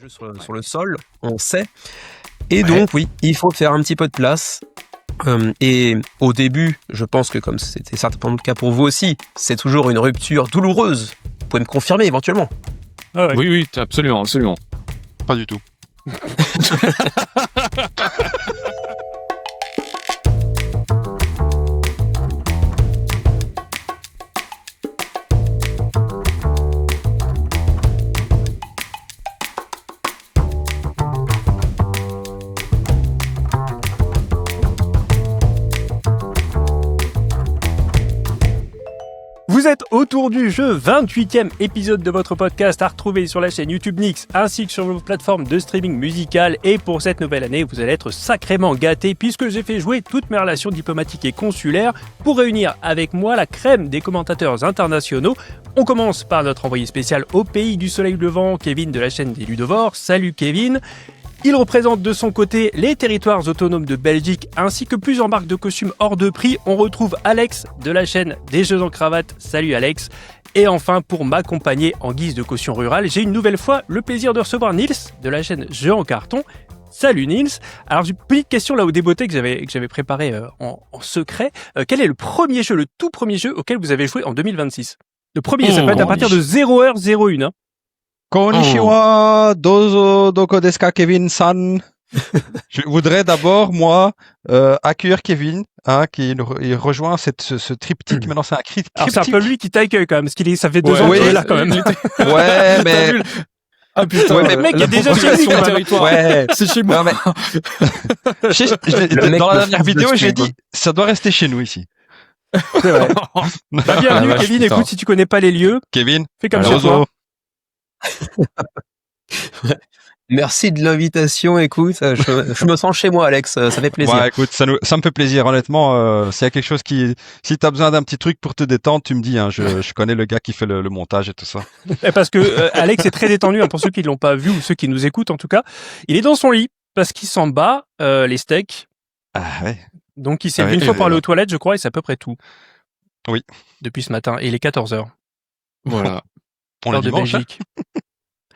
jeux sur le sol, on sait. Et donc, oui, il faut faire un petit peu de place. Et au début, je pense que comme c'était certainement le cas pour vous aussi, c'est toujours une rupture douloureuse. Vous pouvez me confirmer éventuellement. Ah ouais. Oui, absolument, absolument. Pas du tout. Vous êtes autour du jeu, 28e épisode de votre podcast à retrouver sur la chaîne YouTube Nix ainsi que sur vos plateformes de streaming musical. Et pour cette nouvelle année, vous allez être sacrément gâtés puisque j'ai fait jouer toutes mes relations diplomatiques et consulaires pour réunir avec moi la crème des commentateurs internationaux. On commence par notre envoyé spécial au pays du soleil levant, Kevin de la chaîne des Ludovores. Salut Kevin. Il représente de son côté les territoires autonomes de Belgique ainsi que plusieurs marques de costumes hors de prix. On retrouve Alex de la chaîne des Jeux en Cravate. Salut Alex. Et enfin, pour m'accompagner en guise de caution rurale, j'ai une nouvelle fois le plaisir de recevoir Nils de la chaîne Jeux en Carton. Salut Nils. Alors j'ai une petite question là au débeauté que j'avais préparé en secret. Quel est le tout premier jeu auquel vous avez joué en 2026 ? Le premier, ça peut être à partir de 0h01. Hein. Konnichiwa, dozo, doko desu ka, Kevin-san. Je voudrais d'abord, moi, accueillir Kevin, qui il rejoint ce triptyque. Maintenant, c'est un triptyque. Alors c'est un peu lui qui t'accueille quand même, parce ça fait 2 ans qu'il est là quand même. Ouais, mais... Ah putain, ouais, mais le mec est déjà chez lui, sur le territoire. Ouais. C'est chez moi. Non, mais... dans la dernière vidéo, j'ai dit, ça doit rester chez nous ici. C'est vrai. Bienvenue Kevin, putain. Écoute, si tu connais pas les lieux, Kevin, fais comme chez toi. Merci de l'invitation, écoute, je me sens chez moi Alex, ça fait plaisir. Ouais, écoute, ça me fait plaisir, honnêtement. S'il y a quelque chose si t'as besoin d'un petit truc pour te détendre, tu me dis, hein, je connais le gars qui fait le montage et tout ça. Parce que Alex est très détendu, hein, pour ceux qui l'ont pas vu ou ceux qui nous écoutent en tout cas. Il est dans son lit parce qu'il s'en bat les steaks. Ah ouais. Donc il s'est vu une fois pour aller aux toilettes, je crois, et c'est à peu près tout. Oui. Depuis ce matin, et il est 14h. Voilà. On Heure le de dimanche. Belgique.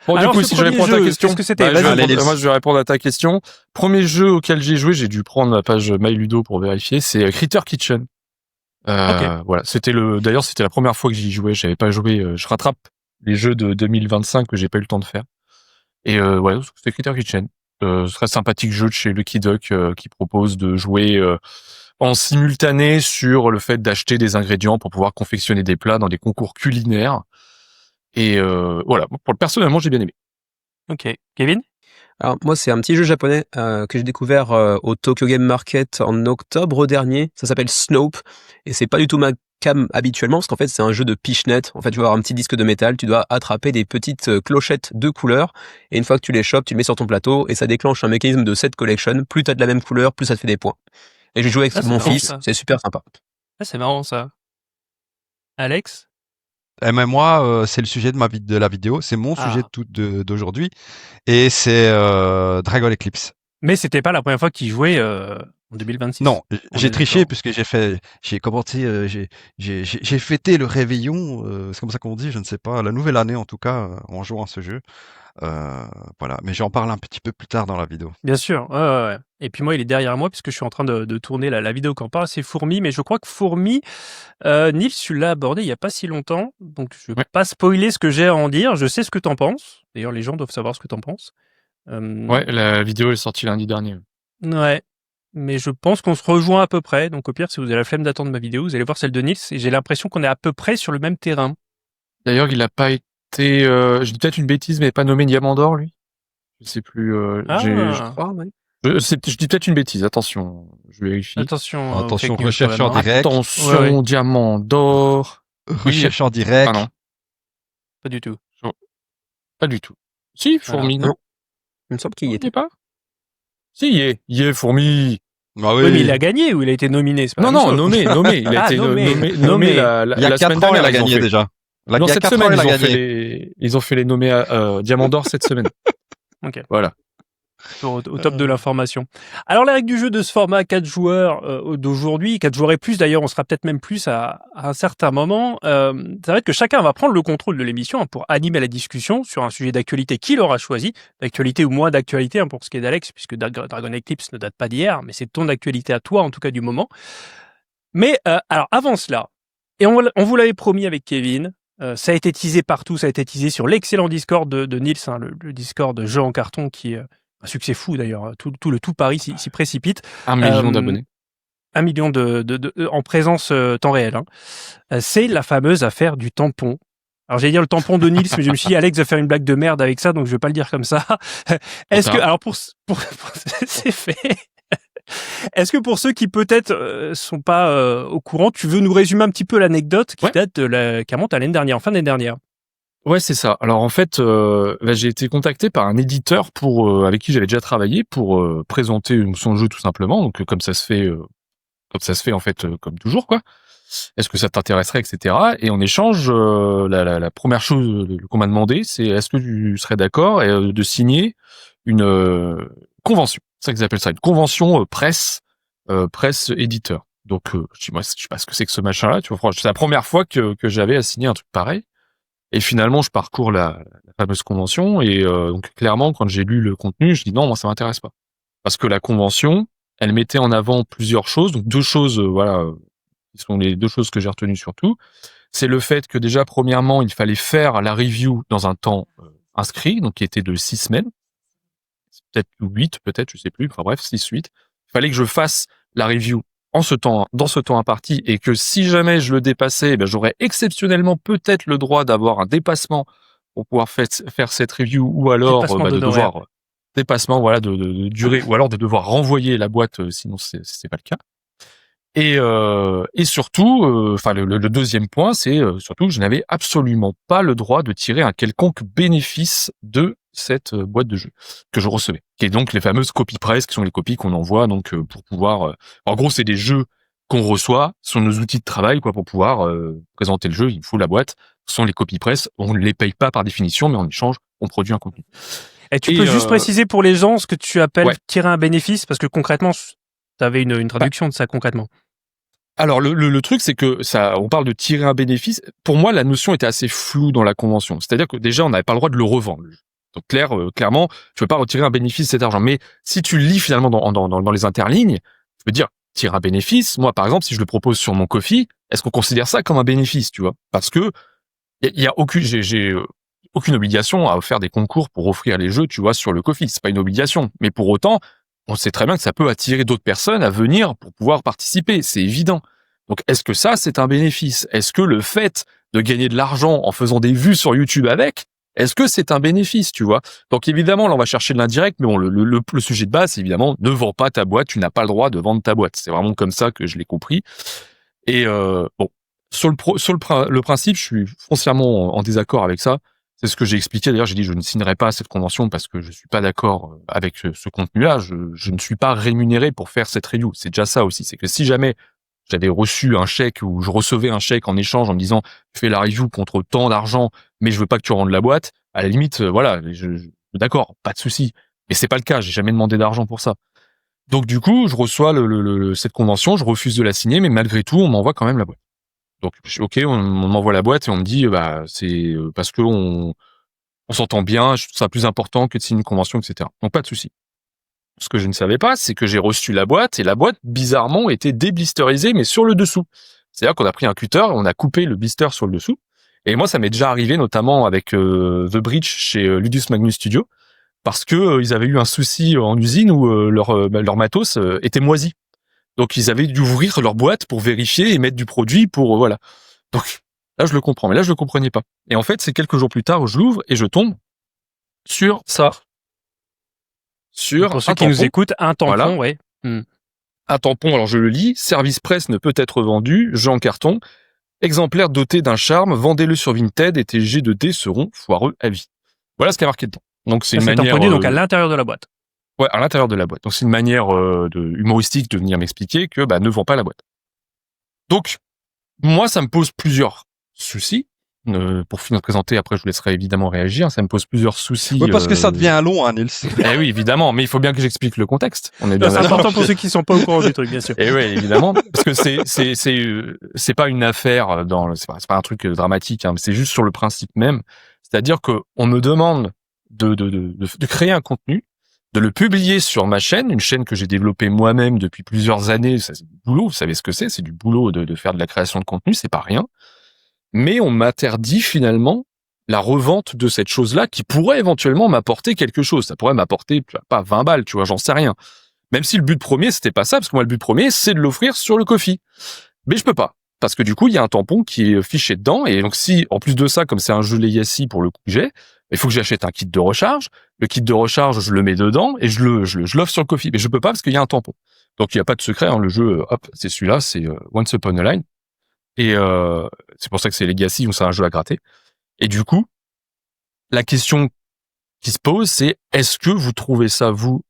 Bon, Alors, du coup, ce si je réponds à ta premier jeu, question, qu'est-ce que c'était ? moi, je vais répondre à ta question. Premier jeu auquel j'ai joué, j'ai dû prendre la page MyLudo pour vérifier, c'est Critter Kitchen. Ok. Voilà, d'ailleurs, c'était la première fois que j'y jouais. J'avais pas joué. Je rattrape les jeux de 2025 que j'ai pas eu le temps de faire. Et ouais, c'était Critter Kitchen. Très sympathique jeu de chez Lucky Duck qui propose de jouer en simultané sur le fait d'acheter des ingrédients pour pouvoir confectionner des plats dans des concours culinaires. Et voilà, personnellement, j'ai bien aimé. Ok. Kevin ? Alors moi c'est un petit jeu japonais que j'ai découvert au Tokyo Game Market en octobre dernier, ça s'appelle Snope, et c'est pas du tout ma cam habituellement, parce qu'en fait c'est un jeu de pichenette. En fait tu vas avoir un petit disque de métal, tu dois attraper des petites clochettes de couleurs, et une fois que tu les chopes, tu les mets sur ton plateau, et ça déclenche un mécanisme de set collection. Plus t'as de la même couleur, plus ça te fait des points. Et j'ai joué avec Ah, c'est mon marrant, fils, ça. c'est super sympa. Ah, c'est marrant ça. Alex ? Et même moi, c'est le sujet de la vidéo, c'est mon Ah. sujet d'aujourd'hui, et c'est Dragon Eclipse. Mais c'était pas la première fois qu'il jouait en 2026. Non, On j'ai est triché d'accord. puisque j'ai commencé, j'ai fêté le réveillon, c'est comme ça qu'on dit, je ne sais pas, la nouvelle année en tout cas, en jouant à ce jeu. Voilà, mais j'en parle un petit peu plus tard dans la vidéo. Bien sûr, ouais. Et puis moi, il est derrière moi puisque je suis en train de tourner la vidéo qu'on parle. C'est Fourmi, mais je crois que Fourmi, Nils, tu l'as abordé il y a pas si longtemps, donc je vais pas spoiler ce que j'ai à en dire. Je sais ce que t'en penses. D'ailleurs, les gens doivent savoir ce que t'en penses. Ouais, la vidéo est sortie lundi dernier. Ouais. Mais je pense qu'on se rejoint à peu près. Donc au pire, si vous avez la flemme d'attendre ma vidéo, vous allez voir celle de Nils. Et j'ai l'impression qu'on est à peu près sur le même terrain. D'ailleurs, il a pas été, je dis peut-être une bêtise, mais pas nommé Diamant Lui. Je sais plus. Ah. crois, ouais. Je dis peut-être une bêtise. Attention, je vérifie. Attention, Attention, fake news, recherche quand même, en hein. direct. Attention, Ouais. Diamant d'or. Recherche en direct. Ah non, Pas du tout. pas du tout. Si, Fourmi, Voilà. non. Il me semble qu'il y Il était. est pas. Si, y est, Fourmi. Ah Oui, mais il a gagné ou il a été nominé, c'est pas Non, la même non, chose. nommé. Il a Ah, été nommé. nommé Il y a la 4 semaine ans, il dernière. a ils ont gagné fait. déjà. Non, Il y a cette 4 ans, semaine, il a ils ont gagné. ils ont fait les nommés à Diamant d'or cette semaine. Ok. Voilà. au top de l'information. Alors, la règle du jeu de ce format 4 joueurs d'aujourd'hui, 4 joueurs et plus, d'ailleurs, on sera peut-être même plus à un certain moment, ça va être que chacun va prendre le contrôle de l'émission pour animer la discussion sur un sujet d'actualité qu'il aura choisi, d'actualité ou moins d'actualité pour ce qui est d'Alex, puisque Dragon Eclipse ne date pas d'hier, mais c'est ton actualité à toi, en tout cas du moment. Mais alors, avant cela, et on vous l'avait promis avec Kevin, ça a été teasé partout, ça a été teasé sur l'excellent Discord de Nils, hein, le Discord de jeux en carton qui est un succès fou d'ailleurs, tout Paris s'y précipite. 1 million d'abonnés. 1 million en présence temps réel. Hein. C'est la fameuse affaire du tampon. Alors j'allais dire le tampon de Nils, mais je me suis dit Alex va faire une blague de merde avec ça, donc je vais pas le dire comme ça. Est-ce que alors pour c'est fait. Est-ce que pour ceux qui peut-être sont pas au courant, tu veux nous résumer un petit peu l'anecdote qui date qui remonte à l'année dernière, en fin d'année dernière? Ouais, c'est ça. Alors en fait, j'ai été contacté par un éditeur avec qui j'avais déjà travaillé pour présenter son jeu tout simplement. Donc comme ça se fait en fait comme toujours quoi. Est-ce que ça t'intéresserait, etc. Et en échange, la première chose qu'on m'a demandé, c'est est-ce que tu serais d'accord de signer une convention. C'est ça qu'ils appellent ça, une convention presse éditeur. Donc je dis moi, je sais pas ce que c'est que ce machin-là. Tu vois, c'est la première fois que j'avais à signer un truc pareil. Et finalement, je parcours la fameuse convention et donc clairement, quand j'ai lu le contenu, je dis non, moi ça m'intéresse pas, parce que la convention, elle mettait en avant plusieurs choses. Donc 2 choses, qui sont les 2 choses que j'ai retenues surtout. C'est le fait que déjà, premièrement, il fallait faire la review dans un temps inscrit, donc qui était de 6 semaines, peut-être 8, peut-être, je sais plus. Enfin bref, 6, 8. Il fallait que je fasse la review dans ce temps imparti, et que si jamais je le dépassais, j'aurais exceptionnellement peut-être le droit d'avoir un dépassement pour pouvoir faire cette review, ou alors de devoir dépassement de durée, ou alors de devoir renvoyer la boîte sinon c'est pas le cas. Et surtout, le deuxième point, c'est surtout que je n'avais absolument pas le droit de tirer un quelconque bénéfice de cette boîte de jeu que je recevais, qui est donc les fameuses copies presse, qui sont les copies qu'on envoie donc pour pouvoir. En gros, c'est des jeux qu'on reçoit sur nos outils de travail, quoi, pour pouvoir présenter le jeu. Il faut la boîte. Ce sont les copies presse. On ne les paye pas par définition, mais en échange, on produit un contenu. Et tu peux juste préciser pour les gens ce que tu appelles tirer un bénéfice, parce que concrètement, tu avais une traduction de ça concrètement. Alors le truc, c'est que on parle de tirer un bénéfice. Pour moi, la notion était assez floue dans la convention. C'est-à-dire que déjà, on n'avait pas le droit de le revendre. Donc clairement, tu peux pas retirer un bénéfice de cet argent. Mais si tu lis finalement dans les interlignes, tu peux dire tirer un bénéfice. Moi, par exemple, si je le propose sur mon Ko-fi, est-ce qu'on considère ça comme un bénéfice, tu vois? Parce que j'ai aucune obligation à faire des concours pour offrir les jeux, tu vois, sur le Ko-fi. C'est pas une obligation. Mais pour autant, on sait très bien que ça peut attirer d'autres personnes à venir pour pouvoir participer. C'est évident. Donc, est-ce que ça, c'est un bénéfice? Est-ce que le fait de gagner de l'argent en faisant des vues sur YouTube est-ce que c'est un bénéfice, tu vois? Donc, évidemment, là, on va chercher de l'indirect, mais bon, le sujet de base, c'est évidemment, ne vends pas ta boîte, tu n'as pas le droit de vendre ta boîte. C'est vraiment comme ça que je l'ai compris. Et sur le principe, je suis foncièrement en désaccord avec ça. C'est ce que j'ai expliqué. D'ailleurs, j'ai dit je ne signerai pas cette convention parce que je suis pas d'accord avec ce contenu-là. Je ne suis pas rémunéré pour faire cette review. C'est déjà ça aussi. C'est que si jamais j'avais reçu un chèque, ou je recevais un chèque en échange en me disant fais la review contre tant d'argent, mais je veux pas que tu rendes la boîte, à la limite, d'accord, pas de souci. Mais c'est pas le cas. J'ai jamais demandé d'argent pour ça. Donc du coup, je reçois cette convention, je refuse de la signer, mais malgré tout, on m'envoie quand même la boîte. Donc, ok, on m'envoie la boîte et on me dit, c'est parce que on s'entend bien, je trouve ça plus important que de signer une convention, etc. Donc, pas de souci. Ce que je ne savais pas, c'est que j'ai reçu la boîte, et la boîte, bizarrement, était déblisterisée, mais sur le dessous. C'est-à-dire qu'on a pris un cutter, on a coupé le blister sur le dessous. Et moi, ça m'est déjà arrivé, notamment avec The Breach chez Ludus Magnus Studio, parce que ils avaient eu un souci en usine où leur matos était moisi. Donc, ils avaient dû ouvrir leur boîte pour vérifier et mettre du produit pour, voilà. Donc, là, je le comprends. Mais là, je le comprenais pas. Et en fait, c'est quelques jours plus tard où je l'ouvre et je tombe sur ça. Pour ceux qui nous écoutent, un tampon, voilà. ouais. Un tampon, alors je le lis. Service presse ne peut être vendu. Jeu en carton. Exemplaire doté d'un charme. Vendez-le sur Vinted et tes G2D seront foireux à vie. Voilà ce qui est marqué dedans. Donc, c'est une manière. Tamponné, donc à l'intérieur de la boîte. Ouais, à l'intérieur de la boîte. Donc, c'est une manière humoristique de venir m'expliquer que ne vends pas la boîte. Donc, moi, ça me pose plusieurs soucis. pour finir de présenter, après je vous laisserai évidemment réagir. Ça me pose plusieurs soucis. Oui, parce que ça devient long, hein, Nils. Eh oui, évidemment, mais il faut bien que j'explique le contexte. On est bien C'est d'accord. important pour ceux qui sont pas au courant du truc, bien sûr. Et oui, évidemment, parce que c'est pas une affaire c'est pas un truc dramatique, hein, mais c'est juste sur le principe même. C'est-à-dire que on me demande de créer un contenu, de le publier sur ma chaîne, une chaîne que j'ai développée moi-même depuis plusieurs années. Ça, c'est du boulot, vous savez ce que c'est du boulot de faire de la création de contenu, c'est pas rien. Mais on m'interdit finalement la revente de cette chose-là qui pourrait éventuellement m'apporter quelque chose. Ça pourrait m'apporter, pas 20 balles, tu vois, j'en sais rien. Même si le but premier, c'était pas ça, parce que moi, le but premier, c'est de l'offrir sur le Ko-fi. Mais je peux pas. Parce que du coup, il y a un tampon qui est fiché dedans. Et donc, si, en plus de ça, comme c'est un jeu Legacy pour le coup que j'ai, il faut que j'achète un kit de recharge. Le kit de recharge, je le mets dedans et je l'offre sur le Ko-fi. Mais je peux pas parce qu'il y a un tampon. Donc, il n'y a pas de secret, hein. Le jeu, hop, c'est celui-là, c'est Once Upon a Line. Et c'est pour ça que c'est Legacy, donc c'est un jeu à gratter. Et du coup, la question qui se pose, c'est est-ce que vous trouvez ça, vous,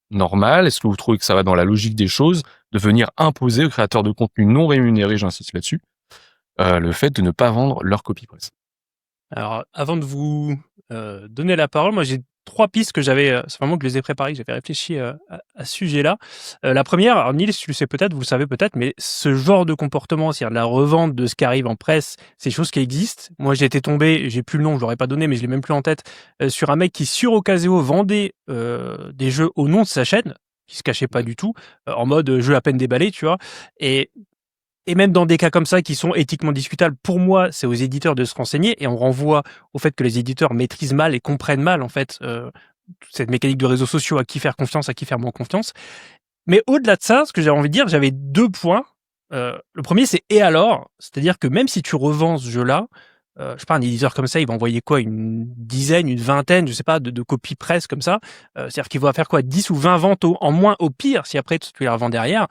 normal? Est-ce que vous trouvez que ça va dans la logique des choses de venir imposer aux créateurs de contenu non rémunérés, j'insiste là-dessus, le fait de ne pas vendre leur copie presse? Alors, avant de vous donner la parole, moi j'ai 3 pistes que j'avais, c'est vraiment que je les ai préparées, que j'avais réfléchi à ce sujet-là. La première, alors Nils, tu le sais peut-être, vous le savez peut-être, mais ce genre de comportement, c'est-à-dire de la revente de ce qui arrive en presse, c'est des choses qui existent. Moi, j'ai été tombé, j'ai plus le nom, je l'aurais pas donné, mais je l'ai même plus en tête, sur un mec qui sur Ocasio vendait des jeux au nom de sa chaîne, qui se cachait pas du tout, en mode jeu à peine déballé, tu vois. Et même dans des cas comme ça qui sont éthiquement discutables, pour moi, c'est aux éditeurs de se renseigner et on renvoie au fait que les éditeurs maîtrisent mal et comprennent mal, en fait, cette mécanique de réseaux sociaux, à qui faire confiance, à qui faire moins confiance. Mais au-delà de ça, ce que j'avais envie de dire, j'avais 2 points. Le premier, c'est et alors? C'est-à-dire que même si tu revends ce jeu-là, je sais pas, un éditeur comme ça, il va envoyer quoi? Une dizaine, une vingtaine, je sais pas, de copies presse comme ça. C'est-à-dire qu'il va faire quoi? 10 ou 20 ventes en moins au pire, si après tu les revends derrière.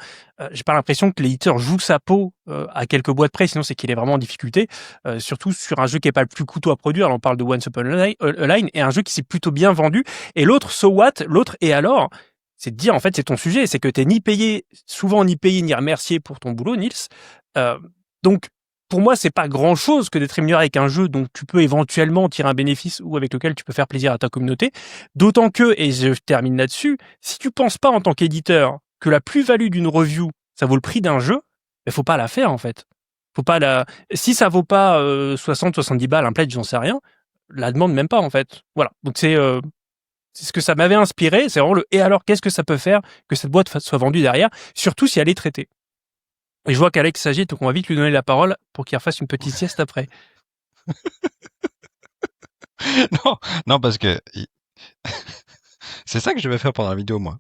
J'ai pas l'impression que l'éditeur joue sa peau à quelques boîtes près, sinon c'est qu'il est vraiment en difficulté. Surtout sur un jeu qui est pas le plus coûteux à produire. Là, on parle de Once Upon a Line, et un jeu qui s'est plutôt bien vendu. Et l'autre, so what? L'autre, et alors? C'est de dire, en fait, c'est ton sujet, c'est que t'es ni payé ni remercié pour ton boulot, Nils. Donc, pour moi, c'est pas grand chose que d'être rémunéré avec un jeu dont tu peux éventuellement tirer un bénéfice ou avec lequel tu peux faire plaisir à ta communauté. D'autant que, et je termine là-dessus, si tu penses pas en tant qu'éditeur que la plus-value d'une review, ça vaut le prix d'un jeu, il faut pas la faire, en fait. Faut pas si ça vaut pas 60, 70 balles, un pledge, j'en sais rien, la demande même pas, en fait. Voilà. Donc c'est ce que ça m'avait inspiré, c'est vraiment le et alors, qu'est-ce que ça peut faire que cette boîte soit vendue derrière, surtout si elle est traitée. Et je vois qu'Alex s'agite, donc on va vite lui donner la parole pour qu'il refasse une petite sieste après. Non, parce que c'est ça que je vais faire pendant la vidéo, moi.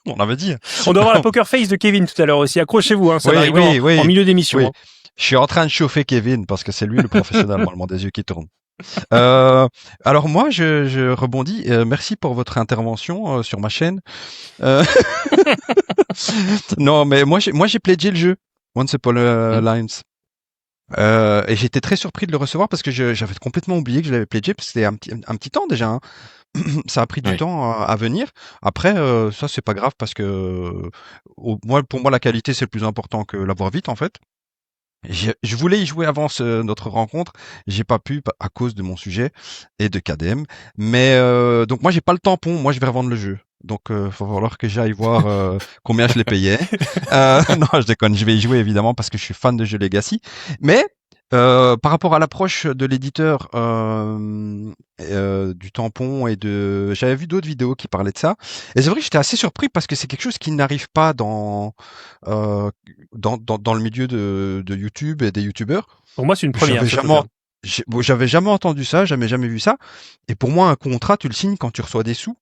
On avait dit. On doit avoir la poker face de Kevin tout à l'heure aussi. Accrochez-vous, hein, ça Oui, va arriver oui. en milieu d'émission. Oui. Hein. Je suis en train de chauffer Kevin parce que c'est lui le professionnel, normalement, des yeux qui tournent. Alors moi, je rebondis. Merci pour votre intervention sur ma chaîne. Non, mais moi j'ai pledgé le jeu Once Upon a Line. Et j'étais très surpris de le recevoir parce que j'avais complètement oublié que je l'avais pledgé parce que c'était un petit temps déjà. Hein. Ça a pris du temps à venir. Après, ça c'est pas grave parce que pour moi la qualité c'est le plus important que l'avoir vite en fait. Je voulais y jouer avant notre rencontre, j'ai pas pu à cause de mon sujet et de KDM. Mais donc moi j'ai pas le tampon, moi je vais revendre le jeu. Donc faut falloir que j'aille voir combien je l'ai payé. Non, je déconne, je vais y jouer évidemment parce que je suis fan de jeux Legacy. Mais par rapport à l'approche de l'éditeur du tampon j'avais vu d'autres vidéos qui parlaient de ça. Et c'est vrai que j'étais assez surpris parce que c'est quelque chose qui n'arrive pas dans le milieu de YouTube et des YouTubeurs. Pour moi, c'est une première. J'avais jamais entendu ça, jamais vu ça. Et pour moi, un contrat, tu le signes quand tu reçois des sous.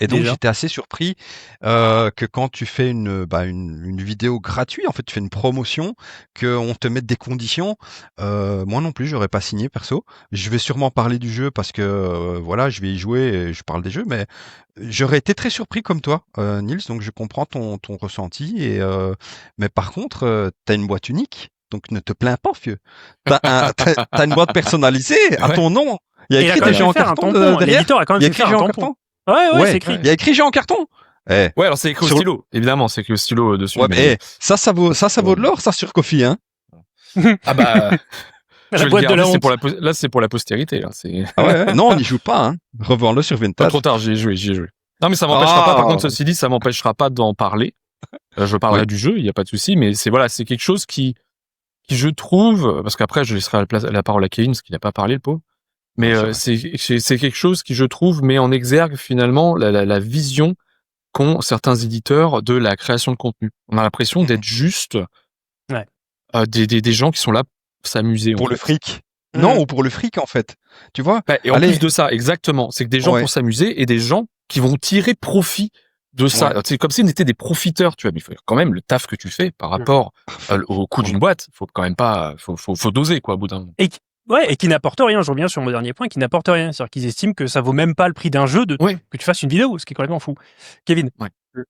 Et donc j'étais assez surpris que quand tu fais une vidéo gratuite, en fait tu fais une promotion, qu'on te mette des conditions. Moi non plus, j'aurais pas signé perso. Je vais sûrement parler du jeu parce que voilà, je vais y jouer et je parle des jeux, mais j'aurais été très surpris comme toi, Nils. Donc je comprends ton ressenti. Mais par contre, t'as une boîte unique, donc ne te plains pas, vieux. T'as une boîte personnalisée à ton nom. Il y a écrit déjà en carton derrière. L'éditeur a quand même fait un tampon. Ouais, c'est écrit. Il y a écrit en carton. Ouais, alors c'est écrit au stylo. Évidemment, c'est écrit au stylo dessus. Ouais, mais ça vaut de l'or, ça, sur Ko-fi, hein. Ah bah, je La vais le boîte de garder, la c'est honte. pour là, c'est pour la postérité. Là. C'est Ah ouais, non, on n'y joue pas. Hein. Revends-le sur pas Vinted. trop tard, j'y ai joué. Non, mais ça m'empêchera pas. Par contre, ceci dit, ça m'empêchera pas d'en parler. Je parlerai du jeu, il y a pas de souci, mais c'est quelque chose qui je trouve, parce qu'après je laisserai la parole à Kevin parce qu'il n'a pas parlé le pauvre. Mais c'est quelque chose qui je trouve met en exergue finalement la vision qu'ont certains éditeurs de la création de contenu. On a l'impression d'être juste des gens qui sont là pour s'amuser. Pour le fric. Non, ou pour le fric en fait. Tu vois. Et en plus de ça, exactement, c'est que des gens pour s'amuser et des gens qui vont tirer profit de ça. C'est comme si on était des profiteurs, tu vois. Mais il faut quand même le taf que tu fais par rapport au coût d'une boîte. Faut quand même pas, faut doser quoi au bout d'un moment. Et qui n'apporte rien. Je reviens sur mon dernier point, qui n'apporte rien. C'est-à-dire qu'ils estiment que ça vaut même pas le prix d'un jeu que tu fasses une vidéo, ce qui est complètement fou. Kevin. Ouais, je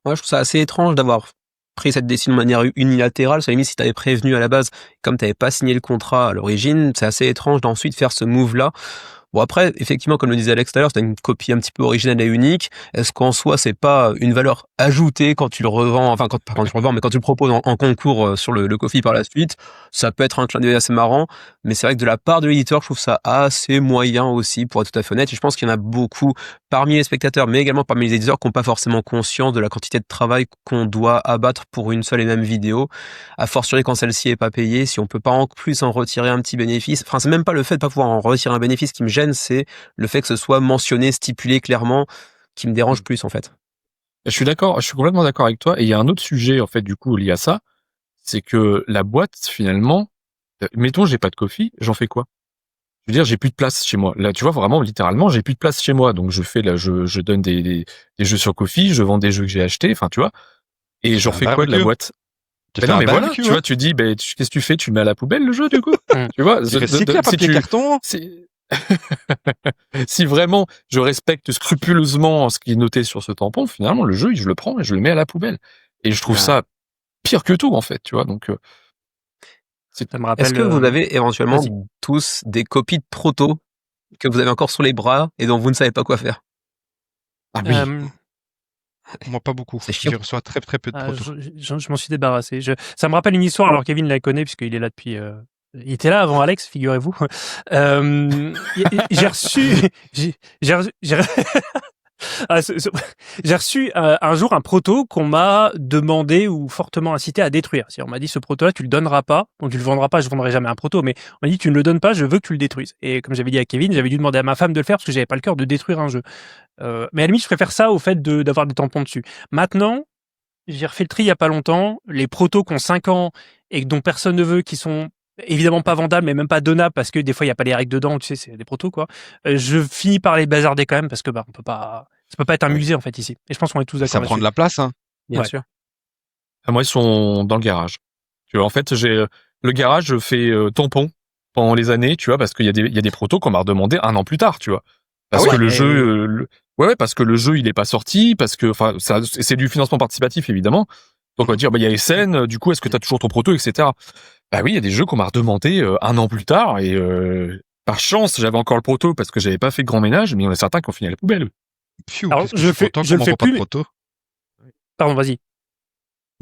trouve ça assez étrange d'avoir pris cette décision de manière unilatérale. Ça limite si t'avais prévenu à la base, comme t'avais pas signé le contrat à l'origine, c'est assez étrange d'ensuite faire ce move-là. Bon après, effectivement, comme le disait Alex tout à l'heure, c'est une copie un petit peu originale et unique. Est-ce qu'en soi, c'est pas une valeur ajoutée quand tu le revends, enfin quand tu le revends, mais quand tu le proposes en concours sur le Ko-fi par la suite, ça peut être un clin d'œil assez marrant. Mais c'est vrai que de la part de l'éditeur, je trouve ça assez moyen aussi, pour être tout à fait honnête. Et je pense qu'il y en a beaucoup parmi les spectateurs, mais également parmi les éditeurs qui n'ont pas forcément conscience de la quantité de travail qu'on doit abattre pour une seule et même vidéo. A fortiori quand celle-ci est pas payée, si on peut pas en plus en retirer un petit bénéfice. Enfin, c'est même pas le fait de pas pouvoir en retirer un bénéfice qui me gêne, c'est le fait que ce soit mentionné, stipulé clairement, qui me dérange plus en fait. Je suis complètement d'accord avec toi. Et il y a un autre sujet en fait du coup lié à ça, c'est que la boîte finalement, mettons j'ai pas de Ko-fi, j'en fais quoi? Je veux dire, j'ai plus de place chez moi. Là, tu vois, vraiment, littéralement, j'ai plus de place chez moi. Donc, je donne des jeux sur Ko-fi, je vends des jeux que j'ai achetés, enfin, tu vois. Et j'en fais quoi de la boîte? Non, mais voilà, tu vois, tu dis, qu'est-ce que tu fais? Tu le mets à la poubelle, le jeu, du coup? Tu vois? Carton. Si vraiment je respecte scrupuleusement ce qui est noté sur ce tampon, finalement, le jeu, je le prends et je le mets à la poubelle. Et je trouve ça pire que tout, en fait, tu vois. Donc, ça me rappelle. Est-ce que vous avez éventuellement tous des copies de proto que vous avez encore sur les bras et dont vous ne savez pas quoi faire? Ah oui. Moi, pas beaucoup. Je reçois très très peu de proto. Je m'en suis débarrassé. Ça me rappelle une histoire, alors Kevin la connaît puisqu'il est là depuis. Il était là avant Alex, figurez-vous. J'ai reçu un jour un proto qu'on m'a demandé ou fortement incité à détruire. On m'a dit ce proto-là, tu le donneras pas, donc tu le vendras pas, je vendrai jamais un proto, mais on m'a dit tu ne le donnes pas, je veux que tu le détruises. Et comme j'avais dit à Kevin, j'avais dû demander à ma femme de le faire parce que j'avais pas le cœur de détruire un jeu. Mais à la limite, je préfère ça au fait d'avoir des tampons dessus. Maintenant, j'ai refait le tri il y a pas longtemps, les protos qui ont 5 ans et dont personne ne veut, qui sont évidemment pas vendables, mais même pas donnables parce que des fois il y a pas les règles dedans, tu sais, c'est des protos quoi. Je finis par les bazarder quand même parce que on peut pas, ça peut pas être un musée en fait ici. Et je pense qu'on est tous d'accord. Ça prend de la place, hein. Bien sûr. Moi, ils sont dans le garage. Tu vois, en fait, j'ai le garage, je fais tampon pendant les années, tu vois, parce qu'il y a des protos qu'on m'a redemandé 1 an plus tard, tu vois. Parce que le jeu, parce que le jeu il est pas sorti, parce que enfin c'est du financement participatif évidemment. Donc on va dire il y a SN, du coup est-ce que t'as toujours ton proto, etc. Bah oui, il y a des jeux qu'on m'a redemandé 1 an plus tard et par chance j'avais encore le proto parce que j'avais pas fait de grand ménage, mais il y en a certains qui ont fini à la poubelle. Alors je le fais plus. Proto. Pardon, vas-y.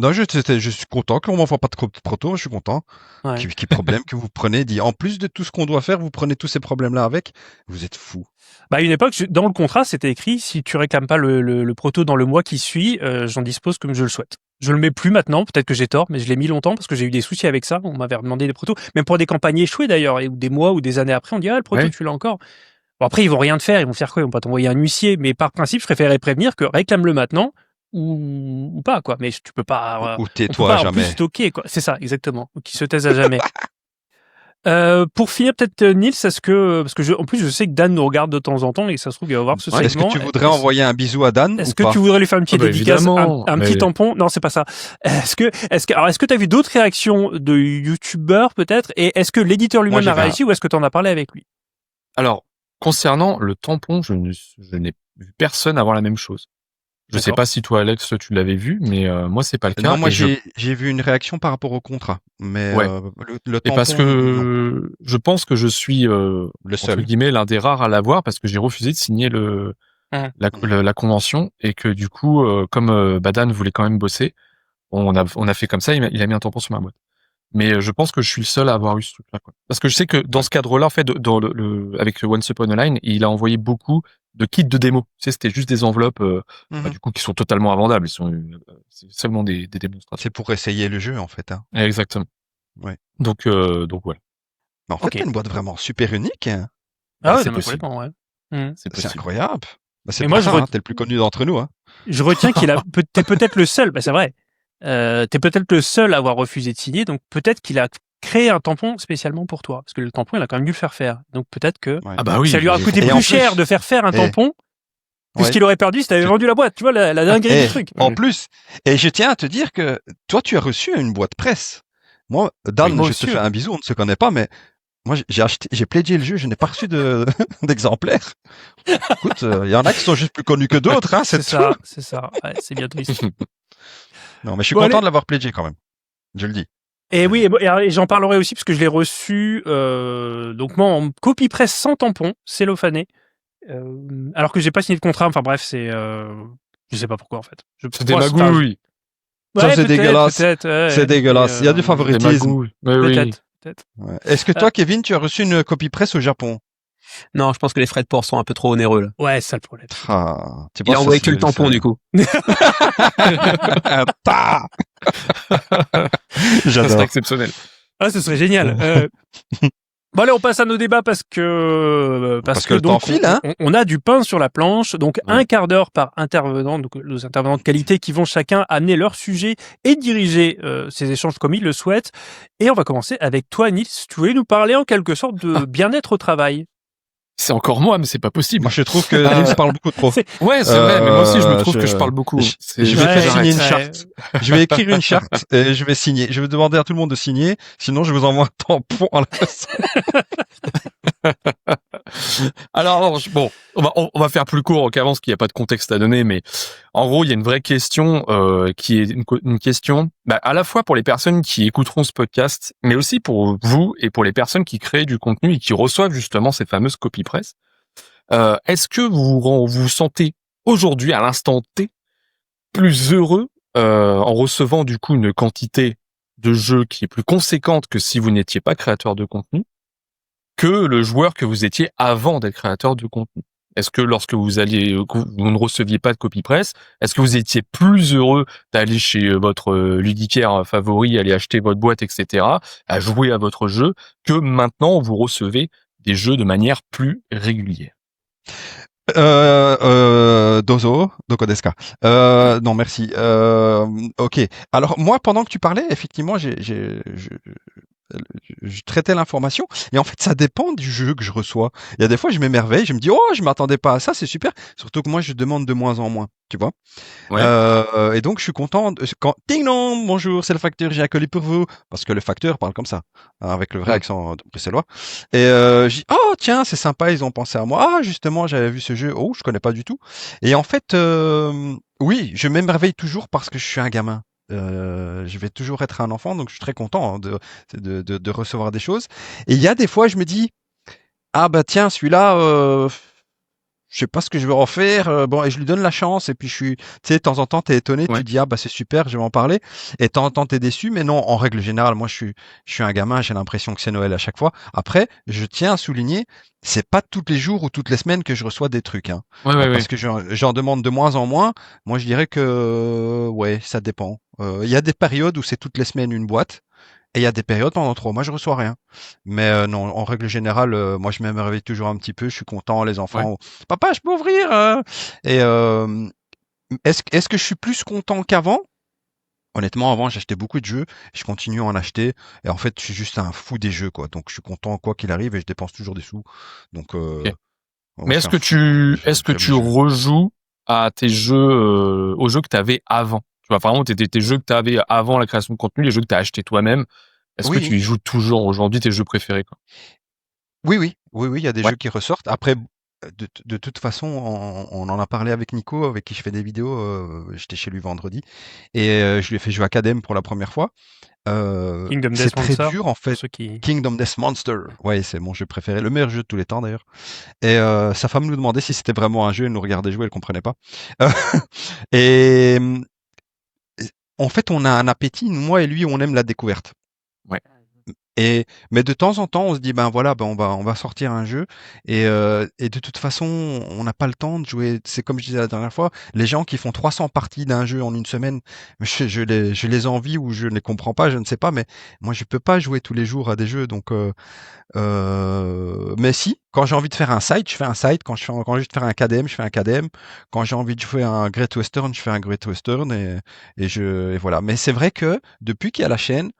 Non, je suis content qu'on m'envoie pas de proto, je suis content. Qui problème que vous prenez, en plus de tout ce qu'on doit faire, vous prenez tous ces problèmes-là avec, vous êtes fous. À une époque, dans le contrat, c'était écrit, si tu réclames pas le proto dans le mois qui suit, j'en dispose comme je le souhaite. Je le mets plus maintenant, peut-être que j'ai tort, mais je l'ai mis longtemps parce que j'ai eu des soucis avec ça. On m'avait demandé des protos, même pour des campagnes échouées d'ailleurs, ou des mois ou des années après, on dit, le proto, tu l'as encore. Bon, après, ils vont rien te faire, ils vont faire quoi? Ils vont pas t'envoyer un huissier, mais par principe, je préférais prévenir que réclame-le maintenant, ou pas, quoi. Mais tu peux pas, ou tais-toi à jamais. Stocker, quoi. C'est ça, exactement. Ou qui se taisent à jamais. Pour finir, peut-être Nils, parce que en plus je sais que Dan nous regarde de temps en temps et ça se trouve il va voir ce segment. Est-ce que tu voudrais envoyer un bisou à Dan? Est-ce que tu voudrais lui faire une petite dédicace, un petit tampon? Non, c'est pas ça. Est-ce que t'as vu d'autres réactions de youtubeurs peut-être? Et est-ce que l'éditeur lui-même a réagi ou est-ce que t'en as parlé avec lui? Alors, concernant le tampon, je n'ai vu personne avoir la même chose. Je sais pas si toi, Alex, tu l'avais vu, mais moi, c'est pas le cas. Non, moi, j'ai vu une réaction par rapport au contrat. Mais le tampon, et parce que je pense que je suis le seul, entre guillemets, l'un des rares à l'avoir parce que j'ai refusé de signer la convention et que du coup, comme Dan voulait quand même bosser, on a fait comme ça. Il a mis un tampon sur ma boîte. Mais je pense que je suis le seul à avoir eu ce truc-là, quoi. Parce que je sais que dans ce cadre-là, en fait, dans avec Once Upon a Line, il a envoyé beaucoup de kits de démo. Tu sais, c'était juste des enveloppes, du coup, qui sont totalement invendables. C'est seulement des démonstrations. C'est pour essayer le jeu, en fait. Hein. Exactement. Ouais. Donc voilà. Mais en fait, t'as une boîte vraiment super unique. Hein. Ah ouais, c'est non, mais complètement, ouais. C'est C'est possible. incroyable. Bah, c'est Mais pour moi, ça, hein, t'es le plus connu d'entre nous. Hein. Je retiens t'es peut-être le seul, bah c'est vrai. T'es peut-être le seul à avoir refusé de signer, donc peut-être qu'il a créé un tampon spécialement pour toi, parce que le tampon, il a quand même dû le faire faire. Donc peut-être que Ouais. Ah bah oui. ça lui aura coûté Et en plus cher plus- de faire un et- tampon que ce Ouais. qu'il aurait perdu si t'avais vendu la boîte. Tu vois la dinguerie du truc. En plus, et je tiens à te dire que toi, tu as reçu une boîte presse. Moi, Dan, Moi je aussi, te fais ouais. un bisou, on ne se connaît pas, mais moi, j'ai pledgé le jeu, je n'ai pas reçu d'exemplaire. Écoute, il y en a qui sont juste plus connus que d'autres, hein, C'est c'est ça, tout. c'est ça. Ouais, c'est bien triste. Non, mais je suis Bon, content allez. de l'avoir pledgé quand même. Je le dis. Et oui, et j'en parlerai aussi parce que je l'ai reçu, donc moi en copie presse sans tampon, cellophané, alors que j'ai pas signé de contrat. Enfin bref, je sais pas pourquoi en fait. C'est des magouilles. Ça, c'est dégueulasse. Peut-être, C'est dégueulasse. Il y a du Des favoritisme. magouilles. Mais oui. Peut-être. Ouais. Est-ce que toi, Kevin, tu as reçu une copie presse au Japon? Non, je pense que les frais de port sont un peu trop onéreux, là. Ouais, c'est ça le problème. Ah, tu Il a penses envoyé ça, que le tampon, du coup. Ta Ça J'adore. serait exceptionnel. Ah, ce serait génial. Bon allez, on passe à nos débats parce que le temps donc file, hein. on a du pain sur la planche, donc Ouais. un quart d'heure par intervenant, donc nos intervenants de qualité qui vont chacun amener leur sujet et diriger ces échanges comme ils le souhaitent. Et on va commencer avec toi, Nils. Tu voulais nous parler en quelque sorte de bien-être au travail. C'est encore moi, mais c'est pas possible. Moi, je trouve que Nils parle beaucoup trop. Ouais, c'est vrai, mais moi aussi, je me trouve je- que je parle beaucoup. je- C'est- je vais Ouais, faire signer une ouais. charte. Je vais écrire une charte et je vais signer. Je vais demander à tout le monde de signer. Sinon, je vous envoie un tampon à la place. Alors, bon, on va faire plus court qu'avant, parce qu'il n'y a pas de contexte à donner, mais en gros, il y a une vraie question qui est une question à la fois pour les personnes qui écouteront ce podcast, mais aussi pour vous et pour les personnes qui créent du contenu et qui reçoivent justement ces fameuses copies presse. Est-ce que vous vous sentez aujourd'hui, à l'instant T, plus heureux en recevant du coup une quantité de jeux qui est plus conséquente que si vous n'étiez pas créateur de contenu, que le joueur que vous étiez avant d'être créateur de contenu? Est-ce que lorsque vous ne receviez pas de copie presse, est-ce que vous étiez plus heureux d'aller chez votre ludicaire favori, aller acheter votre boîte, etc., à jouer à votre jeu, que maintenant vous recevez des jeux de manière plus régulière? Doko desu ka. Non, merci. Ok. Alors, moi, pendant que tu parlais, effectivement, je traitais l'information et en fait ça dépend du jeu que je reçois. Il y a des fois je m'émerveille, je me dis oh je m'attendais pas à ça, c'est super. Surtout que moi je demande de moins en moins, tu vois. Ouais. Et donc je suis content quand ding dong bonjour c'est le facteur, j'ai un colis pour vous parce que le facteur parle comme ça hein, avec le vrai accent bruxellois. Et je dis oh tiens c'est sympa ils ont pensé à moi. Ah justement j'avais vu ce jeu, oh je connais pas du tout. Et en fait oui je m'émerveille toujours parce que je suis un gamin. Je vais toujours être un enfant, donc je suis très content hein, de recevoir des choses. Et il y a des fois, je me dis, ah bah tiens, celui-là, je sais pas ce que je vais en faire. Bon, et je lui donne la chance. Et puis je suis, tu sais, de temps en temps, t'es étonné, Ouais. tu dis ah bah c'est super, je vais en parler. Et de temps en temps, t'es déçu. Mais non, en règle générale, moi je suis un gamin, j'ai l'impression que c'est Noël à chaque fois. Après, je tiens à souligner, c'est pas tous les jours ou toutes les semaines que je reçois des trucs. Hein. Ouais. Parce que j'en demande de moins en moins. Moi, je dirais que ouais, ça dépend. Il y a des périodes où c'est toutes les semaines une boîte, et il y a des périodes pendant 3 mois je reçois rien. Mais non, en règle générale, moi je m'émerveille toujours un petit peu. Je suis content, les enfants. Papa, je peux ouvrir Et est-ce que je suis plus content qu'avant? Honnêtement, avant, j'achetais beaucoup de jeux. Je continue à en acheter. Et en fait, je suis juste un fou des jeux, quoi. Donc, je suis content quoi qu'il arrive et je dépense toujours des sous. Donc, Mais est-ce que tu rejoues à tes jeux, aux jeux que tu avais avant? Tu vois, vraiment, tes jeux que tu avais avant la création de contenu, les jeux que tu as achetés toi-même. Est-ce que tu y joues toujours aujourd'hui, tes jeux préférés, quoi? Oui, il y a des jeux qui ressortent. Après, de toute façon, on en a parlé avec Nico, avec qui je fais des vidéos. J'étais chez lui vendredi et je lui ai fait jouer à Cadem pour la première fois. Kingdom C'est Death très Monster, dur en fait. ceux qui... Kingdom Death Monster. Ouais, c'est mon jeu préféré, le meilleur jeu de tous les temps d'ailleurs. Et sa femme nous demandait si c'était vraiment un jeu, elle nous regardait jouer, elle comprenait pas. Et en fait, on a un appétit, moi et lui, on aime la découverte. Mais de temps en temps, on se dit ben voilà, on va sortir un jeu et de toute façon, on n'a pas le temps de jouer. C'est comme je disais la dernière fois, les gens qui font 300 parties d'un jeu en une semaine, je les envie ou je ne les comprends pas, je ne sais pas, mais moi je peux pas jouer tous les jours à des jeux, donc mais si, quand j'ai envie de faire un side, je fais un side. Quand j'ai envie de faire un KDM, je fais un KDM. Quand j'ai envie de faire un Great Western, je fais un Great Western et voilà. Mais c'est vrai que depuis qu'il y a la chaîne,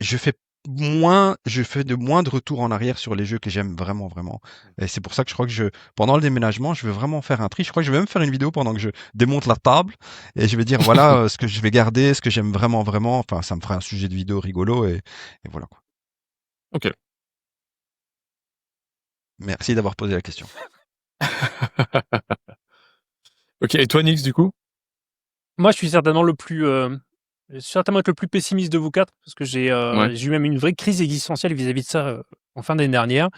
je fais moins de retours en arrière sur les jeux que j'aime vraiment, vraiment. Et c'est pour ça que je crois que pendant le déménagement, je veux vraiment faire un tri. Je crois que je vais même faire une vidéo pendant que je démonte la table et je vais dire voilà ce que je vais garder, ce que j'aime vraiment, vraiment. Enfin, ça me fera un sujet de vidéo rigolo et voilà quoi. Ok. Merci d'avoir posé la question. Ok, et toi, Nix, du coup? Moi, je suis certainement certainement être le plus pessimiste de vous quatre, parce que j'ai eu même une vraie crise existentielle vis-à-vis de ça en fin d'année dernière,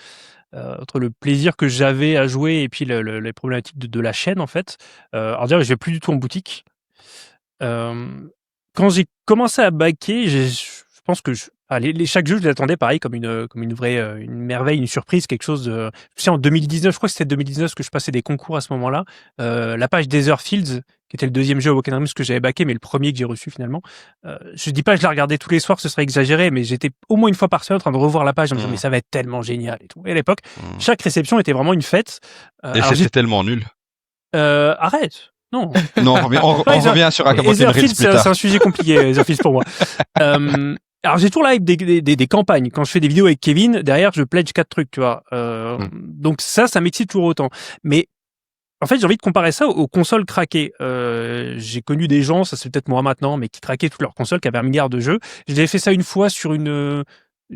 entre le plaisir que j'avais à jouer et puis les problématiques de la chaîne, en fait. Alors déjà, je vais plus du tout en boutique. Quand j'ai commencé à baquer, je pense que chaque jeu, je l'attendais pareil comme une vraie une merveille, une surprise, quelque chose de. Tu sais, en 2019, je crois que c'était 2019 que je passais des concours à ce moment-là. La page Fields, qui était le deuxième jeu Awakened Realms que j'avais baqué, mais le premier que j'ai reçu finalement. Je dis pas que je la regardais tous les soirs, ce serait exagéré, mais j'étais au moins une fois par semaine en train de revoir la page en me disant mais ça va être tellement génial et tout. Et à l'époque, chaque réception était vraiment une fête. Et c'était tellement nul. Arrête. Non. Non, on revient sur Awakened Realms plus tard. C'est un sujet compliqué, Etherfields pour moi. Alors j'ai toujours la hype des campagnes. Quand je fais des vidéos avec Kevin, derrière je pledge 4 trucs, tu vois. Donc ça m'excite toujours autant. Mais en fait, j'ai envie de comparer ça aux consoles craquées. J'ai connu des gens, ça c'est peut-être moi maintenant, mais qui craquaient toutes leurs consoles, qui avaient 1 milliard de jeux. J'ai fait ça une fois sur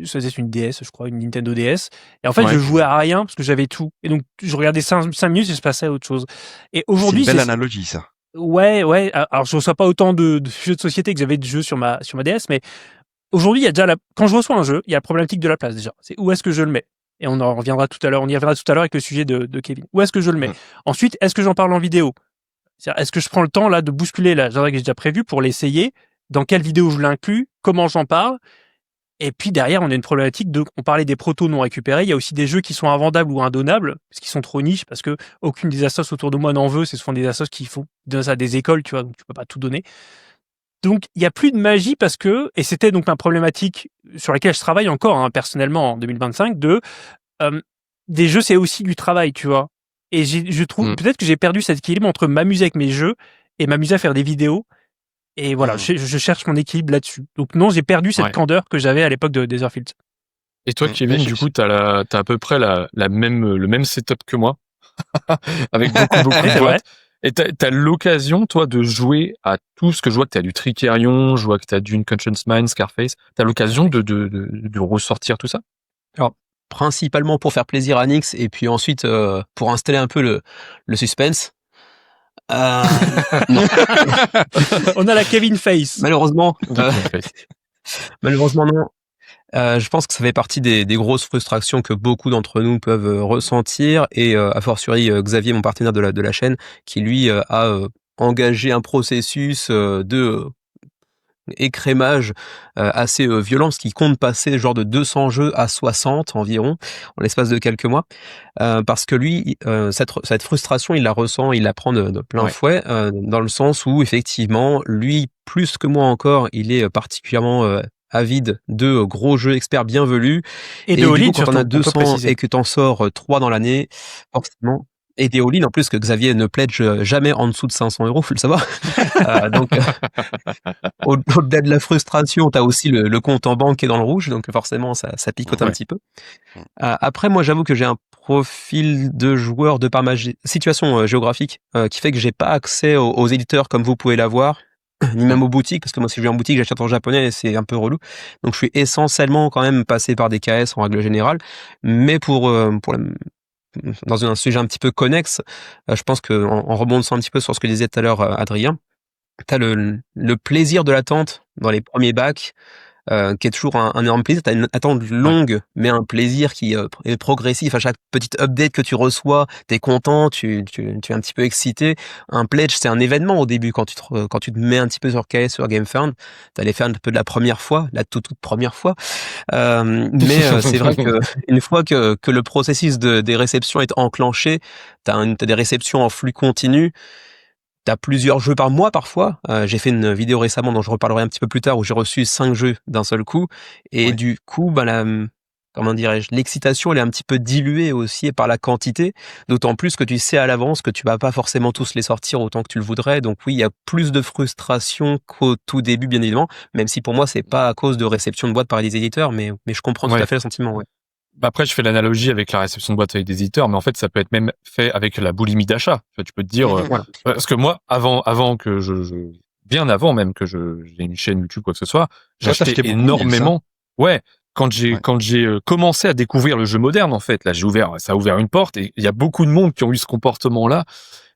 ça faisait une DS, je crois, une Nintendo DS. Et en fait, je jouais à rien parce que j'avais tout. Et donc, je regardais 5 minutes et je passais à autre chose. Et aujourd'hui, c'est une belle analogie, ça. Ouais. Alors, je reçois pas autant de jeux de société que j'avais de jeux sur ma DS, mais aujourd'hui, il y a déjà quand je reçois un jeu, il y a la problématique de la place déjà. C'est où est-ce que je le mets? Et on y reviendra tout à l'heure avec le sujet de Kevin. Où est-ce que je le mets? Ensuite, est-ce que j'en parle en vidéo? Est-ce que je prends le temps là de bousculer l'agenda que j'ai déjà prévu pour l'essayer? Dans quelle vidéo je l'inclus? Comment j'en parle? Et puis derrière, on a une problématique on parlait des protos non récupérés. Il y a aussi des jeux qui sont invendables ou indonnables, parce qu'ils sont trop niches, parce que aucune des assos autour de moi n'en veut. C'est souvent des assos qui donnent ça à des écoles, tu vois, donc tu peux pas tout donner. Donc, il y a plus de magie parce que, et c'était donc ma problématique sur laquelle je travaille encore, personnellement, en 2025, des jeux, c'est aussi du travail, tu vois. Et je trouve, peut-être que j'ai perdu cet équilibre entre m'amuser avec mes jeux et m'amuser à faire des vidéos. Et voilà, je cherche mon équilibre là-dessus. Donc non, j'ai perdu cette candeur que j'avais à l'époque de Etherfields. Et toi, Kevin, du coup, t'as à peu près le même setup que moi, avec beaucoup de boîtes. Et t'as l'occasion, toi, de jouer à tout ce que je vois que t'as du Tricerion, je vois que t'as du Conscience Mind, Scarface. T'as l'occasion de ressortir tout ça? Alors, principalement pour faire plaisir à Nix et puis ensuite pour installer un peu le suspense. Non. On a la Kevin Face. Malheureusement non. Je pense que ça fait partie des grosses frustrations que beaucoup d'entre nous peuvent ressentir et a fortiori Xavier, mon partenaire de la chaîne, qui lui a engagé un processus de écrémage assez violent, parce qu'il compte passer genre de 200 jeux à 60 environ en l'espace de quelques mois, parce que lui cette frustration il la ressent, il la prend de plein fouet, dans le sens où effectivement lui plus que moi encore il est particulièrement avide de gros jeux experts bienvenus et de all-in, quand on a 200 et que t'en sors 3 dans l'année, forcément. Et des all-in en plus que Xavier ne pledge jamais en dessous de 500 €, faut le savoir. Donc au-delà de la frustration, t'as aussi le compte en banque qui est dans le rouge, donc forcément ça picote un petit peu. Après moi j'avoue que j'ai un profil de joueur de par ma situation géographique qui fait que j'ai pas accès aux éditeurs comme vous pouvez l'avoir, ni même aux boutiques, parce que moi si je vais en boutique j'achète en japonais et c'est un peu relou. Donc je suis essentiellement quand même passé par des KS en règle générale, mais dans un sujet un petit peu connexe, je pense que en rebondissant un petit peu sur ce que disait tout à l'heure Adrien, t'as le plaisir de l'attente dans les premiers bacs, qui est toujours un énorme plaisir. T'as une attente longue, mais un plaisir qui est progressif. À chaque petite update que tu reçois, t'es content, tu es un petit peu excité. Un pledge, c'est un événement au début quand tu te mets un petit peu sur KS, sur GameFound. T'allais faire un peu de la première fois, la toute première fois. Mais c'est vrai que une fois que le processus des réceptions est enclenché, t'as des réceptions en flux continu. T'as plusieurs jeux par mois parfois. J'ai fait une vidéo récemment dont je reparlerai un petit peu plus tard où j'ai reçu 5 jeux d'un seul coup. Et du coup, comment dirais-je, l'excitation elle est un petit peu diluée aussi par la quantité. D'autant plus que tu sais à l'avance que tu vas pas forcément tous les sortir autant que tu le voudrais. Donc oui, il y a plus de frustration qu'au tout début, bien évidemment. Même si pour moi c'est pas à cause de réception de boîte par des éditeurs, mais je comprends tout à fait le sentiment. Ouais. Après, je fais l'analogie avec la réception de boîte avec des éditeurs, mais en fait, ça peut être même fait avec la boulimie d'achat. Tu peux te dire, parce que moi, avant que bien avant même que j'ai une chaîne YouTube quoi que ce soit, j'achetais énormément. Ouais, quand j'ai commencé à découvrir le jeu moderne, en fait, là, ça a ouvert une porte et il y a beaucoup de monde qui ont eu ce comportement-là.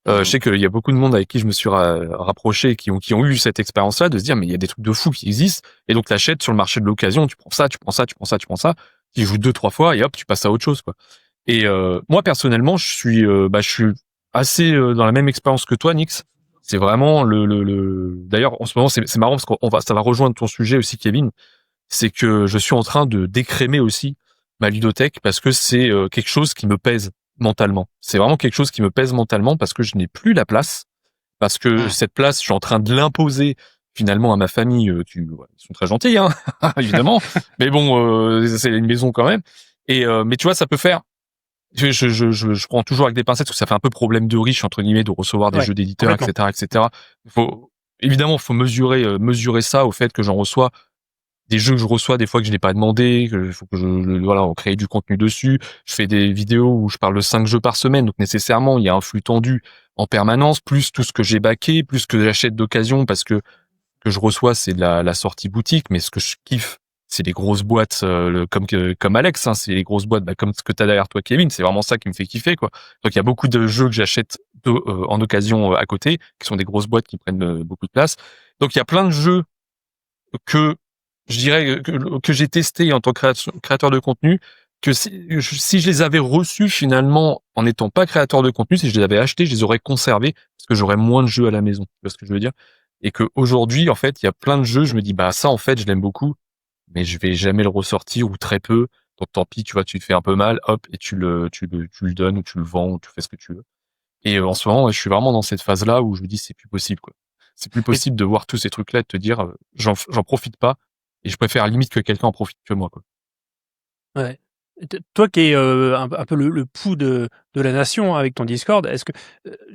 Je sais qu'il y a beaucoup de monde avec qui je me suis rapproché qui ont eu cette expérience-là de se dire, mais il y a des trucs de fous qui existent et donc t'achètes sur le marché de l'occasion, tu prends ça, tu joues 2-3 fois et hop, tu passes à autre chose, quoi. Et moi personnellement, je suis assez dans la même expérience que toi, Nix. C'est vraiment D'ailleurs, en ce moment, c'est marrant parce ça va rejoindre ton sujet aussi, Kevin. C'est que je suis en train de décrémer aussi ma ludothèque parce que c'est quelque chose qui me pèse mentalement. C'est vraiment quelque chose qui me pèse mentalement parce que je n'ai plus la place, parce que cette place, je suis en train de l'imposer finalement à ma famille. Ils sont très gentils, hein, évidemment, mais bon, c'est une maison quand même. Et mais tu vois, ça peut faire. Je prends toujours avec des pincettes parce que ça fait un peu problème de riche entre guillemets de recevoir des jeux d'éditeurs, etc. Faut mesurer ça au fait que j'en reçois. Des jeux que je reçois des fois que je n'ai pas demandé, faut que on crée du contenu dessus. Je fais des vidéos où je parle de 5 jeux par semaine, donc nécessairement il y a un flux tendu en permanence, plus tout ce que j'ai backé, plus que j'achète d'occasion parce que je reçois c'est de la sortie boutique, mais ce que je kiffe c'est les grosses boîtes comme Alex, hein, c'est les grosses boîtes comme ce que t'as derrière toi Kevin, c'est vraiment ça qui me fait kiffer quoi. Donc il y a beaucoup de jeux que j'achète en occasion à côté, qui sont des grosses boîtes qui prennent beaucoup de place. Donc il y a plein de jeux que je dirais que j'ai testé en tant que créateur de contenu, que si je les avais reçus finalement en n'étant pas créateur de contenu, si je les avais achetés, je les aurais conservés parce que j'aurais moins de jeux à la maison. Tu vois ce que je veux dire? Et que aujourd'hui, en fait, il y a plein de jeux, je me dis, ça, en fait, je l'aime beaucoup, mais je vais jamais le ressortir ou très peu. Donc, tant pis, tu vois, tu te fais un peu mal, hop, et tu le donnes ou tu le vends ou tu fais ce que tu veux. Et en ce moment, je suis vraiment dans cette phase-là où je me dis, c'est plus possible, quoi. C'est plus possible de voir tous ces trucs-là et de te dire, j'en profite pas. Et je préfère limite que quelqu'un en profite que moi, quoi. Ouais. Toi qui es un peu le pouls de la nation avec ton Discord, est-ce que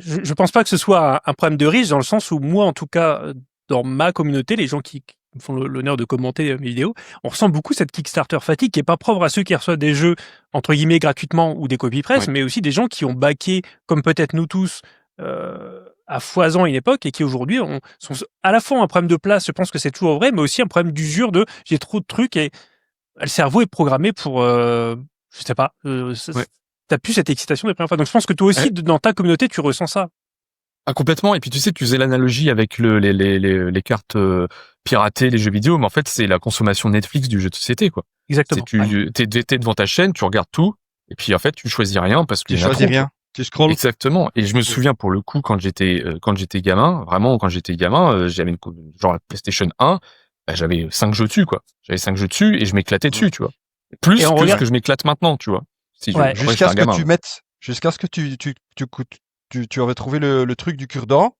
je pense pas que ce soit un problème de riche dans le sens où moi, en tout cas, dans ma communauté, les gens qui me font l'honneur de commenter mes vidéos, on ressent beaucoup cette Kickstarter fatigue qui est pas propre à ceux qui reçoivent des jeux entre guillemets gratuitement ou des copies presse, mais aussi des gens qui ont backé, comme peut-être nous tous, à foison à une époque et qui aujourd'hui sont à la fois un problème de place, je pense que c'est toujours vrai, mais aussi un problème d'usure de j'ai trop de trucs et le cerveau est programmé pour, je sais pas, t'as plus cette excitation des premières fois. Donc je pense que toi aussi, dans ta communauté, tu ressens ça. Ah, complètement. Et puis tu sais, tu faisais l'analogie avec les cartes piratées, les jeux vidéo, mais en fait c'est la consommation Netflix du jeu de société, quoi. Exactement. T'es devant ta chaîne, tu regardes tout, et puis en fait tu choisis rien parce que tu choisis rien. Tu scrolls. Exactement. Et je me souviens pour le coup quand j'étais gamin, vraiment quand j'étais gamin, j'avais genre la PlayStation 1, j'avais 5 jeux dessus, quoi. J'avais 5 jeux dessus et je m'éclatais dessus, tu vois. Plus que ce que je m'éclate maintenant, tu vois. Jusqu'à ce que tu mettes, jusqu'à ce que tu aurais trouvé le truc du cure-dent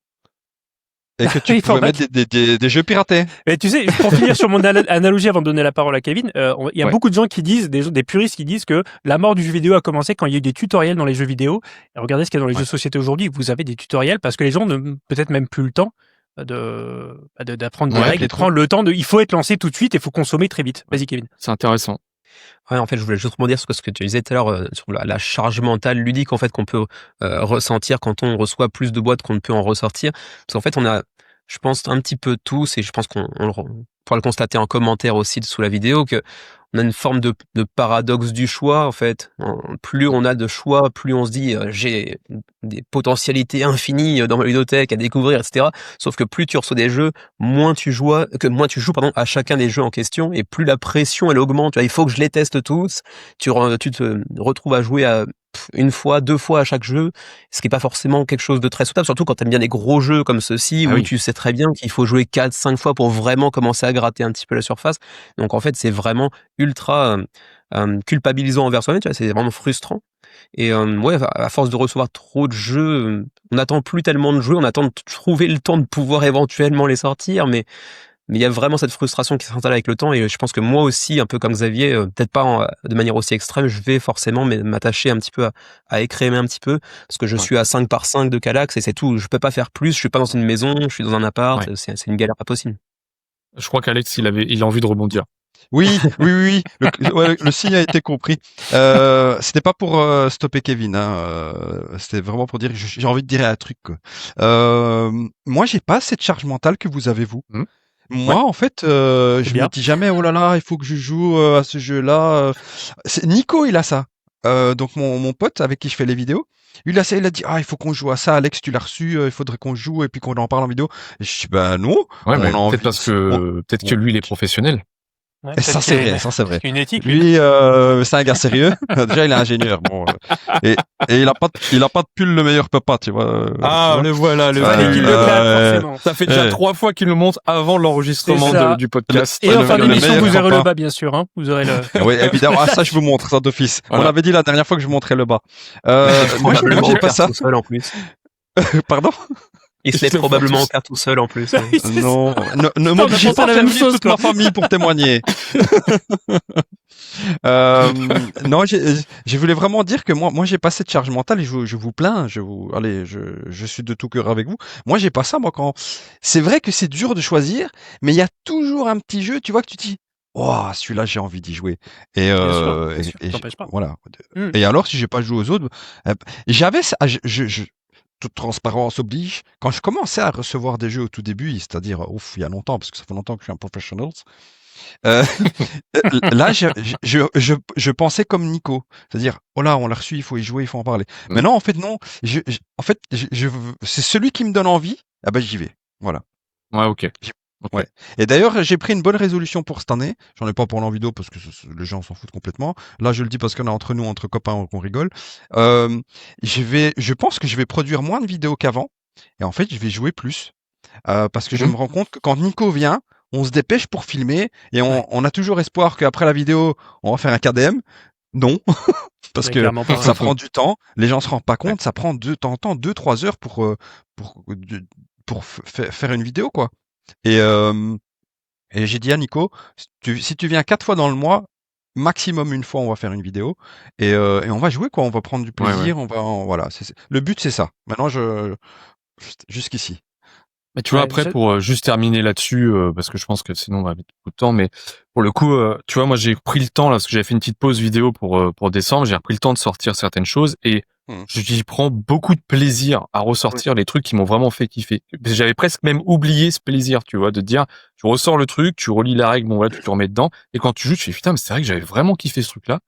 et que tu pouvais mettre des jeux piratés. Mais tu sais, pour finir sur mon analogie avant de donner la parole à Kevin, il y a beaucoup de gens qui disent, des puristes qui disent que la mort du jeu vidéo a commencé quand il y a eu des tutoriels dans les jeux vidéo. Et regardez ce qu'il y a dans les jeux de société aujourd'hui. Vous avez des tutoriels parce que les gens n'ont peut-être même plus le temps d'apprendre des règles, de prendre le temps il faut être lancé tout de suite et il faut consommer très vite. Vas-y, Kevin. C'est intéressant. Ouais, en fait, je voulais juste rebondir sur ce que tu disais tout à l'heure sur la charge mentale ludique en fait qu'on peut ressentir quand on reçoit plus de boîtes qu'on ne peut en ressortir. Parce qu'en fait, on a, je pense, un petit peu tous, et je pense qu'on pourra le constater en commentaire aussi sous la vidéo, que on a une forme de paradoxe du choix en fait. Plus on a de choix, plus on se dit j'ai des potentialités infinies dans ma ludothèque à découvrir, etc. Sauf que plus tu reçois des jeux, moins tu joues à chacun des jeux en question, et plus la pression elle augmente. Tu vois, il faut que je les teste tous. Tu te retrouves à jouer à une fois, 2 fois à chaque jeu, ce qui est pas forcément quelque chose de très souhaitable, surtout quand t'aimes bien des gros jeux comme ceux-ci, où tu sais très bien qu'il faut jouer 4, 5 fois pour vraiment commencer à gratter un petit peu la surface. Donc en fait, c'est vraiment ultra culpabilisant envers soi-même, tu vois, c'est vraiment frustrant. Et ouais, à force de recevoir trop de jeux, on n'attend plus tellement de jeux, on attend de trouver le temps de pouvoir éventuellement les sortir, mais il y a vraiment cette frustration qui s'installe avec le temps, et je pense que moi aussi, un peu comme Xavier, peut-être pas de manière aussi extrême, je vais forcément m'attacher un petit peu à écrémer un petit peu, parce que je suis à 5 par 5 de Kallax et c'est tout. Je peux pas faire plus, je suis pas dans une maison, je suis dans un appart, c'est une galère pas possible. Je crois qu'Alex, il a envie de rebondir. Oui. Le signe a été compris. C'était pas pour stopper Kevin, hein. C'était vraiment pour dire que j'ai envie de dire un truc, quoi. Moi, j'ai pas cette charge mentale que vous avez, vous. Moi, en fait, je me dis jamais, oh là là, il faut que je joue à ce jeu-là. Nico, il a ça. Donc mon pote avec qui je fais les vidéos, il a ça, il a dit, il faut qu'on joue à ça, Alex, tu l'as reçu, il faudrait qu'on joue et puis qu'on en parle en vidéo. Et je dis, ben non. Ouais, mais peut-être que lui, il est professionnel. Ouais, ça c'est vrai. Une éthique. Lui, c'est un gars sérieux. Déjà, il est ingénieur. Bon, et il a pas de pull le meilleur papa, tu vois. Le voilà, le forcément. Ça fait déjà 3 fois qu'il le montre avant l'enregistrement du podcast. Et en fin d'émission, vous aurez le bas, bien sûr, hein. Vous aurez le. Oui, évidemment. Ça, je vous montre ça d'office. Voilà. On avait dit la dernière fois que je montrais le bas. Moi, j'ai pas ça. Tout seul en plus. Pardon? Il se l'est probablement offert tout seul en plus. Non, ne m'obligez pas à faire venir toute ma famille pour témoigner. Non, je voulais vraiment dire que moi j'ai pas cette charge mentale, et je vous plains, je suis de tout cœur avec vous. Moi j'ai pas ça, moi, c'est vrai que c'est dur de choisir, mais il y a toujours un petit jeu, tu vois, que tu te dis, oh, celui-là j'ai envie d'y jouer. Et pas. Voilà. Et alors, si j'ai pas joué aux autres, j'avais ça, toute transparence oblige. Quand je commençais à recevoir des jeux au tout début, c'est-à-dire, il y a longtemps, parce que ça fait longtemps que je suis un professionnel, là, je pensais comme Nico. C'est-à-dire, oh là, on l'a reçu, il faut y jouer, il faut en parler. Mais non, en fait, non. C'est celui qui me donne envie, j'y vais. Voilà. Ouais, ok. Ouais. Et d'ailleurs, j'ai pris une bonne résolution pour cette année. J'en ai pas pour l'envideo parce que les gens s'en foutent complètement. Là, je le dis parce qu'on est entre nous, entre copains, qu'on rigole. Je pense que je vais produire moins de vidéos qu'avant. Et en fait, je vais jouer plus. Parce que je me rends compte que quand Nico vient, on se dépêche pour filmer et on a toujours espoir qu'après la vidéo, on va faire un KDM. Non. Parce que ça prend du temps. Les gens se rendent pas compte. Ça prend 2-3 heures pour faire une vidéo, quoi. Et j'ai dit à Nico, si tu viens 4 fois dans le mois, maximum une fois, on va faire une vidéo et on va jouer, quoi. On va prendre du plaisir. Voilà. Le but, c'est ça. Maintenant, jusqu'ici. Mais tu vois, après, pour juste terminer là-dessus, parce que je pense que sinon on va mettre beaucoup de temps, mais pour le coup, tu vois, moi j'ai pris le temps là, parce que j'avais fait une petite pause vidéo pour décembre, j'ai repris le temps de sortir certaines choses et j'y prends beaucoup de plaisir à ressortir les trucs qui m'ont vraiment fait kiffer. J'avais presque même oublié ce plaisir, tu vois, de te dire, tu ressors le truc, tu relis la règle, bon voilà, tu te remets dedans, et quand tu joues, tu fais putain, mais c'est vrai que j'avais vraiment kiffé ce truc-là,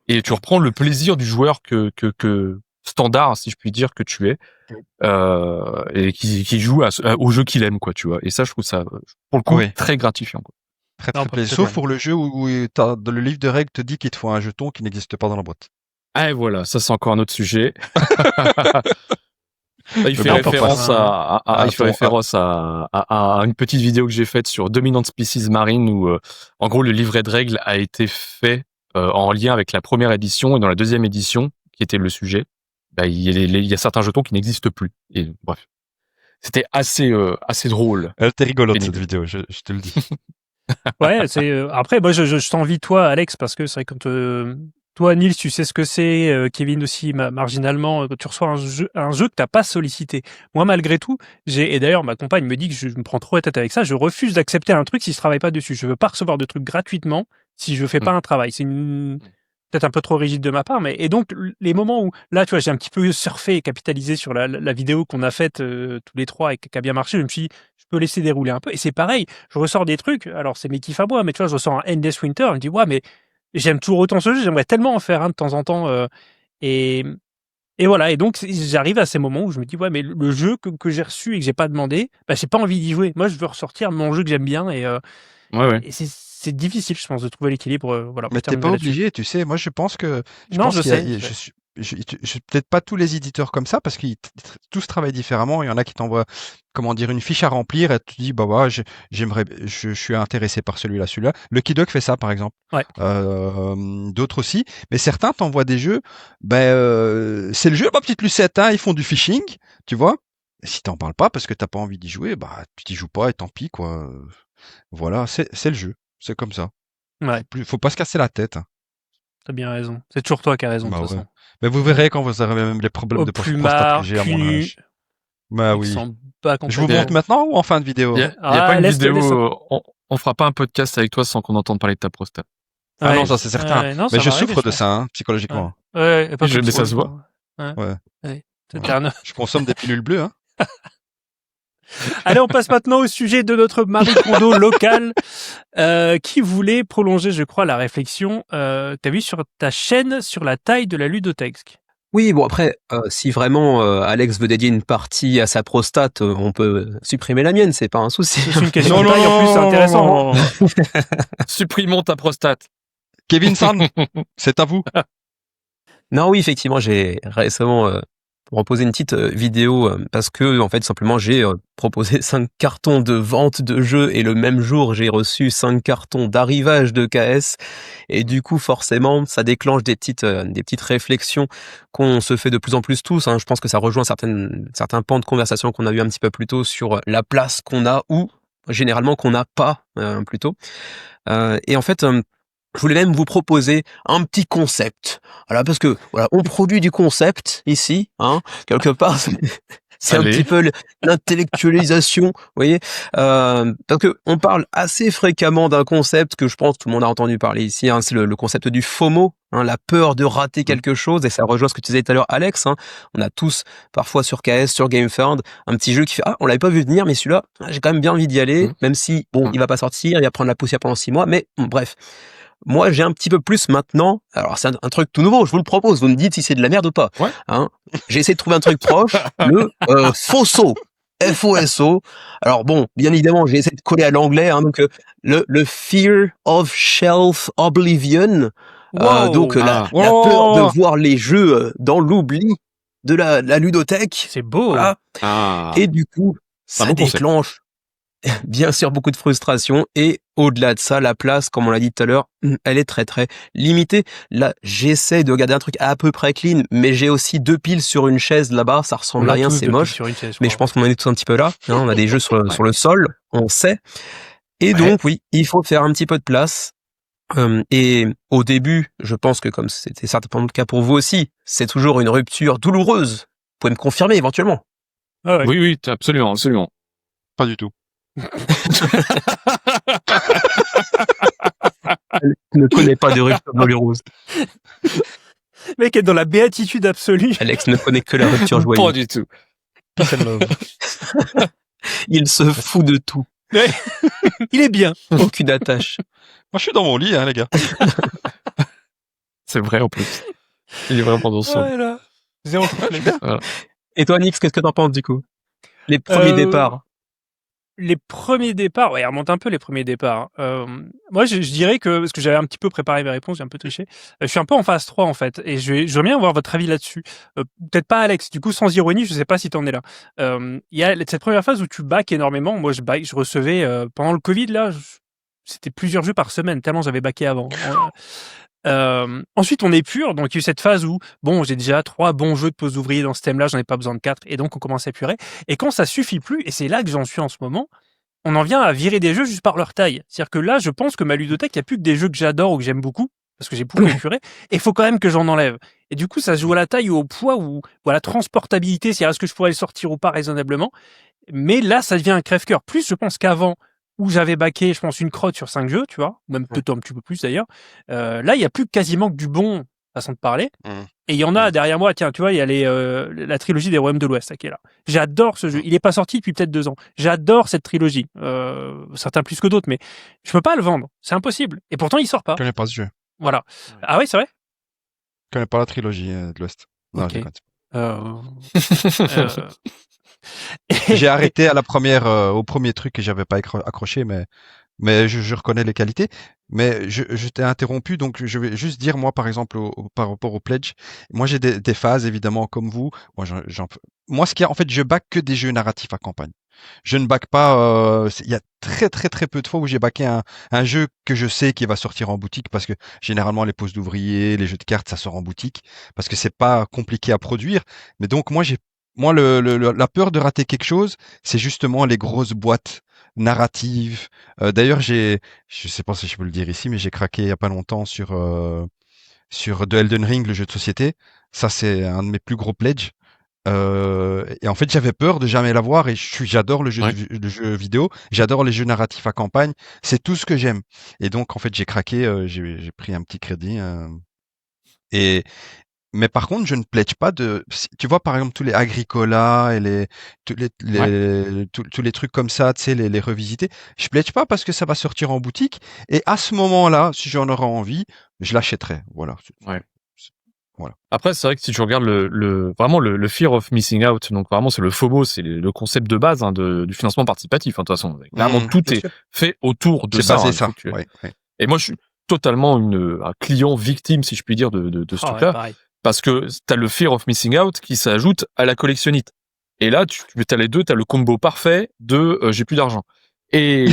et tu reprends le plaisir du joueur que standard, si je puis dire, que tu es, et qui joue au jeu qu'il aime, quoi, tu vois. Et ça, je trouve ça, pour le coup, très gratifiant, quoi. Très plaisir. Sauf pour le jeu où le livre de règles te dit qu'il te faut un jeton qui n'existe pas dans la boîte. Et voilà, ça c'est encore un autre sujet. Il fait référence à une petite vidéo que j'ai faite sur Dominant Species Marine où, en gros, le livret de règles a été fait en lien avec la première édition, et dans la deuxième édition, qui était le sujet, il y a certains jetons qui n'existent plus. Et bref, c'était assez drôle. Elle était rigolote cette vidéo, je te le dis. Ouais, après, moi, je t'envie toi, Alex, parce que c'est vrai quand toi, Nils, tu sais ce que c'est, Kevin aussi, marginalement, tu reçois un jeu que t'as pas sollicité. Moi, malgré tout, et d'ailleurs, ma compagne me dit que je me prends trop la tête avec ça, je refuse d'accepter un truc si je travaille pas dessus. Je veux pas recevoir de trucs gratuitement si je fais pas un travail. C'est peut-être un peu trop rigide de ma part, et donc, les moments où, là, tu vois, j'ai un petit peu surfé et capitalisé sur la vidéo qu'on a faite tous les trois et qui a bien marché, je me suis dit, je peux laisser dérouler un peu. Et c'est pareil, je ressors des trucs, alors c'est mes kiffs à moi, mais tu vois, je ressors un Endless Winter, je me dis, ouais, mais j'aime toujours autant ce jeu, j'aimerais tellement en faire un de temps en temps. Et voilà, et donc j'arrive à ces moments où je me dis, ouais, mais le jeu que j'ai reçu et que j'ai pas demandé, bah, j'ai pas envie d'y jouer. Moi, je veux ressortir mon jeu que j'aime bien, Ouais. et c'est difficile, je pense, de trouver l'équilibre. Voilà, Mais je t'es pas terminerai là-dessus. obligé, tu sais. Moi, je pense Non, je qu'il y a, sais. peut-être pas tous les éditeurs comme ça parce qu'ils tous travaillent différemment. Il y en a qui t'envoient, comment dire, une fiche à remplir et tu dis, bah, ouais, je suis intéressé par celui-là. Le Kidog fait ça, par exemple. Ouais. D'autres aussi. Mais certains t'envoient des jeux, c'est le jeu, ma petite Lucette, hein, ils font du phishing, tu vois. Et si t'en parles pas parce que t'as pas envie d'y jouer, bah, tu t'y joues pas et tant pis, quoi. Voilà, c'est le jeu. C'est comme ça. Ouais, Faut pas se casser la tête, hein. t'as bien raison. C'est toujours toi qui as raison, de Bah toute ouais. façon. Mais vous verrez quand vous aurez même les problèmes Au de prostate que plumard, j'ai à cul mon nu, âge. Bah il oui. s'en bat Je vous complètement. montre maintenant ou en fin de vidéo? Il y a pas une laisse-le, vidéo, laisse-le. on fera pas un podcast avec toi sans qu'on entende parler de ta prostate. Ah Ouais. non, ça c'est certain. Non, Mais ça je va arriver, souffre je de pense. ça, hein, psychologiquement. Ouais, pas Mais comme ça toi, se voit. Ouais. Ouais. Ouais. Ouais. T'es un- Je consomme des pilules bleues, hein. Allez, on passe maintenant au sujet de notre Marie Kondo local, qui voulait prolonger, je crois, la réflexion que tu as vue sur ta chaîne sur la taille de la ludothèque. Oui, bon après, si vraiment Alex veut dédier une partie à sa prostate, on peut supprimer la mienne, c'est pas un souci. C'est une question de taille, en plus, c'est intéressant. non. Supprimons ta prostate. Kevin San, c'est à vous. Non, oui, effectivement, j'ai récemment proposé une petite vidéo parce que en fait simplement j'ai proposé 5 cartons de vente de jeux et le même jour j'ai reçu 5 cartons d'arrivage de KS et du coup forcément ça déclenche des petites réflexions qu'on se fait de plus en plus tous, hein. Je pense que ça rejoint certains pans de conversation qu'on a eu un petit peu plus tôt sur la place qu'on a ou généralement qu'on n'a pas plutôt. Et en fait je voulais même vous proposer un petit concept. Voilà, parce que voilà, on produit du concept ici, hein, quelque part. C'est un Allez. petit peu l'intellectualisation, vous voyez, parce que on parle assez fréquemment d'un concept que je pense tout le monde a entendu parler ici. Hein, c'est le concept du FOMO, hein, la peur de rater quelque chose, et ça rejoint ce que tu disais tout à l'heure, Alex. Hein, on a tous parfois sur KS, sur GameFound, un petit jeu qui fait on l'avait pas vu venir, mais celui-là, j'ai quand même bien envie d'y aller, même si il va pas sortir, il va prendre la poussière pendant 6 mois, mais bref. Moi, j'ai un petit peu plus maintenant. Alors, c'est un truc tout nouveau. Je vous le propose. Vous me dites si c'est de la merde ou pas. Ouais. Hein, j'ai essayé de trouver un truc proche. Le FOSO. FOSO. Alors bon, bien évidemment, j'ai essayé de coller à l'anglais. Hein, donc le Fear of Shelf Oblivion. Donc la peur de voir les jeux dans l'oubli de la ludothèque. C'est beau. Voilà. Et du coup, ça bon concept. déclenche bien sûr beaucoup de frustration et au-delà de ça, la place, comme on l'a dit tout à l'heure, elle est très très limitée. Là, j'essaie de regarder un truc à peu près clean, mais j'ai aussi 2 piles sur une chaise là-bas, ça ressemble à rien, c'est moche. Mais je pense qu'on en est tous un petit peu là. Hein, on a des jeux sur le sol, on sait. Et donc oui, il faut faire un petit peu de place. Et au début, je pense que comme c'était certainement le cas pour vous aussi, c'est toujours une rupture douloureuse. Vous pouvez me confirmer éventuellement. Ah ouais. Oui, absolument. Pas du tout. Elle ne connaît pas de rupture douloureuse. Le mec est dans la béatitude absolue. Alex ne connaît que la rupture joyeuse. Pas du tout. Il se fout de tout. Il est bien. Aucune attache. Moi, je suis dans mon lit, hein, les gars. C'est vrai en plus. Il est vraiment dans son. Voilà. Zéro complexe. Et toi, Nix, qu'est-ce que t'en penses du coup? Les premiers départs. Les premiers départs, ouais, remonte un peu les premiers départs. Moi, je dirais que, parce que j'avais un petit peu préparé mes réponses, j'ai un peu triché, je suis un peu en phase 3 en fait, et je veux bien avoir votre avis là-dessus. Peut-être pas Alex, du coup, sans ironie, je sais pas si t'en es là. Il y a cette première phase où tu back énormément. Moi, je recevais, pendant le Covid, là, c'était plusieurs jeux par semaine, tellement j'avais backé avant. Ensuite, on épure, donc il y a eu cette phase où, bon, j'ai déjà 3 bons jeux de pause ouvrier dans ce thème-là, j'en ai pas besoin de 4, et donc on commence à épurer. Et quand ça suffit plus, et c'est là que j'en suis en ce moment, on en vient à virer des jeux juste par leur taille. C'est-à-dire que là, je pense que ma ludothèque, il n'y a plus que des jeux que j'adore ou que j'aime beaucoup, parce que j'ai beaucoup épuré, et il faut quand même que j'en enlève. Et du coup, ça se joue à la taille ou au poids ou à la transportabilité, c'est-à-dire est-ce que je pourrais le sortir ou pas raisonnablement. Mais là, ça devient un crève-cœur. Plus, je pense qu'avant, où j'avais backé, je pense, une crotte sur 5 jeux, tu vois, ou même peut-être un petit peu plus d'ailleurs. Là, il n'y a plus quasiment que du bon, façon de parler. Et il y en a derrière moi, tiens, tu vois, il y a la trilogie des Royaumes de l'Ouest qui est là. J'adore ce jeu. Il n'est pas sorti depuis peut-être 2 ans. J'adore cette trilogie. Certains plus que d'autres, mais je peux pas le vendre. C'est impossible. Et pourtant, il sort pas. Je connais pas ce jeu. Voilà. Ah oui, c'est vrai? Je connais pas la trilogie de l'Ouest. Non, Ok. je connais Euh, J'ai arrêté à la première, au premier truc que j'avais pas accroché, mais je reconnais les qualités. Mais je t'ai interrompu, donc je vais juste dire, moi, par exemple, par rapport au pledge, moi, j'ai des phases, évidemment, comme vous. Moi, moi, en fait, je back que des jeux narratifs à campagne. Je ne back pas, il y a très, très, très peu de fois où j'ai backé un jeu que je sais qui va sortir en boutique parce que généralement, les postes d'ouvriers, les jeux de cartes, ça sort en boutique parce que c'est pas compliqué à produire. Mais donc, moi, la peur de rater quelque chose, c'est justement les grosses boîtes narratives. D'ailleurs, je sais pas si je peux le dire ici, mais j'ai craqué il y a pas longtemps sur The Elden Ring, le jeu de société. Ça, c'est un de mes plus gros pledges. Et en fait, j'avais peur de jamais l'avoir et j'adore Ouais. le jeu vidéo, j'adore les jeux narratifs à campagne, c'est tout ce que j'aime. Et donc, en fait, j'ai craqué, j'ai pris un petit crédit. Et mais par contre, je ne pledge pas tu vois, par exemple, tous les Agricola et Ouais. tous les trucs comme ça, tu sais, les revisiter. Je pledge pas parce que ça va sortir en boutique. Et à ce moment-là, si j'en aurais envie, je l'achèterai. Voilà. Ouais. Voilà. Après, c'est vrai que si tu regardes vraiment le fear of missing out, donc vraiment c'est le FOMO, c'est le concept de base du financement participatif. De toute façon, clairement tout Bien est sûr. fait autour de C'est ça. basé Il faut ça. que Ouais, ouais. Et moi, je suis totalement un client victime, si je puis dire, de ce Ah ouais, truc-là, pareil. parce que t'as le fear of missing out qui s'ajoute à la collectionnite. Et là, t'as les deux, t'as le combo parfait de j'ai plus d'argent. Et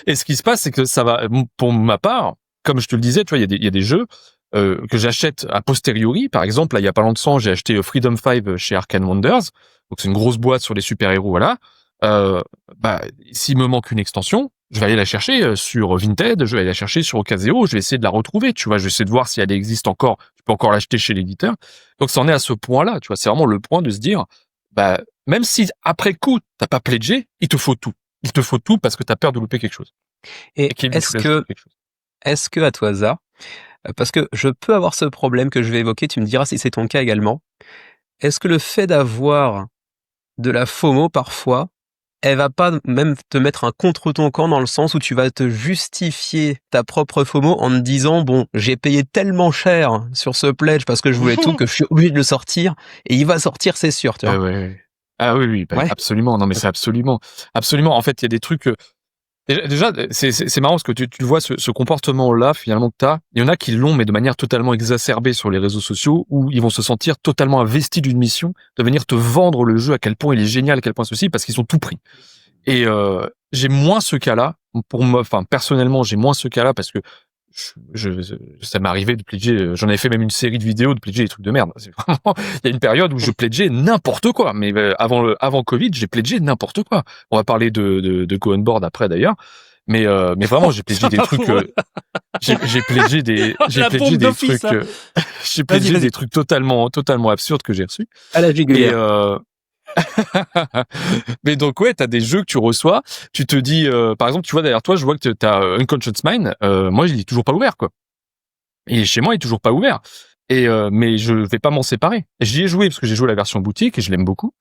et ce qui se passe, c'est que ça va, pour ma part, comme je te le disais, tu vois, il y a des jeux que j'achète a posteriori. Par exemple, là, il y a pas longtemps, j'ai acheté Freedom 5 chez Arcane Wonders. Donc c'est une grosse boîte sur les super-héros, voilà. Bah, s'il me manque une extension, je vais aller la chercher sur Vinted, je vais aller la chercher sur Ocaseo, je vais essayer de la retrouver, tu vois, je vais essayer de voir si elle existe encore, tu peux encore l'acheter chez l'éditeur. Donc ça en est à ce point-là, tu vois, c'est vraiment le point de se dire, bah, même si après coup, t'as pas pledgé, il te faut tout. Il te faut tout parce que t'as peur de louper quelque chose. Et Kevin, tu voulais ajouter quelque chose. est-ce que à tout hasard, parce que je peux avoir ce problème que je vais évoquer, tu me diras si c'est ton cas également. Est-ce que le fait d'avoir de la FOMO parfois, elle va pas même te mettre un contre ton camp dans le sens où tu vas te justifier ta propre FOMO en te disant bon, j'ai payé tellement cher sur ce pledge parce que je voulais tout que je suis obligé de le sortir et il va sortir, c'est sûr, tu vois. Ouais. Ah oui, oui, bah, Ouais. absolument. Non, mais c'est absolument. En fait, il y a des trucs. Déjà, c'est marrant parce que tu le vois, ce comportement-là, finalement, que t'as. Il y en a qui l'ont, mais de manière totalement exacerbée sur les réseaux sociaux, où ils vont se sentir totalement investis d'une mission, de venir te vendre le jeu, à quel point il est génial, à quel point ceci, parce qu'ils sont tout pris. Et j'ai moins ce cas-là. Pour moi, enfin, personnellement, j'ai moins ce cas-là parce que ça m'est arrivé de pledger. J'en avais fait même une série de vidéos de pledger des trucs de merde. C'est vraiment, il y a une période où je pledgeais n'importe quoi. Mais avant Covid, j'ai pledgé n'importe quoi. On va parler de Go On Board après d'ailleurs. Mais vraiment, j'ai pledgé des trucs. J'ai pledgé des trucs. J'ai pledgé Vas-y. des trucs totalement absurdes que j'ai reçus. À la Et jugulière. mais donc ouais, t'as des jeux que tu reçois, tu te dis, par exemple, tu vois derrière toi, je vois que t'as Unconscious Mind. Moi, il est toujours pas ouvert, quoi. Et chez moi, il est toujours pas ouvert. Et mais je vais pas m'en séparer. J'y ai joué parce que j'ai joué la version boutique et je l'aime beaucoup.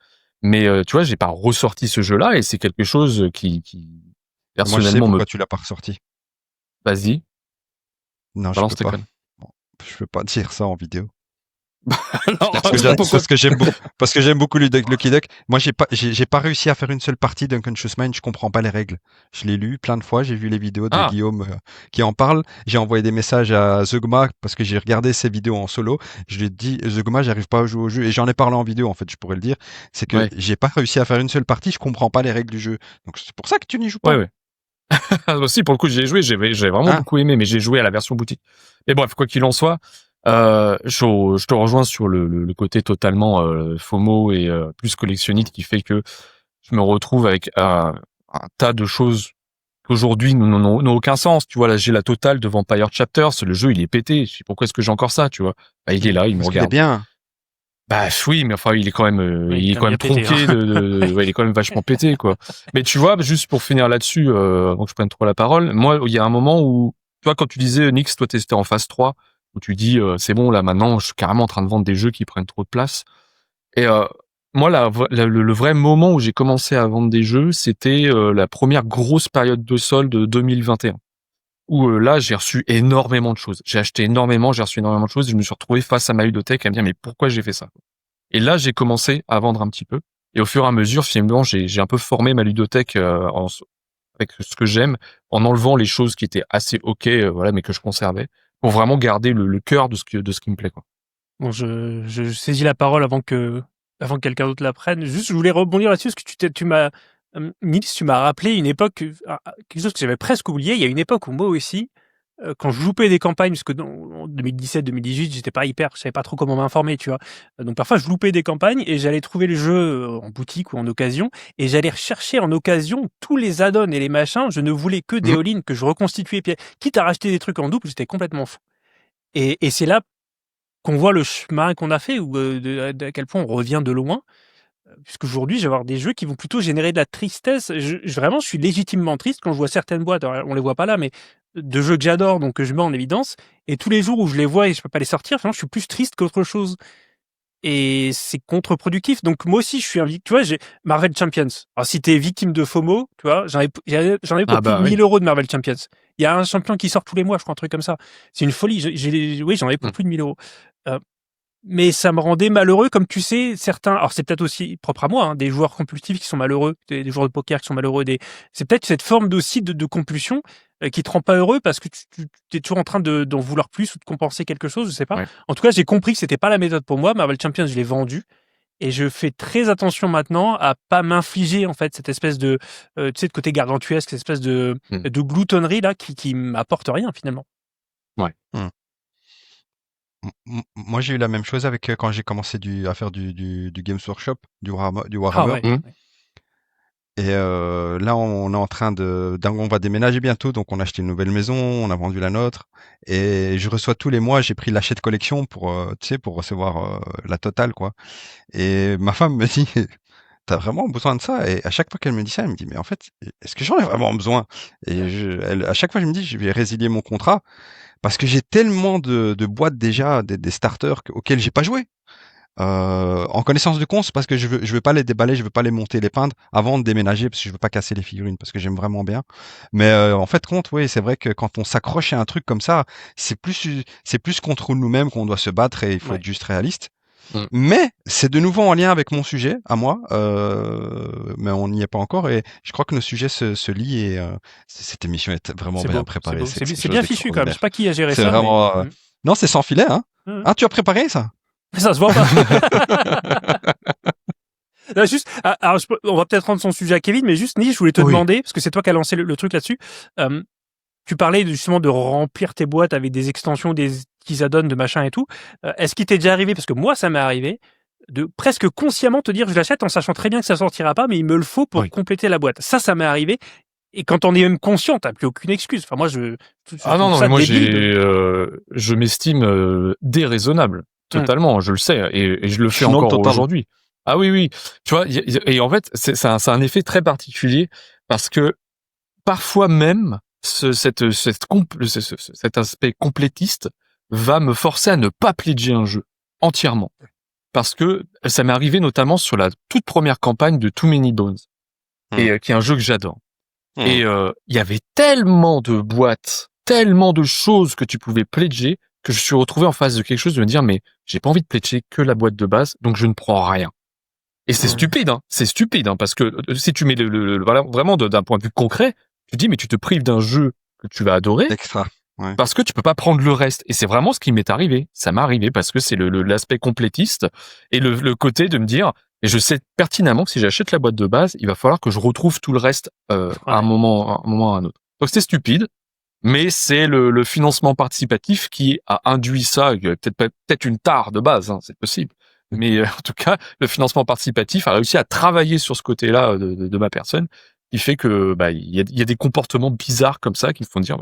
Mais tu vois, j'ai pas ressorti ce jeu-là et c'est quelque chose qui Moi, je sais personnellement pourquoi tu l'as pas ressorti. Vas-y, Non, je balance peux tes pas. connes. Bon, je peux pas dire ça en vidéo. Alors, Parce que j'aime beaucoup Lucky Duck. Moi, j'ai pas réussi à faire une seule partie d'Unconscious Mind. Je comprends pas les règles. Je l'ai lu plein de fois. J'ai vu les vidéos de Ah, Guillaume qui en parle. J'ai envoyé des messages à Zeugma parce que j'ai regardé ses vidéos en solo. Je lui ai dit, Zeugma, j'arrive pas à jouer au jeu. Et j'en ai parlé en vidéo, en fait, je pourrais le dire. C'est que ouais, j'ai pas réussi à faire une seule partie. Je comprends pas les règles du jeu. Donc, c'est pour ça que tu n'y joues pas. ouais. Aussi, pour le coup, j'ai joué, j'ai vraiment Hein? beaucoup aimé, mais j'ai joué à la version boutique. Mais bref, quoi qu'il en soit, je te rejoins sur le côté totalement FOMO et plus collectionniste qui fait que je me retrouve avec un tas de choses qu'aujourd'hui n'ont aucun sens. Tu vois, là, j'ai la totale de Vampire Chapters, le jeu, il est pété. Je sais pourquoi est-ce que j'ai encore ça, tu vois. Bah, il est là, il me Parce qu'il est regarde. bien. Bah oui, mais enfin, il est quand même, Oui, il est quand même bien pété, tronqué, ouais, il est quand même vachement pété, quoi. Mais tu vois, juste pour finir là-dessus, avant que je prenne trop la parole, moi, il y a un moment où, tu vois, quand tu disais, Nix, toi, t'étais en phase 3, où tu dis, c'est bon, là, maintenant, je suis carrément en train de vendre des jeux qui prennent trop de place. Et moi, le vrai moment où j'ai commencé à vendre des jeux, c'était la première grosse période de solde de 2021. où là, j'ai reçu énormément de choses. J'ai acheté énormément, j'ai reçu énormément de choses. Et je me suis retrouvé face à ma ludothèque à me dire, mais pourquoi j'ai fait ça? Et là, j'ai commencé à vendre un petit peu. Et au fur et à mesure, finalement, j'ai un peu formé ma ludothèque avec ce que j'aime, en enlevant les choses qui étaient assez ok, voilà, mais que je conservais, pour vraiment garder le cœur de ce qui me plaît, quoi. Bon, je saisis la parole avant que quelqu'un d'autre la prenne. Juste, je voulais rebondir là-dessus, parce que tu m'as, Nils, tu m'as rappelé une époque, quelque chose que j'avais presque oublié. Il y a une époque où moi aussi, quand je loupais des campagnes, parce que en 2017-2018, j'étais pas je savais pas trop comment m'informer, tu vois. Donc parfois, je loupais des campagnes et j'allais trouver le jeu en boutique ou en occasion, et j'allais rechercher en occasion tous les add-ons et les machins. Je ne voulais que des all-in que je reconstituais, puis quitte à racheter des trucs en double, j'étais complètement fou. Et c'est là qu'on voit le chemin qu'on a fait, ou à quel point on revient de loin. Puisqu'aujourd'hui, je vais avoir des jeux qui vont plutôt générer de la tristesse. Vraiment, je suis légitimement triste quand je vois certaines boîtes, alors, on les voit pas là, mais de jeux que j'adore, donc que je mets en évidence, et tous les jours où je les vois et je peux pas les sortir, finalement, je suis plus triste qu'autre chose. Et c'est contre-productif. Donc moi aussi, je suis tu vois, j'ai Marvel Champions. Alors si t'es victime de FOMO, tu vois, j'en ai pour plus de 1000 euros de Marvel Champions. Il y a un champion qui sort tous les mois, je crois, un truc comme ça. C'est une folie. Oui, j'en ai pour plus de 1000 euros. Mais ça me rendait malheureux, comme tu sais, certains, alors c'est peut-être aussi propre à moi, hein, des joueurs compulsifs qui sont malheureux, des joueurs de poker qui sont malheureux, c'est peut-être cette forme aussi de compulsion qui te rend pas heureux parce que tu es toujours en train d'en vouloir plus ou de compenser quelque chose, je sais pas. Ouais. En tout cas, j'ai compris que c'était pas la méthode pour moi. Marvel Champions, je l'ai vendu. Et je fais très attention maintenant à pas m'infliger, en fait, cette espèce de, tu sais, de côté gargantuesque, cette espèce de gloutonnerie, là, qui m'apporte rien, finalement. Ouais. Moi, j'ai eu la même chose avec quand j'ai commencé à faire du Games Workshop, du Warhammer. Ah ouais. Et là, on est en train on va déménager bientôt, donc on a acheté une nouvelle maison, on a vendu la nôtre, et je reçois tous les mois, j'ai pris l'achat de collection pour, tu sais, pour recevoir la totale, quoi. Et ma femme me dit, t'as vraiment besoin de ça? Et à chaque fois qu'elle me dit ça, elle me dit, mais en fait, est-ce que j'en ai vraiment besoin? Et à chaque fois, je me dis, je vais résilier mon contrat parce que j'ai tellement de boîtes déjà, des starters auxquels j'ai pas joué. En connaissance de cause, parce que je veux pas les déballer, je veux pas les monter, les peindre avant de déménager, parce que je veux pas casser les figurines, parce que j'aime vraiment bien. Mais en fait, oui, c'est vrai que quand on s'accroche à un truc comme ça, c'est plus contre nous-mêmes qu'on doit se battre, et il faut être juste réaliste. Mais c'est de nouveau en lien avec mon sujet à moi, mais on n'y est pas encore, et je crois que nos sujets se lient, et cette émission est vraiment bien préparée. C'est bien fichu quand même. Je sais pas qui a géré ça. C'est vraiment. Non, c'est sans filet, hein. Ah, tu as préparé ça? Ça se voit pas. Là, juste, alors, on va peut-être rendre son sujet à Kevin, mais juste, Niche, je voulais te demander, parce que c'est toi qui as lancé le truc là-dessus. Tu parlais justement de remplir tes boîtes avec des extensions, des petits add-ons, de machin et tout. Est-ce qu'il t'est déjà arrivé, parce que moi, ça m'est arrivé, de presque consciemment te dire, je l'achète en sachant très bien que ça sortira pas, mais il me le faut pour compléter la boîte. Ça m'est arrivé. Et quand on est même conscient, t'as plus aucune excuse. Enfin, moi, non, mais moi, je m'estime déraisonnable. Totalement, je le sais, et je le fais encore aujourd'hui. Ah oui. Tu vois, et en fait, c'est un effet très particulier, parce que parfois même, cet aspect complétiste va me forcer à ne pas pledger un jeu entièrement. Parce que ça m'est arrivé notamment sur la toute première campagne de Too Many Bones, et qui est un jeu que j'adore. Et il y avait tellement de boîtes, tellement de choses que tu pouvais pledger, que je suis retrouvé en face de quelque chose de me dire, mais j'ai pas envie de pledger que la boîte de base, donc je ne prends rien. Et c'est stupide, parce que si tu mets voilà, vraiment d'un point de vue concret, tu te dis, mais tu te prives d'un jeu que tu vas adorer. Extra. Ouais. Parce que tu peux pas prendre le reste. Et c'est vraiment ce qui m'est arrivé. Ça m'est arrivé parce que c'est l'aspect complétiste et le côté de me dire, et je sais pertinemment que si j'achète la boîte de base, il va falloir que je retrouve tout le reste à un moment ou à un autre. Donc c'est stupide, mais c'est le financement participatif qui a induit ça. Il y a peut-être une tare de base, hein, c'est possible. Mais en tout cas, le financement participatif a réussi à travailler sur ce côté-là de ma personne, qui fait que il y a des comportements bizarres comme ça qui me font dire,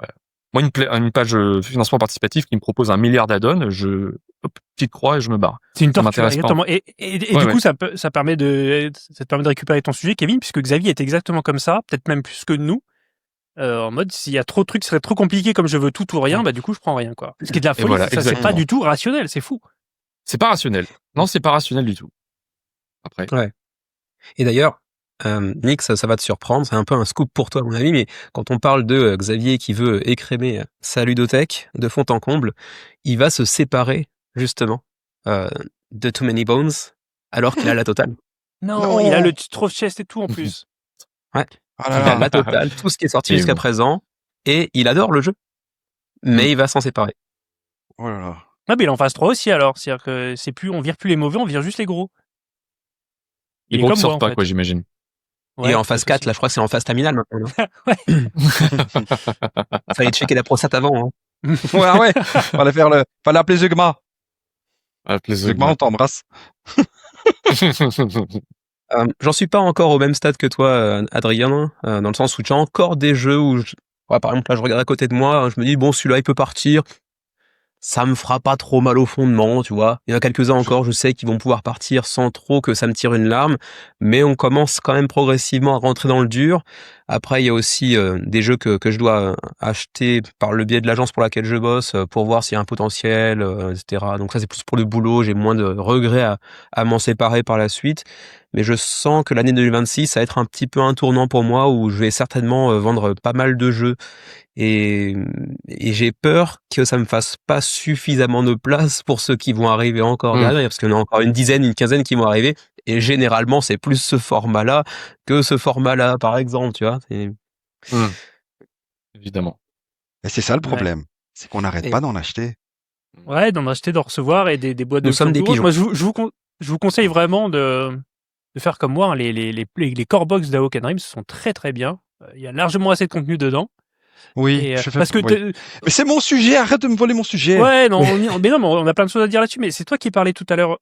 moi une page financement participatif qui me propose 1 milliard d'add-ons, petite croix et je me barre. C'est une torture, exactement. Et du coup, ça te permet de récupérer ton sujet, Kevin, puisque Xavier est exactement comme ça, peut-être même plus que nous. En mode, s'il y a trop de trucs qui seraient trop compliqués, comme je veux tout ou rien, du coup, je prends rien, quoi. Ce qui est de la folie, ça, c'est pas du tout rationnel, c'est fou. C'est pas rationnel. Non, c'est pas rationnel du tout. Après. Ouais. Et d'ailleurs, Nick, ça va te surprendre, c'est un peu un scoop pour toi à mon avis, mais quand on parle de Xavier qui veut écrémer sa ludothèque de fond en comble, il va se séparer justement de Too Many Bones alors qu'il a la totale. Non, il a le Trove Chest et tout en plus. Ouais. Ah Il là a là. la totale, tout ce qui est sorti Et jusqu'à bon. présent, et il adore le jeu, mais il va s'en séparer. Oh là là. Ah, mais il est en phase 3 aussi alors. C'est-à-dire que on vire plus les mauvais, on vire juste les gros. Les Il est gros comme qui moi, sortent en pas, fait. quoi, j'imagine. Et en phase 4, là je crois que c'est en phase terminale maintenant. Non Fallait checker la prostate avant. Hein. Ouais. Fallait appeler Zugma. Ah, plaisir. Zugma, on t'embrasse. J'en suis pas encore au même stade que toi, Adrien, dans le sens où j'ai encore des jeux où, ouais, par exemple, là, je regarde à côté de moi, je me dis, bon, celui-là, il peut partir. Ça me fera pas trop mal au fondement, tu vois. Il y en a quelques-uns encore, je sais qu'ils vont pouvoir partir sans trop que ça me tire une larme, mais on commence quand même progressivement à rentrer dans le dur. Après, il y a aussi des jeux que je dois acheter par le biais de l'agence pour laquelle je bosse, pour voir s'il y a un potentiel, etc. Donc ça, c'est plus pour le boulot, j'ai moins de regrets à m'en séparer par la suite. Mais je sens que l'année 2026, ça va être un petit peu un tournant pour moi, où je vais certainement vendre pas mal de jeux. Et j'ai peur que ça me fasse pas suffisamment de place pour ceux qui vont arriver encore derrière, parce qu'il y en a encore une dizaine, une quinzaine qui vont arriver, et généralement c'est plus ce format-là que ce format-là, par exemple, tu vois. Évidemment. Et c'est ça le problème. C'est qu'on n'arrête Et- pas d'en acheter. Ouais, d'en acheter, d'en recevoir et des boîtes de Nous sommes des plus grosses. pigeons. Moi, je vous conseille vraiment de faire comme moi. Hein. Les core box d'Awoken Realms sont très très bien. Il y a largement assez de contenu dedans. Oui, Et, je fais parce que oui. Mais c'est mon sujet, arrête de me voler mon sujet. ouais, non, mais non, mais on a plein de choses à dire là-dessus. Mais c'est toi qui parlais tout à l'heure.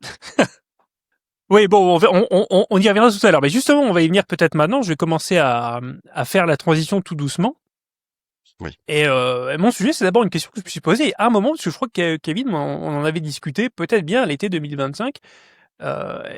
Oui, bon, on y reviendra tout à l'heure. Mais justement, on va y venir peut-être maintenant. Je vais commencer à faire la transition tout doucement. Oui. Et mon sujet, c'est d'abord une question que je me suis posée à un moment, parce que je crois que Kevin, on en avait discuté peut-être bien à l'été 2025.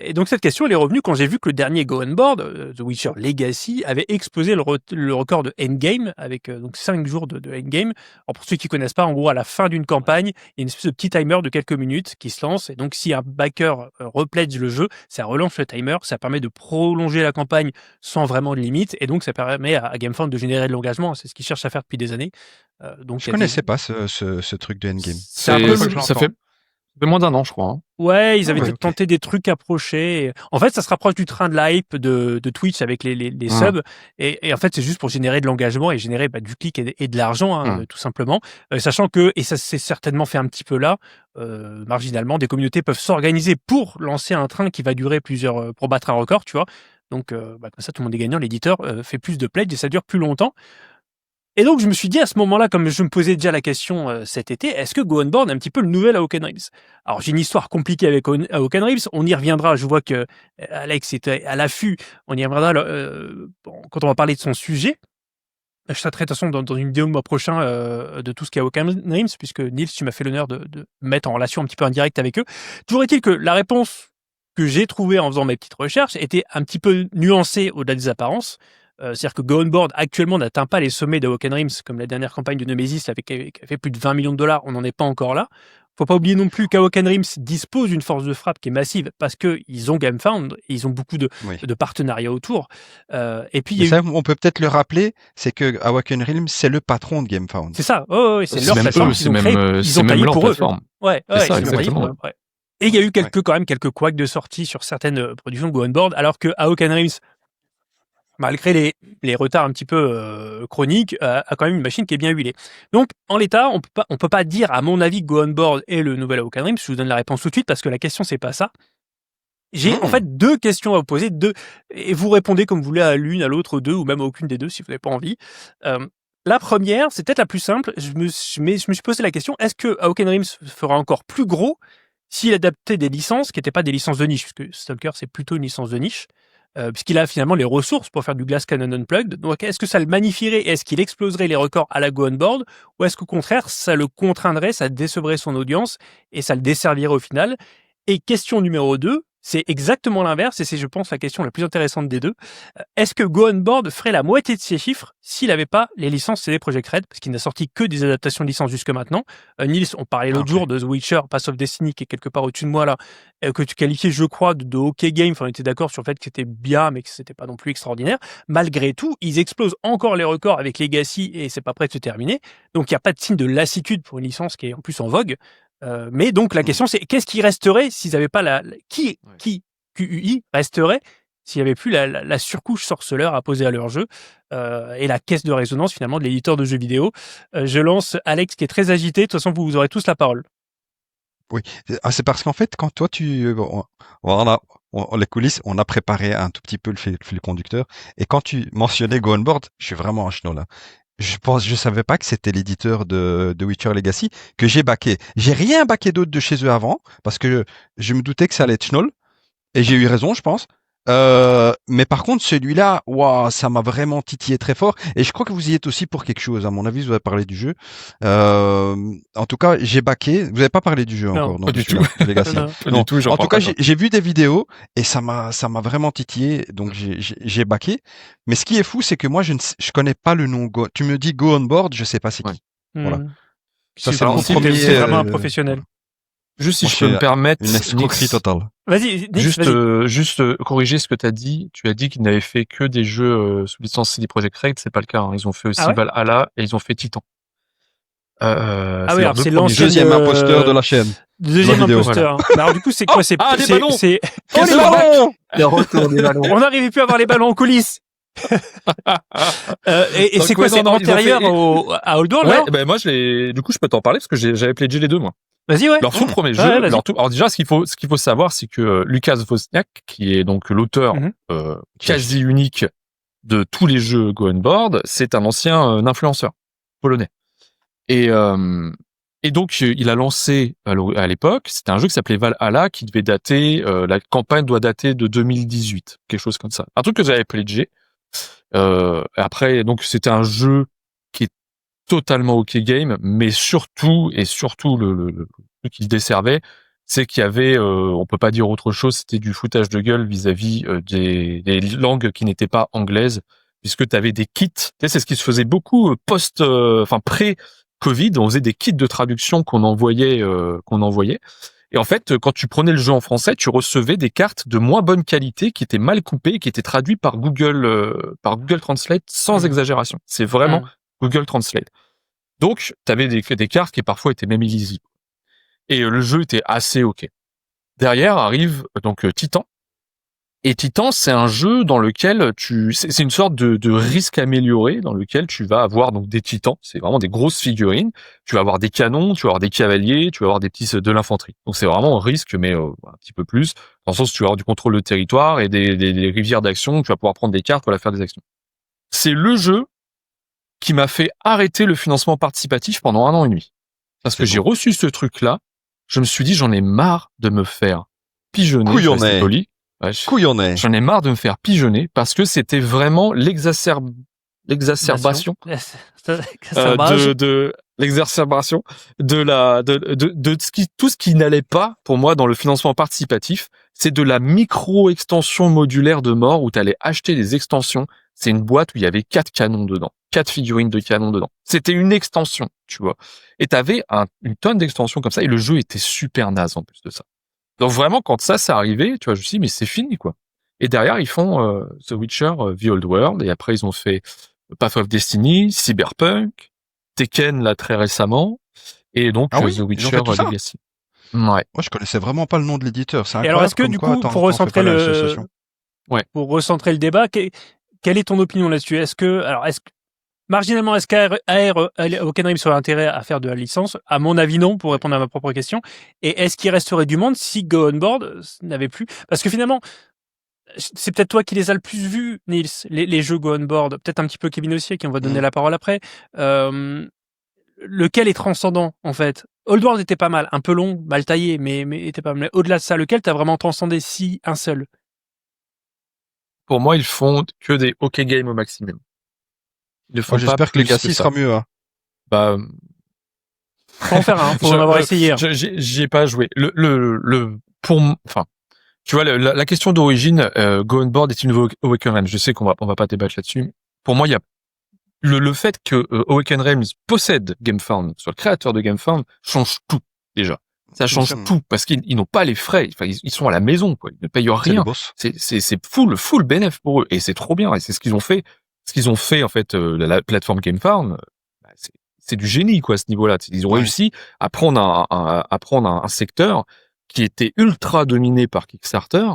Et donc cette question, elle est revenue quand j'ai vu que le dernier Go On Board, The Witcher Legacy, avait explosé le record de endgame, avec donc 5 jours de endgame. Alors pour ceux qui connaissent pas, en gros, à la fin d'une campagne, il y a une espèce de petit timer de quelques minutes qui se lance. Et donc si un backer repledge le jeu, ça relance le timer, ça permet de prolonger la campagne sans vraiment de limite. Et donc ça permet à GameFound de générer de l'engagement. C'est ce qu'ils cherchent à faire depuis des années. Donc Je connaissais pas ce truc de endgame. C'est un peu Ça fait moins d'un an, je crois. Hein. Ouais, ils avaient ouais, ok. tenté des trucs approchés. En fait, ça se rapproche du train de la hype de Twitch avec les subs. Et en fait, c'est juste pour générer de l'engagement et générer du clic et de l'argent, hein, tout simplement. Sachant que, et ça s'est certainement fait un petit peu là, marginalement, des communautés peuvent s'organiser pour lancer un train qui va durer pour battre un record, tu vois. Donc, comme ça, tout le monde est gagnant. L'éditeur fait plus de pledge et ça dure plus longtemps. Et donc, je me suis dit à ce moment-là, comme je me posais déjà la question cet été, est-ce que Go On Board est un petit peu le nouvel Awoken Realms? Alors, j'ai une histoire compliquée avec Awoken Realms. On y reviendra. Je vois que Alex était à l'affût. On y reviendra quand on va parler de son sujet. Je traiterai de toute façon dans une vidéo le mois prochain de tout ce qu'est Awoken Realms, puisque Nils, tu m'as fait l'honneur de me mettre en relation un petit peu indirecte avec eux. Toujours est-il que la réponse que j'ai trouvée en faisant mes petites recherches était un petit peu nuancée au-delà des apparences. C'est-à-dire que Go On Board actuellement n'atteint pas les sommets d'Awoken Realms comme la dernière campagne de Nemesis qui a fait plus de 20 millions de dollars, on n'en est pas encore là. Faut pas oublier non plus qu'Awoken Realms dispose d'une force de frappe qui est massive parce qu'ils ont GameFound et ils ont beaucoup de partenariats autour. Et puis on peut peut-être le rappeler, c'est que Awoken Realms, c'est le patron de GameFound. C'est ça, c'est leur plateforme qu'ils ont créé, ils ont taillé pour eux. Ouais, c'est ça, exactement. Et il y a eu quand même quelques couacs de sortie sur certaines productions de Go On Board, alors que Awoken Realms, malgré les retards un petit peu chroniques, a quand même une machine qui est bien huilée. Donc, en l'état, on peut pas dire, à mon avis, que Go On Board est le nouvel Awoken Realms. Je vous donne la réponse tout de suite parce que la question, c'est pas ça. J'ai en fait deux questions à vous poser, et vous répondez comme vous voulez à l'une, à l'autre, aux deux, ou même à aucune des deux si vous n'avez pas envie. La première, c'est peut-être la plus simple. Je me suis posé la question, est-ce que Awoken Realms fera encore plus gros s'il adaptait des licences qui n'étaient pas des licences de niche, puisque Stalker, c'est plutôt une licence de niche, puisqu'il a finalement les ressources pour faire du Glass Cannon Unplugged. Donc, est-ce que ça le magnifierait et est-ce qu'il exploserait les records à la Go On Board, ou est-ce qu'au contraire, ça le contraindrait, ça décevrait son audience et ça le desservirait au final? Et question numéro 2, c'est exactement l'inverse, et c'est, je pense, la question la plus intéressante des deux. Est-ce que Go On Board ferait la moitié de ses chiffres s'il n'avait pas les licences CD Projekt Red, parce qu'il n'a sorti que des adaptations de licences jusque maintenant. Nils, on parlait l'autre jour de The Witcher, Pass of Destiny, qui est quelque part au-dessus de moi là, que tu qualifiais, je crois, de OK game. Enfin, on était d'accord sur le fait que c'était bien, mais que c'était pas non plus extraordinaire. Malgré tout, ils explosent encore les records avec Legacy, et c'est pas prêt de se terminer. Donc, il n'y a pas de signe de lassitude pour une licence qui est en plus en vogue. Mais donc la question c'est qu'est-ce qui resterait s'ils n'avaient pas qui QUI resterait s'il n'y avait plus la surcouche sorceleur à poser à leur jeu et la caisse de résonance finalement de l'éditeur de jeux vidéo. Je lance Alex qui est très agité. De toute façon vous aurez tous la parole. Oui, c'est parce qu'en fait, quand toi les coulisses, on a préparé un tout petit peu le fil conducteur, et quand tu mentionnais Go On Board, je suis vraiment un chenot là. Je savais pas que c'était l'éditeur de Witcher Legacy que j'ai backé. J'ai rien backé d'autre de chez eux avant parce que je me doutais que ça allait être Schnoll, et j'ai eu raison, je pense. Mais par contre, celui-là, waouh, ça m'a vraiment titillé très fort. Et je crois que vous y êtes aussi pour quelque chose. À mon avis, vous avez parlé du jeu. En tout cas, j'ai backé. Vous n'avez pas parlé du jeu encore, pas du tout. Legacy. Non, du tout, en tout cas, j'ai vu des vidéos et ça m'a vraiment titillé. Donc j'ai backé. Mais ce qui est fou, c'est que moi, je connais pas le nom Go. Tu me dis Go On Board, je sais pas c'est qui. Voilà. Ça, c'est vraiment un professionnel. Juste si je peux me permettre, une escroquerie totale. Vas-y, juste corriger ce que tu as dit. Tu as dit qu'ils n'avaient fait que des jeux sous licence CD Projekt Red, c'est pas le cas. Hein. Ils ont fait aussi Valhalla et ils ont fait Titan. Oui, alors c'est l'ancien deuxième imposteur de la chaîne. Deuxième imposteur. Voilà. Alors du coup, c'est quoi? des ballons. C'est les ballons. Les retours des ballons. On n'arrivait plus à avoir les ballons en coulisses. Et c'est quoi? C'est antérieur à Old World? Ouais, moi du coup je peux t'en parler parce que j'avais pledgé les deux moi. Vas-y, ouais. Leur tout premier jeu. Alors déjà, ce qu'il faut savoir, c'est que Lukas Wozniak, qui est donc l'auteur quasi unique de tous les jeux Go On Board, c'est un ancien influenceur polonais. Et donc il a lancé à l'époque, c'était un jeu qui s'appelait Valhalla, qui devait dater, la campagne doit dater de 2018, quelque chose comme ça. Un truc que j'avais pledgé. Après, donc c'était un jeu qui est totalement OK game, mais surtout le truc qui se desservait, c'est qu'il y avait, on peut pas dire autre chose, c'était du foutage de gueule vis-à-vis des langues qui n'étaient pas anglaises, puisque tu avais des kits. Tu sais, c'est ce qui se faisait beaucoup pré-Covid, on faisait des kits de traduction qu'on envoyait. Et en fait, quand tu prenais le jeu en français, tu recevais des cartes de moins bonne qualité qui étaient mal coupées, qui étaient traduites par Google Translate sans exagération. C'est vraiment Google Translate. Donc, tu avais des cartes qui parfois étaient même illisibles. Et le jeu était assez OK. Derrière arrive donc Titan. Et Titan, c'est un jeu dans lequel c'est une sorte de risque amélioré dans lequel tu vas avoir donc des titans. C'est vraiment des grosses figurines. Tu vas avoir des canons, tu vas avoir des cavaliers, tu vas avoir de l'infanterie. Donc c'est vraiment un risque, mais un petit peu plus. Dans le sens où tu vas avoir du contrôle de territoire et des rivières d'action. Tu vas pouvoir prendre des cartes pour faire des actions. C'est le jeu qui m'a fait arrêter le financement participatif pendant 1 an et demi. Parce que j'ai reçu ce truc-là. Je me suis dit, j'en ai marre de me faire pigeonner. Couillonné. J'en ai marre de me faire pigeonner parce que c'était vraiment l'exacerbation de l'exacerbation de tout ce qui n'allait pas pour moi dans le financement participatif. C'est de la micro-extension modulaire de mort où tu allais acheter des extensions. C'est une boîte où il y avait 4 canons dedans, 4 figurines de canons dedans. C'était une extension, tu vois. Et t'avais une tonne d'extensions comme ça et le jeu était super naze en plus de ça. Donc vraiment, quand ça arrivait, tu vois, je me suis dit, mais c'est fini, quoi. Et derrière, ils font The Witcher, The Old World, et après, ils ont fait Path of Destiny, Cyberpunk, Tekken, là, très récemment, et donc The Witcher Legacy. Ouais. Moi, je connaissais vraiment pas le nom de l'éditeur. Et alors, est-ce que, du coup, pour recentrer le débat, quelle est ton opinion là-dessus? Marginalement, est-ce qu'Okenrim aurait intérêt à faire de la licence? À mon avis, non, pour répondre à ma propre question. Et est-ce qu'il resterait du monde si Go On Board n'avait plus? Parce que finalement, c'est peut-être toi qui les as le plus vus, Nils, les jeux Go On Board. Peut-être un petit peu Kevin aussi, à qui on va donner la parole après. Lequel est transcendant, en fait? Old World était pas mal, un peu long, mal taillé, mais était pas mal. Au-delà de ça, lequel t'as vraiment transcendé si un seul? Pour moi, ils font que des OK games au maximum. J'espère que Legacy sera mieux. Hein. Faut en faire un, faut en avoir essayé. J'y ai pas joué. Tu vois, la question d'origine, Go On Board est une nouvelle Awaken Realms. Je sais qu'on va pas débattre là-dessus. Pour moi, il y a le fait que Awaken Realms possède GameFound, soit le créateur de GameFound, change tout déjà. Ça change tout parce qu'ils n'ont pas les frais. Enfin, ils sont à la maison, quoi. Ils ne payent rien. C'est full bénéf pour eux et c'est trop bien. Et c'est ce qu'ils ont fait. Ce qu'ils ont fait en fait, la plateforme GameFound, c'est du génie quoi à ce niveau-là. Ils ont réussi à prendre un secteur qui était ultra dominé par Kickstarter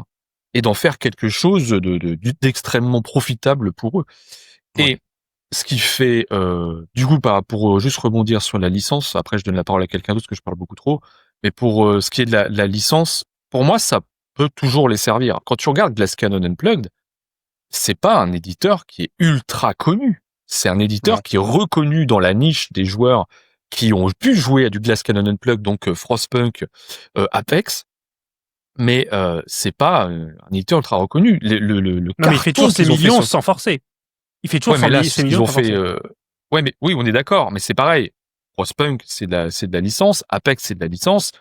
et d'en faire quelque chose d'extrêmement profitable pour eux. Et ce qui fait, du coup, pour juste rebondir sur la licence, après je donne la parole à quelqu'un d'autre parce que je parle beaucoup trop, mais pour ce qui est de la licence, pour moi, ça peut toujours les servir. Quand tu regardes Glass Cannon Unplugged, c'est pas un éditeur qui est ultra connu. C'est un éditeur qui est reconnu dans la niche des joueurs qui ont pu jouer à du Glass Cannon Unplugged, donc Frostpunk, Apex, mais c'est pas un éditeur ultra reconnu. Non, mais il fait toujours ses millions sans forcer. Il fait toujours ses millions sans forcer. Ouais, mais oui, on est d'accord, mais c'est pareil. Frostpunk, c'est de la licence. Apex, c'est de la licence.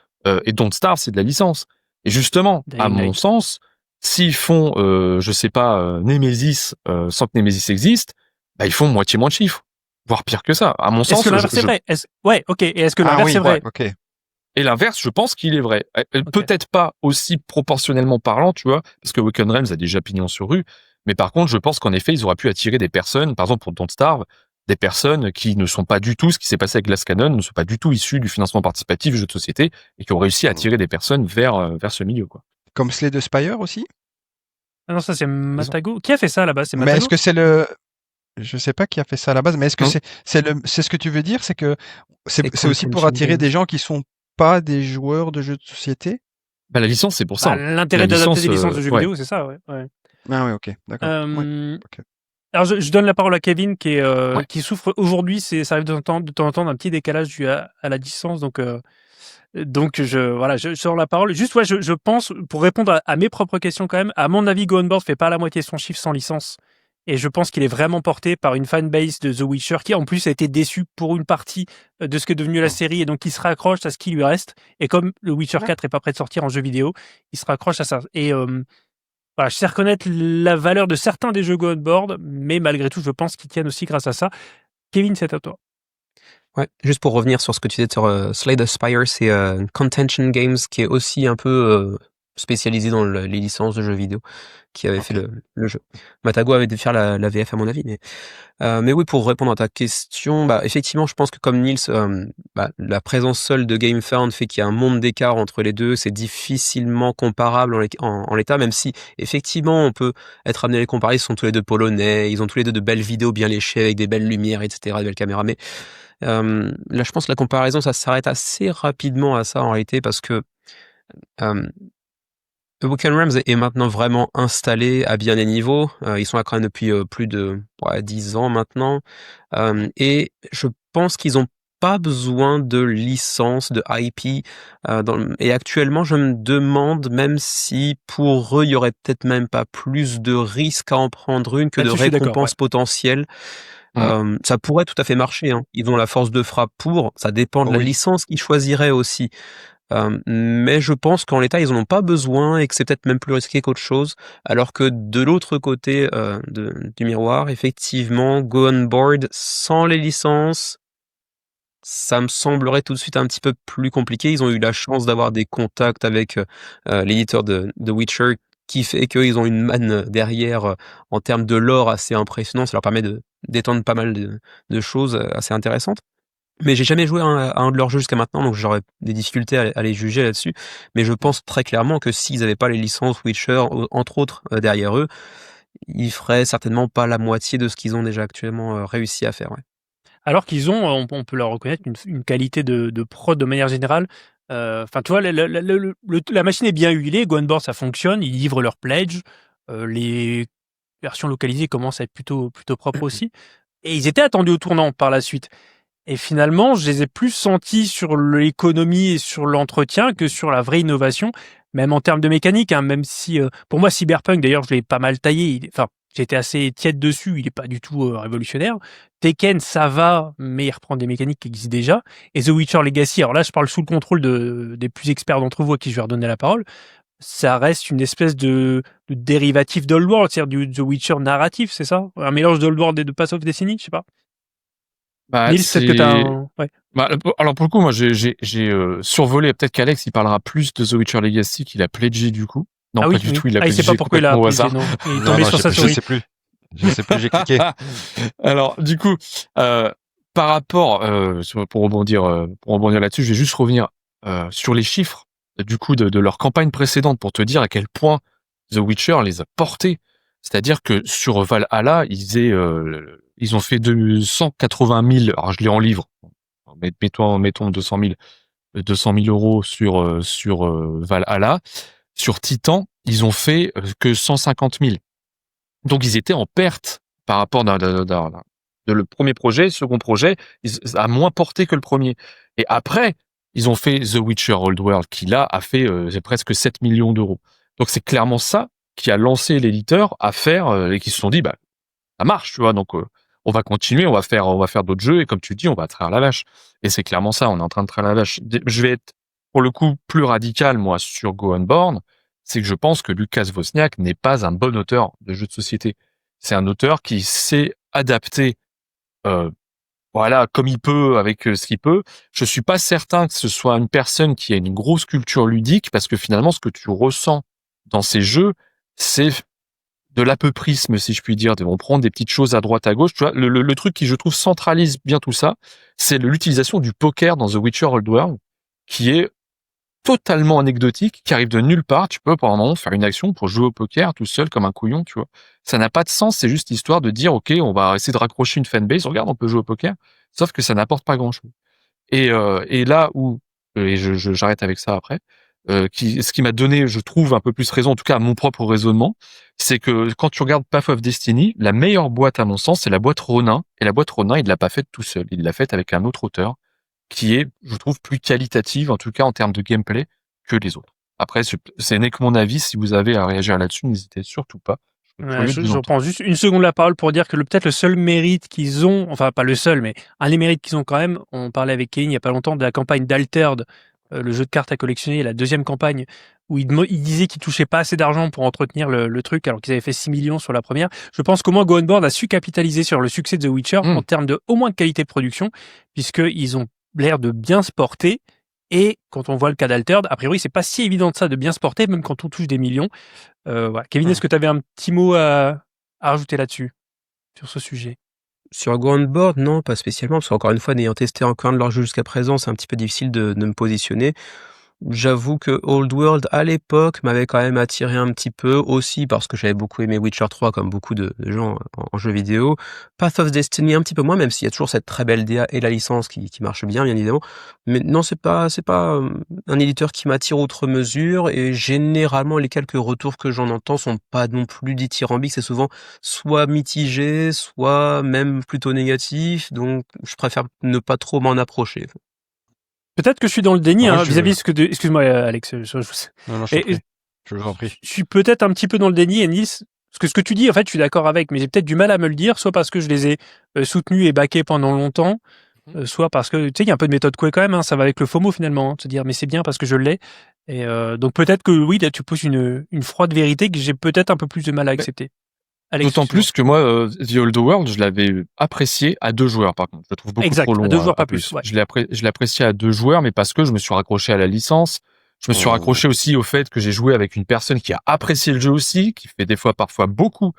Et Don't Starve, c'est de la licence. Et justement, à mon sens, s'ils font, je sais pas, Nemesis, sans que Nemesis existe, bah, ils font moitié moins de chiffres. Voire pire que ça. À mon sens. Est-ce que l'inverse est vrai? Ouais, ok. Et est-ce que l'inverse est vrai? Ok. Et l'inverse, je pense qu'il est vrai. Peut-être pas aussi proportionnellement parlant, tu vois, parce que Awaken Realms a déjà pignon sur rue. Mais par contre, je pense qu'en effet, ils auraient pu attirer des personnes, par exemple pour Don't Starve, des personnes qui ne sont pas du tout, ce qui s'est passé avec Glass Cannon, ne sont pas du tout issues du financement participatif du jeu de société et qui ont réussi à attirer des personnes vers ce milieu, quoi. Comme Slay the Spire aussi? Ah non, ça c'est Matago. Qui a fait ça là-bas? C'est Matago. Mais est-ce que c'est le... Je sais pas qui a fait ça à la base, mais est-ce que c'est ce que tu veux dire? C'est que c'est aussi pour attirer des gens qui sont pas des joueurs de jeux de société? Bah, la licence, c'est pour ça. L'intérêt d'adapter des licences de jeux vidéo, c'est ça, ouais. Ah oui, ok, d'accord. Alors, je donne la parole à Kevin qui souffre aujourd'hui. Ça arrive de temps en temps d'un petit décalage dû à la distance. Donc je sors la parole. Juste, je pense, pour répondre à mes propres questions quand même, à mon avis, Go On Board fait pas la moitié de son chiffre sans licence. Et je pense qu'il est vraiment porté par une fanbase de The Witcher qui, en plus, a été déçu pour une partie de ce qu'est devenu la série et donc il se raccroche à ce qui lui reste. Et comme le Witcher 4 est pas prêt de sortir en jeu vidéo, il se raccroche à ça. Et voilà, je sais reconnaître la valeur de certains des jeux Go On Board, mais malgré tout, je pense qu'ils tiennent aussi grâce à ça. Kevin, c'est à toi. Ouais, juste pour revenir sur ce que tu disais sur Slay the Spire, c'est Contention Games qui est aussi un peu spécialisé dans les licences de jeux vidéo, qui avait fait le jeu. Matago avait dû faire la VF à mon avis, mais oui, pour répondre à ta question, bah effectivement, je pense que comme Nils, la présence seule de GameFound fait qu'il y a un monde d'écart entre les deux. C'est difficilement comparable en l'état, même si effectivement on peut être amené à les comparer. Ils sont tous les deux polonais, ils ont tous les deux de belles vidéos bien léchées avec des belles lumières, etc., des belles caméras. Mais là, je pense que la comparaison, ça s'arrête assez rapidement à ça en réalité, parce que Awaken Realms est maintenant vraiment installé à bien des niveaux. Ils sont là quand même depuis plus de 10 ans maintenant. Et je pense qu'ils n'ont pas besoin de licence, de IP. Et actuellement, je me demande même si pour eux, il y aurait peut-être même pas plus de risques à en prendre une que de récompenses potentielles. Ça pourrait tout à fait marcher, hein. Ils ont la force de frappe pour, ça dépend de la licence qu'ils choisiraient aussi. Mais je pense qu'en l'état, ils en ont pas besoin et que c'est peut-être même plus risqué qu'autre chose. Alors que de l'autre côté du miroir, effectivement, Go On Board sans les licences, ça me semblerait tout de suite un petit peu plus compliqué. Ils ont eu la chance d'avoir des contacts avec l'éditeur de The Witcher, qui fait qu'ils ont une manne derrière en termes de lore assez impressionnant. Ça leur permet d'étendre pas mal de choses assez intéressantes. Mais j'ai jamais joué à un de leurs jeux jusqu'à maintenant, donc j'aurais des difficultés à les juger là-dessus. Mais je pense très clairement que s'ils n'avaient pas les licences Witcher, entre autres, derrière eux, ils feraient certainement pas la moitié de ce qu'ils ont déjà actuellement réussi à faire. Ouais. Alors qu'ils ont, on peut leur reconnaître une qualité de prod de manière générale. Enfin, tu vois, la machine est bien huilée, Go On Board, ça fonctionne, ils livrent leur pledge, les versions localisées commencent à être plutôt propres aussi. Et ils étaient attendus au tournant par la suite. Et finalement, je les ai plus sentis sur l'économie et sur l'entretien que sur la vraie innovation, même en termes de mécanique, hein, même si, pour moi, Cyberpunk, d'ailleurs, je l'ai pas mal taillé. J'étais assez tiède dessus, il est pas du tout révolutionnaire. Tekken, ça va, mais il reprend des mécaniques qui existent déjà. Et The Witcher Legacy, alors là, je parle sous le contrôle des plus experts d'entre vous à qui je vais redonner la parole. ça reste une espèce de dérivatif d'Old World, c'est-à-dire du The Witcher narratif, c'est ça? Un mélange d'Old World et de Path of Destiny, je sais pas. Bah, Nils, peut-être que t'as c'est un... Ouais. bah, alors pour le coup, moi j'ai survolé. Peut-être qu'Alex il parlera plus de The Witcher Legacy qu'il a pledgé du coup. Non, Ah pas oui, du oui. tout. Il a Ah, il sait pledgé pas pourquoi il a complètement au pledgé, hasard. non. Il est Non, tombé non, sur sa je souris. sais plus. Je sais plus, j'ai cliqué. Alors, du coup, par rapport, pour rebondir là-dessus, je vais juste revenir sur les chiffres du coup de leur campagne précédente pour te dire à quel point The Witcher les a portés. C'est-à-dire que sur Valhalla, ils ont fait 280 000. Alors, je l'ai en livres. Mettons 200 000 euros sur Valhalla. Sur Titan, ils ont fait que 150 000. Donc ils étaient en perte par rapport de le premier projet, second projet, a moins porté que le premier. Et après, ils ont fait The Witcher Old World qui là a fait presque 7 millions d'euros. Donc c'est clairement ça qui a lancé l'éditeur à faire et qui se sont dit bah ça marche, tu vois. Donc on va continuer, on va faire d'autres jeux et comme tu dis, on va traire la vache. Et c'est clairement ça, on est en train de traire la vache. Je vais être pour le coup plus radical moi sur Go Unborn, c'est que je pense que Lucas Wozniak n'est pas un bon auteur de jeux de société. C'est un auteur qui sait adapter voilà comme il peut avec ce qu'il peut. Je suis pas certain que ce soit une personne qui a une grosse culture ludique parce que finalement ce que tu ressens dans ces jeux, c'est de l'apeuprisme, si je puis dire. On prend des petites choses à droite, à gauche. Tu vois, le truc qui, je trouve, centralise bien tout ça, c'est l'utilisation du poker dans The Witcher Old World, qui est totalement anecdotique, qui arrive de nulle part. Tu peux, pendant un moment, faire une action pour jouer au poker tout seul comme un couillon, tu vois. Ça n'a pas de sens, c'est juste histoire de dire, OK, on va essayer de raccrocher une fanbase. Regarde, on peut jouer au poker. Sauf que ça n'apporte pas grand-chose. Et là où, et j'arrête avec ça après, ce qui m'a donné, je trouve, un peu plus raison, en tout cas à mon propre raisonnement, c'est que quand tu regardes Path of Destiny, la meilleure boîte à mon sens, c'est la boîte Ronin. Et la boîte Ronin, il l'a pas faite tout seul, il l'a faite avec un autre auteur qui est, je trouve, plus qualitative, en tout cas en termes de gameplay, que les autres. Après, c'est n'est que mon avis. Si vous avez à réagir là-dessus, n'hésitez surtout pas. Je suis curieux de vous Je entendre. prends juste une seconde la parole pour dire que peut-être le seul mérite qu'ils ont, enfin pas le seul, mais un des mérites qu'ils ont quand même, on parlait avec Kevin il y a pas longtemps de la campagne d'Altered, le jeu de cartes à collectionner, la deuxième campagne, où il disait qu'ils touchaient pas assez d'argent pour entretenir le truc, alors qu'ils avaient fait 6 millions sur la première. Je pense qu'au moins Go Unboard a su capitaliser sur le succès de The Witcher en termes de au moins de qualité de production, puisqu'ils ont l'air de bien se porter. Et quand on voit le cas d'Altered, a priori, c'est pas si évident de ça de bien se porter, même quand on touche des millions. Voilà. Kevin, est-ce que tu avais un petit mot à rajouter là-dessus, sur ce sujet? Sur Go On Board, non, pas spécialement, parce qu'encore une fois, n'ayant testé aucun de leurs jeux jusqu'à présent, c'est un petit peu difficile de me positionner. J'avoue que Old World, à l'époque, m'avait quand même attiré un petit peu, aussi parce que j'avais beaucoup aimé Witcher 3, comme beaucoup de gens en jeux vidéo. Path of Destiny, un petit peu moins, même s'il y a toujours cette très belle DA et la licence qui marche bien évidemment. Mais non, c'est pas un éditeur qui m'attire outre mesure, et généralement, les quelques retours que j'en entends sont pas non plus dithyrambiques, c'est souvent soit mitigé, soit même plutôt négatif, donc je préfère ne pas trop m'en approcher. Peut-être que je suis dans le déni, Moi, hein, vis-à-vis de ce que... Excuse-moi, Alex. Non, je vous en prie. Je suis peut-être un petit peu dans le déni, et Nils, parce que ce que tu dis, en fait, je suis d'accord avec, mais j'ai peut-être du mal à me le dire, soit parce que je les ai soutenus et backés pendant longtemps, soit parce que, tu sais, il y a un peu de méthode Coué quand même, hein, ça va avec le FOMO finalement, hein, de se dire, mais c'est bien parce que je l'ai. Et donc peut-être que oui, là, tu poses une froide vérité que j'ai peut-être un peu plus de mal à accepter. Alex, D'autant excuse-moi. plus que moi, The Old World, je l'avais apprécié à 2 joueurs, par contre. Je le trouve beaucoup Exact, trop long. à 2 joueurs, pas plus, ouais. Je l'ai apprécié à 2 joueurs, mais parce que je me suis raccroché à la licence. Je me suis raccroché aussi au fait que j'ai joué avec une personne qui a apprécié le jeu aussi, qui fait des fois, parfois beaucoup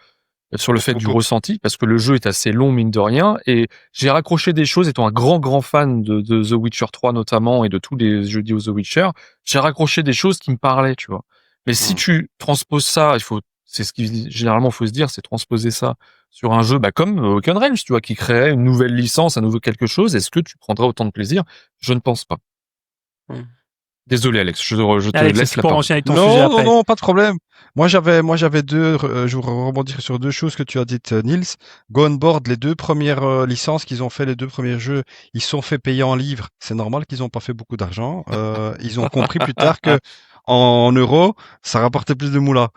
sur le fait du ressenti, parce que le jeu est assez long, mine de rien. Et j'ai raccroché des choses, étant un grand fan de The Witcher 3 notamment, et de tous les jeux dits aux The Witcher. J'ai raccroché des choses qui me parlaient, tu vois. Mais si tu transposes ça, c'est ce qui généralement faut se dire, c'est transposer ça sur un jeu, bah comme Oaken Realms, tu vois, qui créerait une nouvelle licence, un nouveau quelque chose. Est-ce que tu prendrais autant de plaisir? Je ne pense pas. Désolé Alex, je te Alex, laisse tu la peux parole. enchaîner avec ton sujet après. Non, pas de problème. Moi, j'avais je voudrais rebondir sur 2 choses que tu as dites, Nils. Go On Board, les 2 premières licences qu'ils ont fait, les 2 premiers jeux, ils sont fait payer en livres. C'est normal qu'ils ont pas fait beaucoup d'argent. Ils ont compris plus tard que en euros, ça rapportait plus de moula.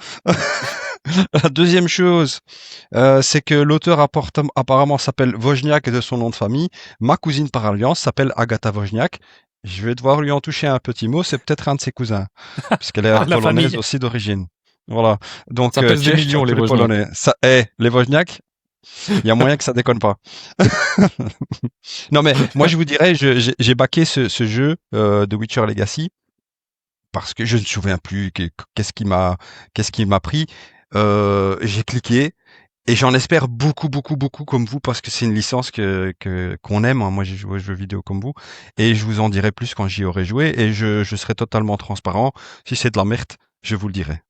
La deuxième chose, c'est que l'auteur apparemment s'appelle Wozniak de son nom de famille. Ma cousine par alliance s'appelle Agatha Wozniak. je vais devoir lui en toucher un petit mot. C'est peut-être un de ses cousins, puisqu'elle est La polonaise famille. aussi d'origine. Voilà. Donc, Ça pèse des cześć millions, à les tous Wozniak. Polonais. Ça, les Wozniak, il y a moyen que ça déconne pas. Non, mais moi, je vous dirais, j'ai backé ce jeu de Witcher Legacy parce que je ne me souviens plus qu'est-ce qui m'a pris. J'ai cliqué. Et j'en espère beaucoup, beaucoup, beaucoup comme vous parce que c'est une licence qu'on aime. Moi, j'ai joué aux jeux vidéo comme vous. Et je vous en dirai plus quand j'y aurai joué. Et je serai totalement transparent. Si c'est de la merde, je vous le dirai.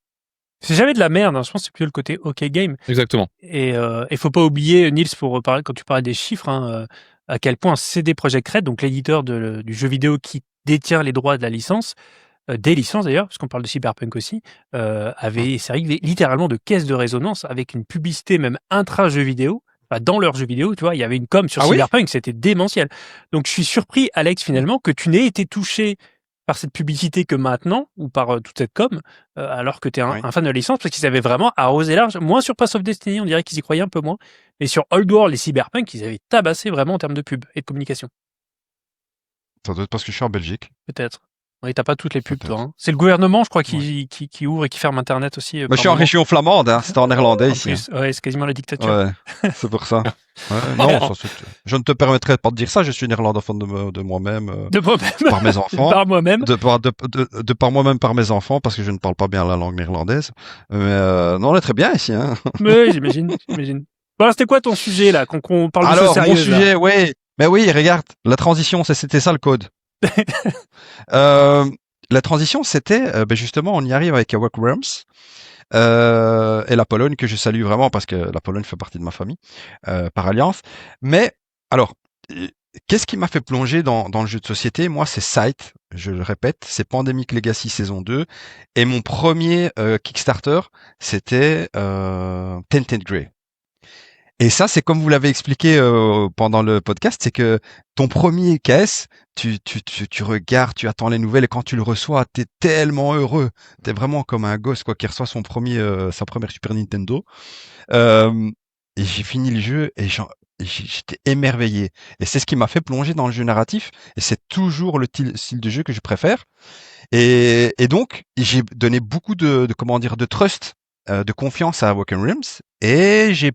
C'est jamais de la merde, hein. Je pense que c'est plutôt le côté OK game. Exactement. Et faut pas oublier, Nils, quand tu parlais des chiffres, hein, à quel point CD Projekt Red, donc l'éditeur du jeu vidéo qui détient les droits de la licence, des licences d'ailleurs, parce qu'on parle de Cyberpunk aussi, avait servi littéralement de caisse de résonance avec une publicité même intra-jeu vidéo. Enfin, dans leur jeu vidéo, tu vois, il y avait une com sur Ah oui Cyberpunk, c'était démentiel. Donc je suis surpris, Alex, finalement, que tu n'aies été touché par cette publicité que maintenant, ou par toute cette com, alors que tu es Oui. un fan de la licence, parce qu'ils avaient vraiment arrosé large. Moins sur Pass of Destiny, on dirait qu'ils y croyaient un peu moins, mais sur Old World et Cyberpunk, ils avaient tabassé vraiment en termes de pub et de communication, Ça doit être parce que je suis en Belgique. peut-être. Oui, t'as pas toutes les pubs, Peut-être. toi. Hein. C'est le gouvernement, je crois, qui ouvre et qui ferme Internet aussi. Moi, je par suis en moment. région flamande, hein. C'est en néerlandais En ici. plus, ouais, c'est quasiment la dictature. Ouais, c'est pour ça. Ouais, non, je ne te permettrai pas de dire ça. Je suis néerlandophone de moi-même, De moi-même. par mes enfants. Par moi-même. De par moi-même, par mes enfants, parce que je ne parle pas bien la langue néerlandaise. Mais non, on est très bien ici. Hein. Oui, j'imagine. Bon, c'était quoi ton sujet, là, qu'on parle de choses Alors, sérieuses, mon là sujet, oui. Mais oui, regarde, la transition, c'était ça le code. La transition, c'était, justement, on y arrive avec Awake Realms. Et la Pologne que je salue vraiment parce que la Pologne fait partie de ma famille par alliance. Mais alors, qu'est-ce qui m'a fait plonger dans le jeu de société? Moi, c'est Sight, je le répète, c'est Pandemic Legacy saison 2. Et mon premier Kickstarter, c'était Tainted Grey. Et ça, c'est comme vous l'avez expliqué pendant le podcast, c'est que ton premier KS, tu regardes, tu attends les nouvelles et quand tu le reçois, t'es tellement heureux. T'es vraiment comme un gosse quoi qui reçoit sa première Super Nintendo. Et j'ai fini le jeu et j'étais émerveillé. Et c'est ce qui m'a fait plonger dans le jeu narratif. Et c'est toujours le style de jeu que je préfère. Et donc, j'ai donné beaucoup de comment dire, de trust, de confiance à Awaken Realms. Et je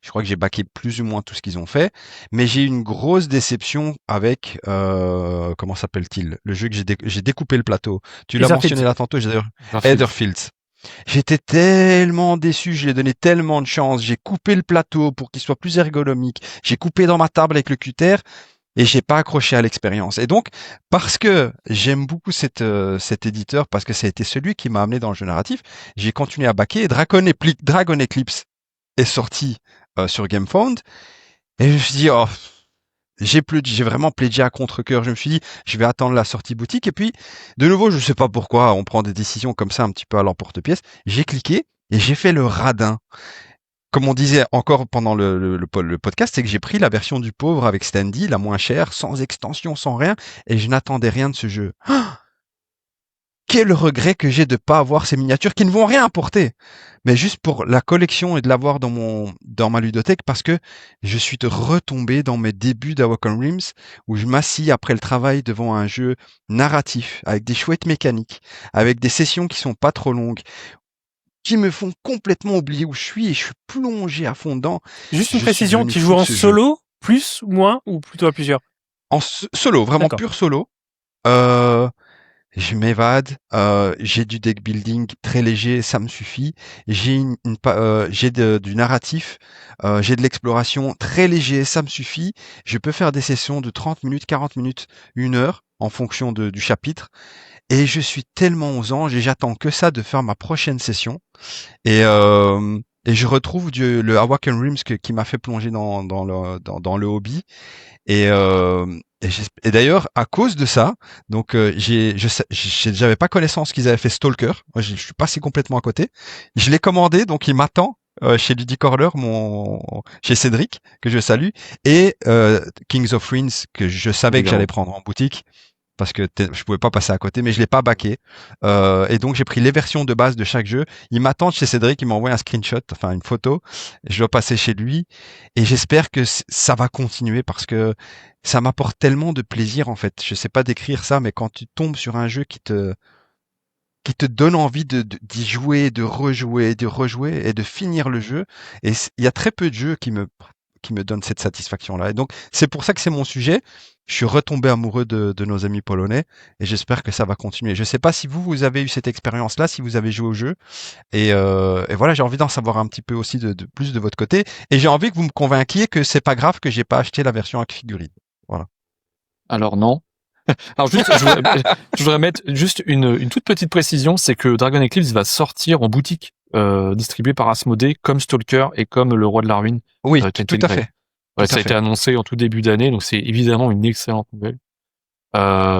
crois que j'ai backé plus ou moins tout ce qu'ils ont fait, mais j'ai eu une grosse déception avec, comment s'appelle-t-il? Le jeu que j'ai découpé le plateau. Tu l'as Etherfields. mentionné là tantôt, Etherfields. J'étais tellement déçu, je lui ai donné tellement de chance, j'ai coupé le plateau pour qu'il soit plus ergonomique, j'ai coupé dans ma table avec le cutter, et j'ai pas accroché à l'expérience. Et donc, parce que j'aime beaucoup cet éditeur, parce que ça a été celui qui m'a amené dans le jeu narratif, j'ai continué à backer. Dragon Eclipse est sorti sur GameFound, et je me suis dit, oh, j'ai vraiment plaidé à contre-cœur. Je me suis dit, je vais attendre la sortie boutique. Et puis, de nouveau, je sais pas pourquoi, on prend des décisions comme ça un petit peu à l'emporte-pièce. J'ai cliqué et j'ai fait le radin. Comme on disait encore pendant le podcast, c'est que j'ai pris la version du pauvre avec Standy, la moins chère, sans extension, sans rien, et je n'attendais rien de ce jeu. Ah, quel regret que j'ai de pas avoir ces miniatures qui ne vont rien apporter, mais juste pour la collection et de l'avoir dans ma ludothèque, parce que je suis retombé dans mes débuts d'Awaken Realms, où je m'assis après le travail devant un jeu narratif, avec des chouettes mécaniques, avec des sessions qui sont pas trop longues, qui me font complètement oublier où je suis et je suis plongé à fond dedans. Juste une Je suis précision, devenu tu fou joues de en ce solo, plus, moins, ou plutôt à plusieurs? En solo, vraiment D'accord. pur solo. Je m'évade, j'ai du deck building très léger, ça me suffit. J'ai du narratif, j'ai de l'exploration très léger, ça me suffit. Je peux faire des sessions de 30 minutes, 40 minutes, 1 heure en fonction du chapitre. Et je suis tellement aux anges et j'attends que ça de faire ma prochaine session. Et je retrouve le Awaken Realms qui m'a fait plonger dans le hobby. Et d'ailleurs, à cause de ça, donc j'avais pas connaissance qu'ils avaient fait Stalker. Moi, je suis passé complètement à côté. Je l'ai commandé, donc il m'attend chez Ludicorner, chez Cédric, que je salue, et Kings of Ruins, que je savais que j'allais prendre en boutique. parce que je pouvais pas passer à côté, mais je l'ai pas backé. Et donc j'ai pris les versions de base de chaque jeu. Il m'attend chez Cédric, il m'a envoyé un screenshot, enfin une photo. Et je dois passer chez lui et j'espère que ça va continuer parce que ça m'apporte tellement de plaisir en fait. Je sais pas décrire ça, mais quand tu tombes sur un jeu qui te donne envie d'y jouer, de rejouer et de finir le jeu. Et il y a très peu de jeux qui me donnent cette satisfaction-là. Et donc, c'est pour ça que c'est mon sujet. Je suis retombé amoureux de nos amis polonais et j'espère que ça va continuer. Je sais pas si vous avez eu cette expérience-là, si vous avez joué au jeu. Et voilà, j'ai envie d'en savoir un petit peu aussi de plus de votre côté. Et j'ai envie que vous me convainquiez que c'est pas grave que j'ai pas acheté la version avec figurine. Voilà. Alors non. Alors juste, je voudrais mettre juste une toute petite précision, c'est que Dragon Eclipse va sortir en boutique, distribué par Asmodée, comme Stalker et comme Le Roi de la Ruine. Oui, tout Tainted à Grail. fait. Ouais, Tout ça à a été fait. annoncé en tout début d'année, donc c'est évidemment une excellente nouvelle.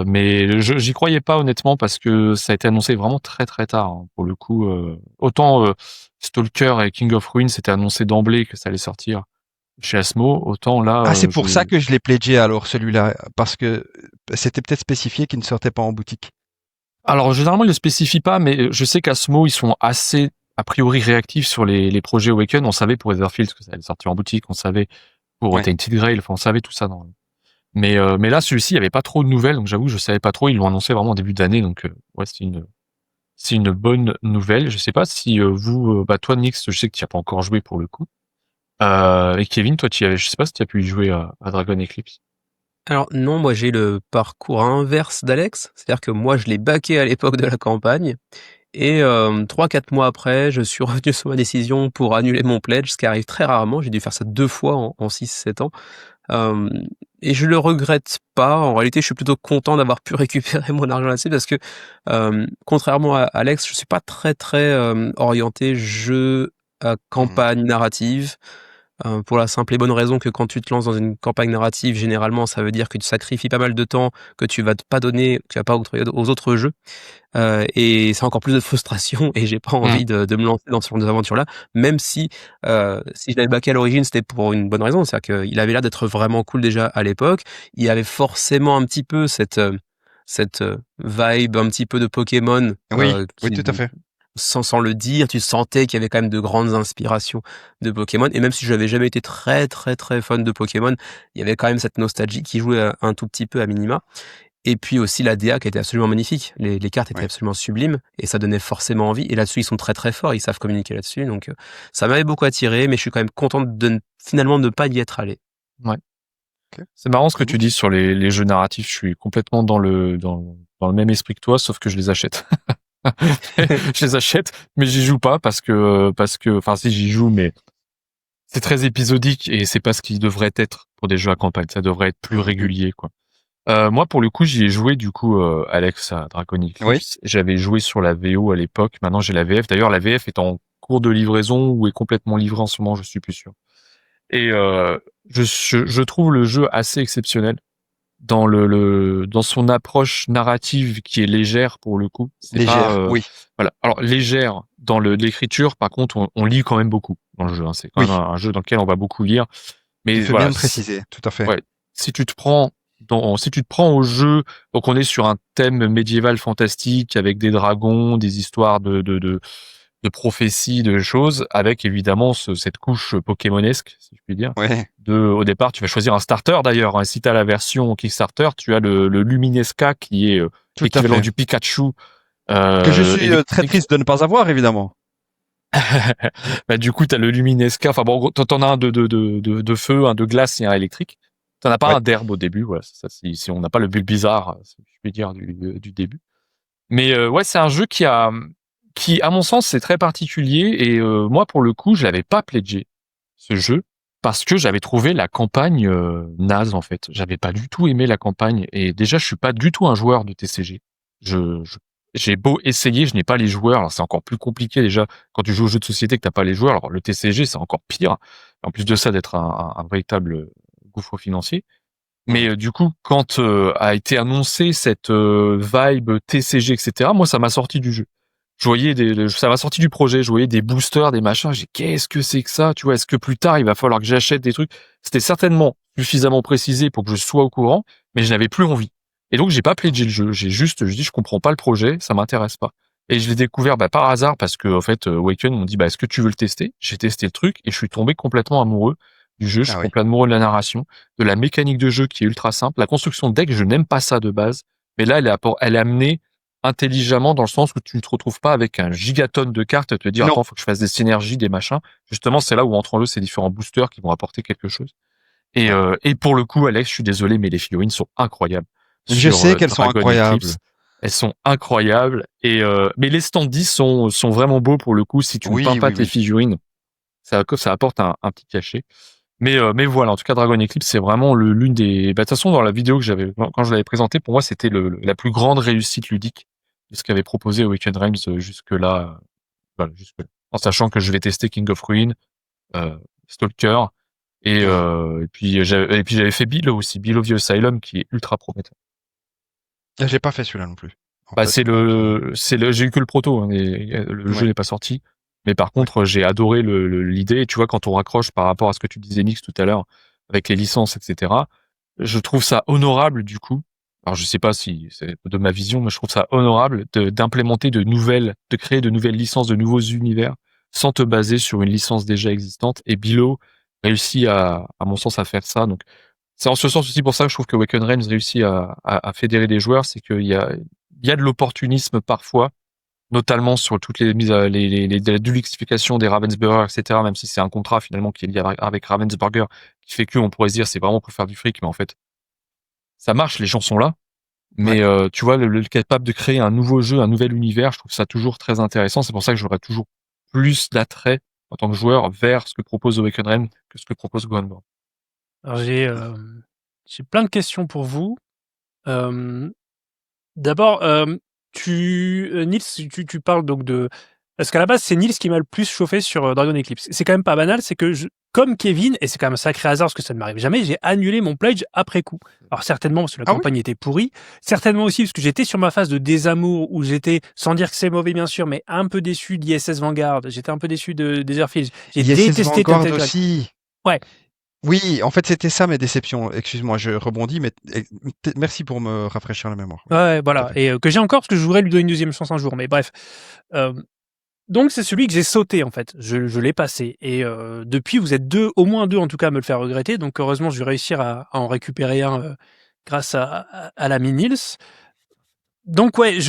Mais j'y croyais pas honnêtement parce que ça a été annoncé vraiment très très tard, hein, pour le coup. Autant Stalker et King of Ruin c'était annoncé d'emblée que ça allait sortir chez Asmo, autant là. Ah, c'est pour ça que je l'ai pledgé alors celui-là, parce que c'était peut-être spécifié qu'il ne sortait pas en boutique. Alors généralement ils le spécifient pas, mais je sais qu'Asmo ils sont assez a priori réactifs sur les projets Awaken. On savait pour Etherfield que ça allait sortir en boutique, on savait pour Ouais. Tainted Grail, enfin on savait tout ça dans. Mais là celui-ci il y avait pas trop de nouvelles, donc j'avoue je savais pas trop. Ils l'ont annoncé vraiment en début d'année, donc ouais c'est une bonne nouvelle. Je sais pas si vous, toi Nix, je sais que tu n'y as pas encore joué pour le coup. Et Kevin, toi tu y avais, je sais pas si tu as pu y jouer à Dragon Eclipse. Alors non, moi j'ai le parcours inverse d'Alex, c'est-à-dire que moi je l'ai backé à l'époque de la campagne, et 3-4 mois après, je suis revenu sur ma décision pour annuler mon pledge, ce qui arrive très rarement. J'ai dû faire ça 2 fois en 6-7 ans. Hem Et je le regrette pas. En réalité, je suis plutôt content d'avoir pu récupérer mon argent là-dessus parce que, contrairement à Alex, je suis pas très, très, orienté jeu à Mhm. campagne narrative. Pour la simple et bonne raison que quand tu te lances dans une campagne narrative, généralement, ça veut dire que tu sacrifies pas mal de temps que tu vas pas donner, que tu vas pas octroyer aux autres jeux. Et c'est encore plus de frustration et j'ai pas Mm. envie de me lancer dans ce genre d'aventure-là, même si, si je l'avais backé à l'origine, c'était pour une bonne raison. C'est-à-dire qu'il avait l'air d'être vraiment cool déjà à l'époque. Il y avait forcément un petit peu cette vibe un petit peu de Pokémon, Oui, oui, qui tout à fait. sans le dire, tu sentais qu'il y avait quand même de grandes inspirations de Pokémon. Et même si je n'avais jamais été très, très, très fan de Pokémon, il y avait quand même cette nostalgie qui jouait un tout petit peu à minima. Et puis aussi la DA qui était absolument magnifique. Les cartes étaient Oui. absolument sublimes et ça donnait forcément envie. Et là-dessus, ils sont très, très forts. Ils savent communiquer là-dessus. Donc, ça m'avait beaucoup attiré, mais je suis quand même content finalement ne pas y être allé. Ouais. Ok. C'est marrant ce que Et tu vous? dis sur les jeux narratifs. Je suis complètement dans le même esprit que toi, sauf que je les achète. Je les achète, mais j'y joue pas parce que, enfin, si j'y joue, mais c'est très épisodique et c'est pas ce qui devrait être pour des jeux à campagne. Ça devrait être plus régulier, quoi. Moi, pour le coup, j'y ai joué, du coup, Alex, à Dragon Oui. Eclipse. J'avais joué sur la VO à l'époque. Maintenant, j'ai la VF. D'ailleurs, la VF est en cours de livraison ou est complètement livrée en ce moment, je suis plus sûr. Et je trouve le jeu assez exceptionnel dans dans son approche narrative qui est légère pour le coup. C'est pas Légère. Oui. voilà. Alors légère dans l'écriture, par contre, on lit quand même beaucoup dans le jeu, hein. C'est quand même Oui. un jeu dans lequel on va beaucoup lire. Tu Mais fais bien voilà, de préciser. Tout à fait. ouais, si tu te prends au jeu, donc on est sur un thème médiéval fantastique avec des dragons, des histoires de prophéties, de choses, avec évidemment cette couche pokémonesque, si je puis dire. Ouais. Au départ, tu vas choisir un starter d'ailleurs, hein. Si tu as la version Kickstarter, tu as le Luminesca qui est Tout à l'équivalent fait. du Pikachu Que je suis très électrique. triste de ne pas avoir, évidemment. Bah, du coup, tu as le Luminesca. Enfin bon, en gros, t'en as un de feu, un de glace et un électrique. T'en as pas Ouais. un d'herbe au début. Voilà, c'est ça, si on n'a pas le Bulbizarre, si je puis dire, du début. Mais ouais, c'est un jeu qui, à mon sens, c'est très particulier. Et moi, pour le coup, je l'avais pas pledgé, ce jeu, parce que j'avais trouvé la campagne naze, en fait. J'avais pas du tout aimé la campagne. Et déjà, je suis pas du tout un joueur de TCG. J'ai beau essayer, je n'ai pas les joueurs. Alors, c'est encore plus compliqué, déjà, quand tu joues aux jeux de société que t'as pas les joueurs. Alors, le TCG, c'est encore pire. En plus de ça, d'être un véritable gouffre financier. Mais Mhm. du coup, quand a été annoncé cette vibe TCG, etc., moi, ça m'a sorti du jeu. Ça m'a sorti du projet. Je voyais des boosters, des machins. J'ai dit, qu'est-ce que c'est que ça? Tu vois, est-ce que plus tard, il va falloir que j'achète des trucs? C'était certainement suffisamment précisé pour que je sois au courant, mais je n'avais plus envie. Et donc j'ai pas pledgé le jeu, je dis je comprends pas le projet, ça m'intéresse pas. Et je l'ai découvert par hasard parce que en fait Waken m'ont dit est-ce que tu veux le tester? J'ai testé le truc et je suis tombé complètement amoureux du jeu, je suis complètement amoureux de la narration, de la mécanique de jeu qui est ultra simple, la construction de deck, je n'aime pas ça de base, mais là elle est amenée intelligemment dans le sens où tu ne te retrouves pas avec un gigatonne de cartes et te dire attends, faut que je fasse des synergies, des machins. Justement, c'est là où entrent en jeu ces différents boosters qui vont apporter quelque chose. Et pour le coup, Alex, je suis désolé, mais les figurines sont incroyables. Je sais qu'elles sont incroyables. Eclipse, elles sont incroyables. Et mais les standees sont vraiment beaux pour le coup. Si tu ne peins pas les figurines, ça apporte un petit cachet. Mais voilà, en tout cas, Dragon Eclipse, c'est vraiment l'une des. De toute façon, dans la vidéo que quand je l'avais présenté, pour moi, c'était la plus grande réussite ludique de ce qu'avait proposé Awakened Realms jusque-là. Voilà, jusque-là. En sachant que je vais tester King of Ruin, Stalker. Et puis j'avais fait Bill aussi, Bill of the Asylum, qui est ultra prometteur. J'ai pas fait celui-là non plus. J'ai eu que le proto, hein, le jeu n'est pas sorti. Mais par contre, j'ai adoré l'idée. Et tu vois, quand on raccroche par rapport à ce que tu disais, Nix, tout à l'heure, avec les licences, etc., je trouve ça honorable, du coup. Alors, je sais pas si c'est de ma vision, mais je trouve ça honorable d'implémenter de créer de nouvelles licences, de nouveaux univers, sans te baser sur une licence déjà existante. Et Bilo réussit à mon sens, à faire ça. Donc, c'est en ce sens aussi pour ça que je trouve que Waken Realms réussit à fédérer des joueurs, c'est qu'il y a de l'opportunisme parfois, notamment sur toutes les mises à la duplication des Ravensburger, etc. Même si c'est un contrat finalement qui est lié avec Ravensburger, qui fait que on pourrait se dire c'est vraiment pour faire du fric, mais en fait ça marche, les gens sont là. Mais tu vois, le capable de créer un nouveau jeu, un nouvel univers, je trouve ça toujours très intéressant. C'est pour ça que j'aurais toujours plus d'attrait en tant que joueur vers ce que propose Awaken Realms que ce que propose Gohanborn. Alors j'ai plein de questions pour vous. D'abord, Nils, tu parles donc de... Parce qu'à la base, c'est Nils qui m'a le plus chauffé sur Dragon Eclipse. C'est quand même pas banal, c'est que comme Kevin, et c'est quand même un sacré hasard parce que ça ne m'arrive jamais, j'ai annulé mon pledge après coup. Alors certainement parce que la campagne était pourrie, certainement aussi parce que j'étais sur ma phase de désamour où j'étais, sans dire que c'est mauvais bien sûr, mais un peu déçu d'ISS Vanguard, j'étais un peu déçu de Desert Fields. J'ai détesté Vanguard aussi. Ouais. Oui, en fait, c'était ça mes déceptions. Excuse-moi, je rebondis, mais merci pour me rafraîchir la mémoire. Ouais, voilà. Et que j'ai encore, parce que je voudrais lui donner une deuxième chance un jour, mais bref. Donc, c'est celui que j'ai sauté, en fait. Je l'ai passé. Et depuis, vous êtes au moins deux, en tout cas, à me le faire regretter. Donc, heureusement, je vais réussir à en récupérer un grâce à l'ami Nils. Donc, ouais,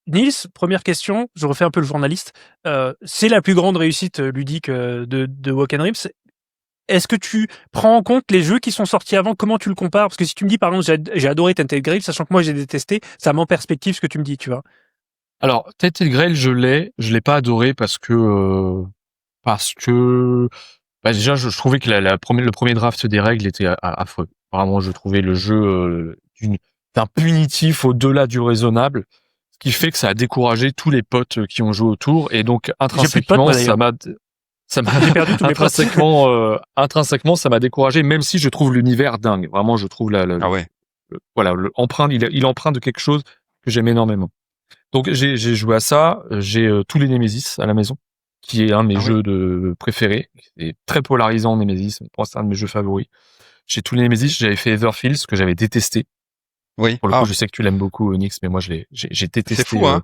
Nils, première question, je refais un peu le journaliste. C'est la plus grande réussite ludique de Waken Realms. Est-ce que tu prends en compte les jeux qui sont sortis avant? Comment tu le compares? Parce que si tu me dis, par exemple, j'ai adoré Tainted Grail, sachant que moi j'ai détesté, ça met en perspective ce que tu me dis, tu vois. Alors, Tainted Grail, je l'ai pas adoré parce que déjà, je trouvais que le premier draft des règles était affreux. Vraiment, je trouvais le jeu d'un punitif au-delà du raisonnable, ce qui fait que ça a découragé tous les potes qui ont joué autour, et donc intrinsèquement, intrinsèquement, ça m'a découragé, même si je trouve l'univers dingue. Vraiment, je trouve il emprunte de quelque chose que j'aime énormément. Donc, j'ai joué à ça. J'ai tous les Nemesis à la maison, qui est un de mes jeux préférés. C'est très polarisant, Nemesis. Pour moi, c'est un de mes jeux favoris. J'ai tous les Nemesis. J'avais fait Everfields, que j'avais détesté. Oui. Pour le coup, je sais que tu l'aimes beaucoup, Onyx, mais moi, j'ai détesté. C'est fou, hein.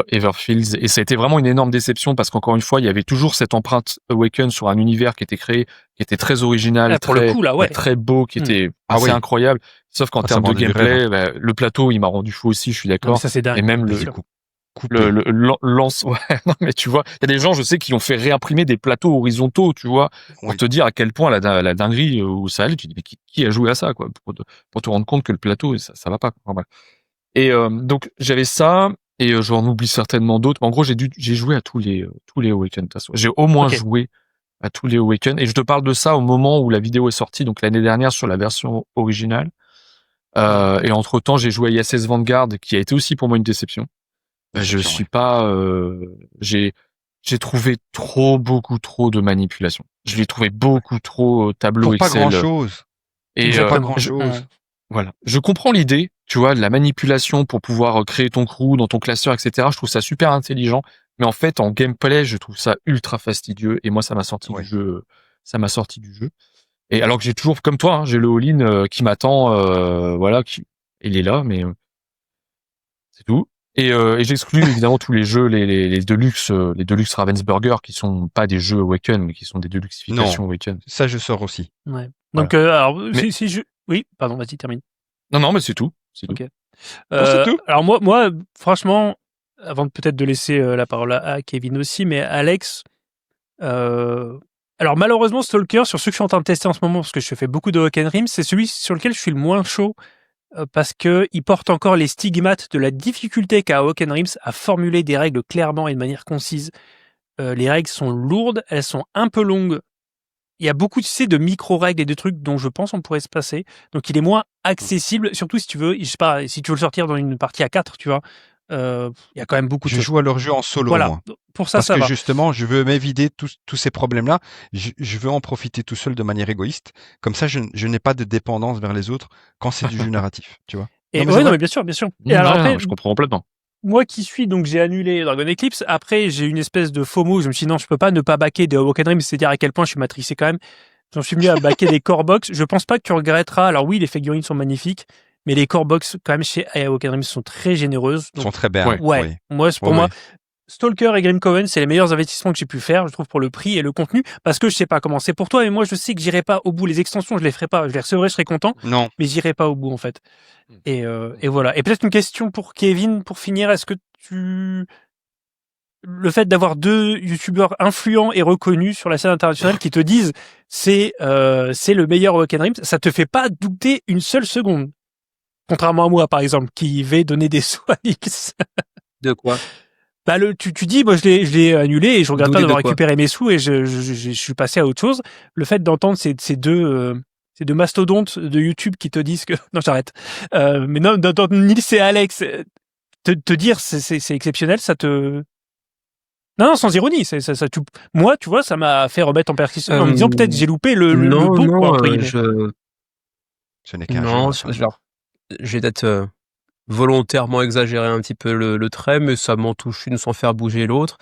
Everfields, et ça a été vraiment une énorme déception parce qu'encore une fois il y avait toujours cette empreinte Awaken sur un univers qui était créé, qui était très original, très beau, qui était assez incroyable, sauf qu'en termes de gameplay, le plateau il m'a rendu fou aussi, je suis d'accord. Ça c'est dingue. Et même lance, non mais tu vois, il y a des gens, je sais, qui ont fait réimprimer des plateaux horizontaux, tu vois, pour te dire à quel point la dinguerie où ça allait. Tu dis mais qui a joué à ça, quoi, pour te rendre compte que le plateau ça va pas, quoi. Et donc j'avais ça. Et j'en oublie certainement d'autres. En gros, j'ai joué à tous les Awaken. J'ai au moins joué à tous les Awaken. Et je te parle de ça au moment où la vidéo est sortie, donc l'année dernière sur la version originale. Et entre temps, j'ai joué à ISS Vanguard, qui a été aussi pour moi une déception. Je suis pas, j'ai trouvé beaucoup trop de manipulation. Je l'ai trouvé beaucoup trop tableau Excel. Pas grand chose. Et pas grand chose. Voilà. Je comprends l'idée, tu vois, de la manipulation pour pouvoir créer ton crew dans ton classeur, etc. Je trouve ça super intelligent. Mais en fait, en gameplay, je trouve ça ultra fastidieux. Et moi, ça m'a sorti du jeu. Ça m'a sorti du jeu. Et alors que j'ai toujours, comme toi, j'ai le all-in qui m'attend, Il est là, mais c'est tout. Et j'exclus évidemment tous les jeux, les Deluxe Ravensburger, qui sont pas des jeux Awaken, mais qui sont des Deluxifications Awaken. Ça, je sors aussi. Ouais. Voilà. Donc, alors, Mais- si je... Oui, pardon, vas-y, termine. Non, mais c'est tout. C'est tout. Ok. c'est tout. Alors moi, franchement, avant de peut-être de laisser la parole à Kevin aussi, mais Alex, alors malheureusement Stalker, sur ceux que je suis en train de tester en ce moment, parce que je fais beaucoup de Awaken Rim, c'est celui sur lequel je suis le moins chaud, parce que il porte encore les stigmates de la difficulté qu'a Awaken Rims à formuler des règles clairement et de manière concise. Les règles sont lourdes, elles sont un peu longues. Il y a beaucoup, tu sais, de micro-règles et de trucs dont je pense on pourrait se passer. Donc, il est moins accessible, surtout si tu veux, je sais pas, si tu veux le sortir dans une partie à 4, tu vois. Il y a quand même beaucoup de Je choses. joue à leur jeu en solo, Voilà. moi. Pour ça, Parce ça que va. justement, je veux m'éviter tous ces problèmes-là. Je veux en profiter tout seul de manière égoïste. Comme ça, je n'ai pas de dépendance vers les autres quand c'est du jeu narratif, tu vois. Et Non, mais ouais, c'est non, vrai. mais bien sûr, bien sûr. Et alors Ouais, après, non, je comprends complètement. moi qui suis, donc j'ai annulé Dragon Eclipse. Après, j'ai une espèce de FOMO. Je me suis dit non, je peux pas ne pas backer des Awaken Rim, c'est dire à quel point je suis matrixé quand même. J'en suis venu à backer des core box. Je pense pas que tu regretteras. Alors oui, les figurines sont magnifiques, mais les core box quand même chez Awaken Rim sont très généreuses. Ils sont très bien. Ouais. Ouais, Oui. moi, pour Ouais, moi, ouais. Stalker et Grim Coven, c'est les meilleurs investissements que j'ai pu faire, je trouve, pour le prix et le contenu, parce que je sais pas comment c'est pour toi, mais moi, je sais que j'irai pas au bout. Les extensions, je les ferai pas. Je les recevrai, je serai content, Non. mais j'irai pas au bout, en fait. Et voilà. Et peut-être une question pour Kevin, pour finir. Est-ce que le fait d'avoir deux youtubeurs influents et reconnus sur la scène internationale qui te disent c'est le meilleur Awaken Rim, ça te fait pas douter une seule seconde? Contrairement à moi, par exemple, qui vais donner des sous à X. De quoi? Bah tu dis, moi je l'ai annulé et je regrette pas Douter de d'avoir quoi? récupéré mes sous et je suis passé à autre chose. Le fait d'entendre ces deux mastodontes de YouTube qui te disent que non, j'arrête. Mais non, d'entendre Nils et Alex te dire c'est exceptionnel, ça te... Non, sans ironie, moi, tu vois, ça m'a fait remettre en perspective en me disant peut-être j'ai loupé le non, bon, non, quoi, entre guillemets. Ce n'est qu'un Non, jeu. genre, j'ai peut-être volontairement exagéré un petit peu le trait, mais ça m'en touche une sans faire bouger l'autre.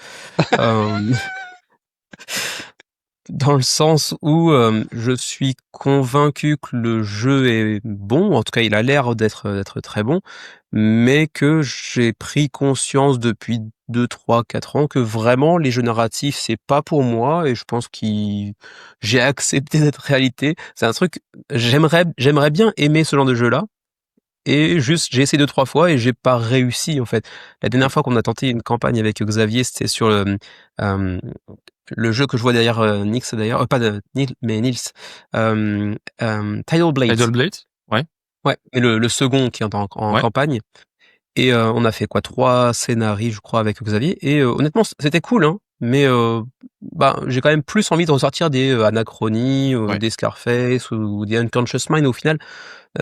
Dans le sens où je suis convaincu que le jeu est bon, en tout cas il a l'air d'être très bon, mais que j'ai pris conscience depuis 2, 3, 4 ans que vraiment les jeux narratifs c'est pas pour moi, et je pense que j'ai accepté cette réalité. C'est un truc, j'aimerais bien aimer ce genre de jeu-là, et juste j'ai essayé 2, 3 fois et j'ai pas réussi en fait. La dernière fois qu'on a tenté une campagne avec Xavier, c'était sur le jeu que je vois derrière Nix d'ailleurs, pas de Nils, mais Nils, Tidal Blades. Idle Blade? Ouais. Ouais, mais le second qui est en Ouais. campagne. Et on a fait 3 scénarios, je crois, avec Xavier. Et honnêtement, c'était cool, hein. Mais j'ai quand même plus envie de ressortir des Anachronie, Ouais. des Scarface ou des Unconscious Mind. Au final,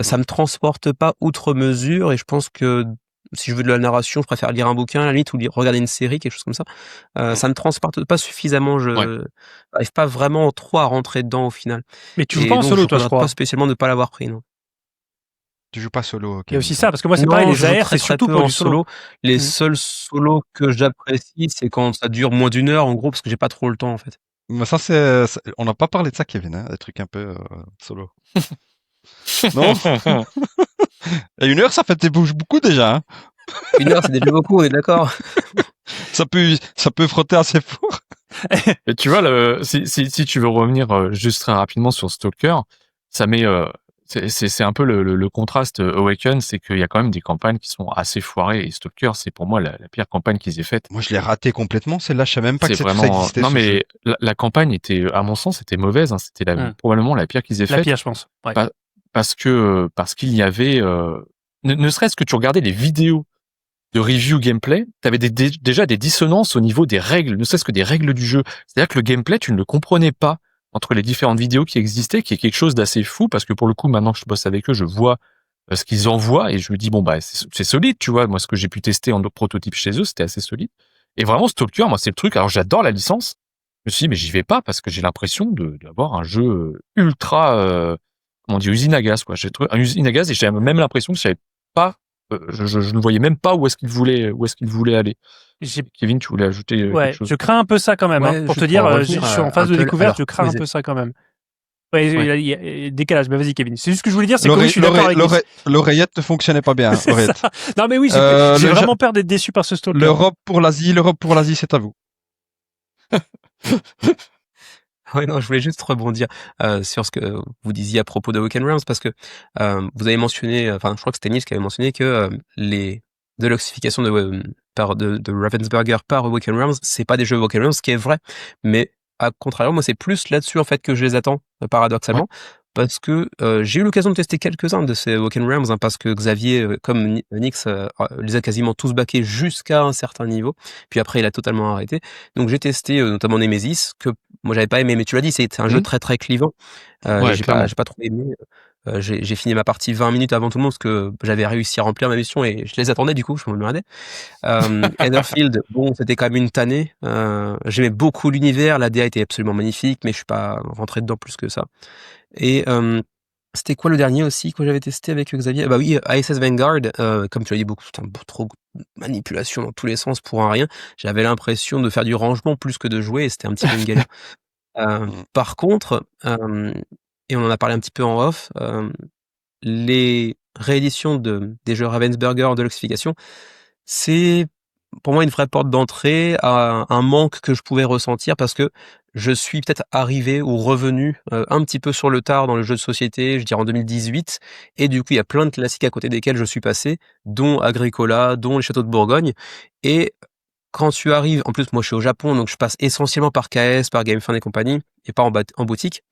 ça me transporte pas outre mesure. Et je pense que si je veux de la narration, je préfère lire un bouquin à la limite ou regarder une série, quelque chose comme ça. Ça me transporte pas suffisamment. Je n'arrive pas vraiment trop à rentrer dedans au final. Mais tu joues Et pas en donc, solo, je toi, je regrette crois. pas spécialement de ne pas l'avoir pris, non. Tu joues pas solo. Il y a aussi ça, parce que moi, c'est Non, pareil, les je joue AR, très, c'est très surtout peu pour en du solo. Les Mm. seuls solos que j'apprécie, c'est quand ça dure moins d'1 heure, en gros, parce que j'ai pas trop le temps, en fait. Mais ça, on n'a pas parlé de ça, Kevin, hein, des trucs un peu solo. Non. Et 1 heure, ça fait beaucoup déjà. Hein. 1 heure, c'est déjà beaucoup, on est d'accord. Ça peut frotter assez fort. Et tu vois, si tu veux revenir juste très rapidement sur Stalker, ça met, c'est un peu le contraste Awaken, c'est qu'il y a quand même des campagnes qui sont assez foirées. Et Stalker, c'est pour moi la pire campagne qu'ils aient faite. Moi, je l'ai raté complètement. Celle-là, je savais même pas que C'est ça vraiment. existait. Non, ce mais jeu. la campagne était, à mon sens, c'était mauvaise. Hein. C'était probablement la pire qu'ils aient La faite. pire, je pense. Ouais. Parce qu'il y avait, ne serait-ce que tu regardais les vidéos de review gameplay, t'avais déjà des dissonances au niveau des règles, ne serait-ce que des règles du jeu. C'est-à-dire que le gameplay, tu ne le comprenais pas entre les différentes vidéos qui existaient, qui est quelque chose d'assez fou, parce que pour le coup, maintenant que je bosse avec eux, je vois ce qu'ils envoient, et je me dis, bon, bah, c'est solide, tu vois. Moi, ce que j'ai pu tester en prototype chez eux, c'était assez solide. Et vraiment, Stalker, moi, c'est le truc. Alors, j'adore la licence. Je me suis dit, mais j'y vais pas, parce que j'ai l'impression d'avoir un jeu ultra, comment on dit, usine à gaz, quoi. J'ai trouvé un usine à gaz, et j'ai même l'impression que je savais pas, je ne voyais même pas où est-ce qu'il voulait aller. Kevin, tu voulais ajouter quelque chose? Je crains un peu ça quand même, Ouais, hein. Pour juste te dire, pour je revenir suis en à phase un de peu- découverte, alors, je crains un vas-y. peu ça quand même. Ouais, Ouais. il y a décalage. Mais vas-y, Kevin. C'est juste ce que je voulais dire, c'est que oui, je suis d'accord avec L'oreillette ne fonctionnait pas bien. C'est Oreillette. ça. Non, mais oui, j'ai vraiment peur d'être déçu par ce Stalker. L'Europe pour l'Asie, c'est à vous. Ouais, non, je voulais juste rebondir sur ce que vous disiez à propos de Woken Realms parce que vous avez mentionné, enfin, je crois que c'était Nice qui avait mentionné que les deluxifications de Ravensburger par Woken Realms, c'est pas des jeux Woken Realms, ce qui est vrai, mais à contrario, moi, c'est plus là-dessus en fait que je les attends, Ouais. paradoxalement, parce que j'ai eu l'occasion de tester quelques-uns de ces Woken Realms, hein, parce que Xavier, comme Nix, les a quasiment tous backés jusqu'à un certain niveau, puis après il a totalement arrêté. Donc j'ai testé notamment Nemesis, que moi j'avais pas aimé, mais tu l'as dit, c'est un jeu très très clivant. Et Ouais, clairement. j'ai pas trop aimé. J'ai fini ma partie 20 minutes avant tout le monde parce que j'avais réussi à remplir ma mission et je les attendais du coup, je me regardais. Etherfield, bon, c'était quand même une tannée. J'aimais beaucoup l'univers, la DA était absolument magnifique, mais je suis pas rentré dedans plus que ça. Et c'était quoi le dernier aussi que j'avais testé avec Xavier? Bah oui, ISS Vanguard, comme tu l'as dit, trop de manipulation dans tous les sens pour un rien. J'avais l'impression de faire du rangement plus que de jouer et c'était un petit peu une galère. Par contre, et on en a parlé un petit peu en off, les rééditions des jeux Ravensburger de Luxification, c'est pour moi une vraie porte d'entrée à un manque que je pouvais ressentir parce que je suis peut-être arrivé ou revenu un petit peu sur le tard dans le jeu de société, je dirais en 2018, et du coup il y a plein de classiques à côté desquels je suis passé, dont Agricola, dont les Châteaux de Bourgogne, et quand tu arrives, en plus moi je suis au Japon, donc je passe essentiellement par KS, par GameFund et compagnie, et pas en boutique.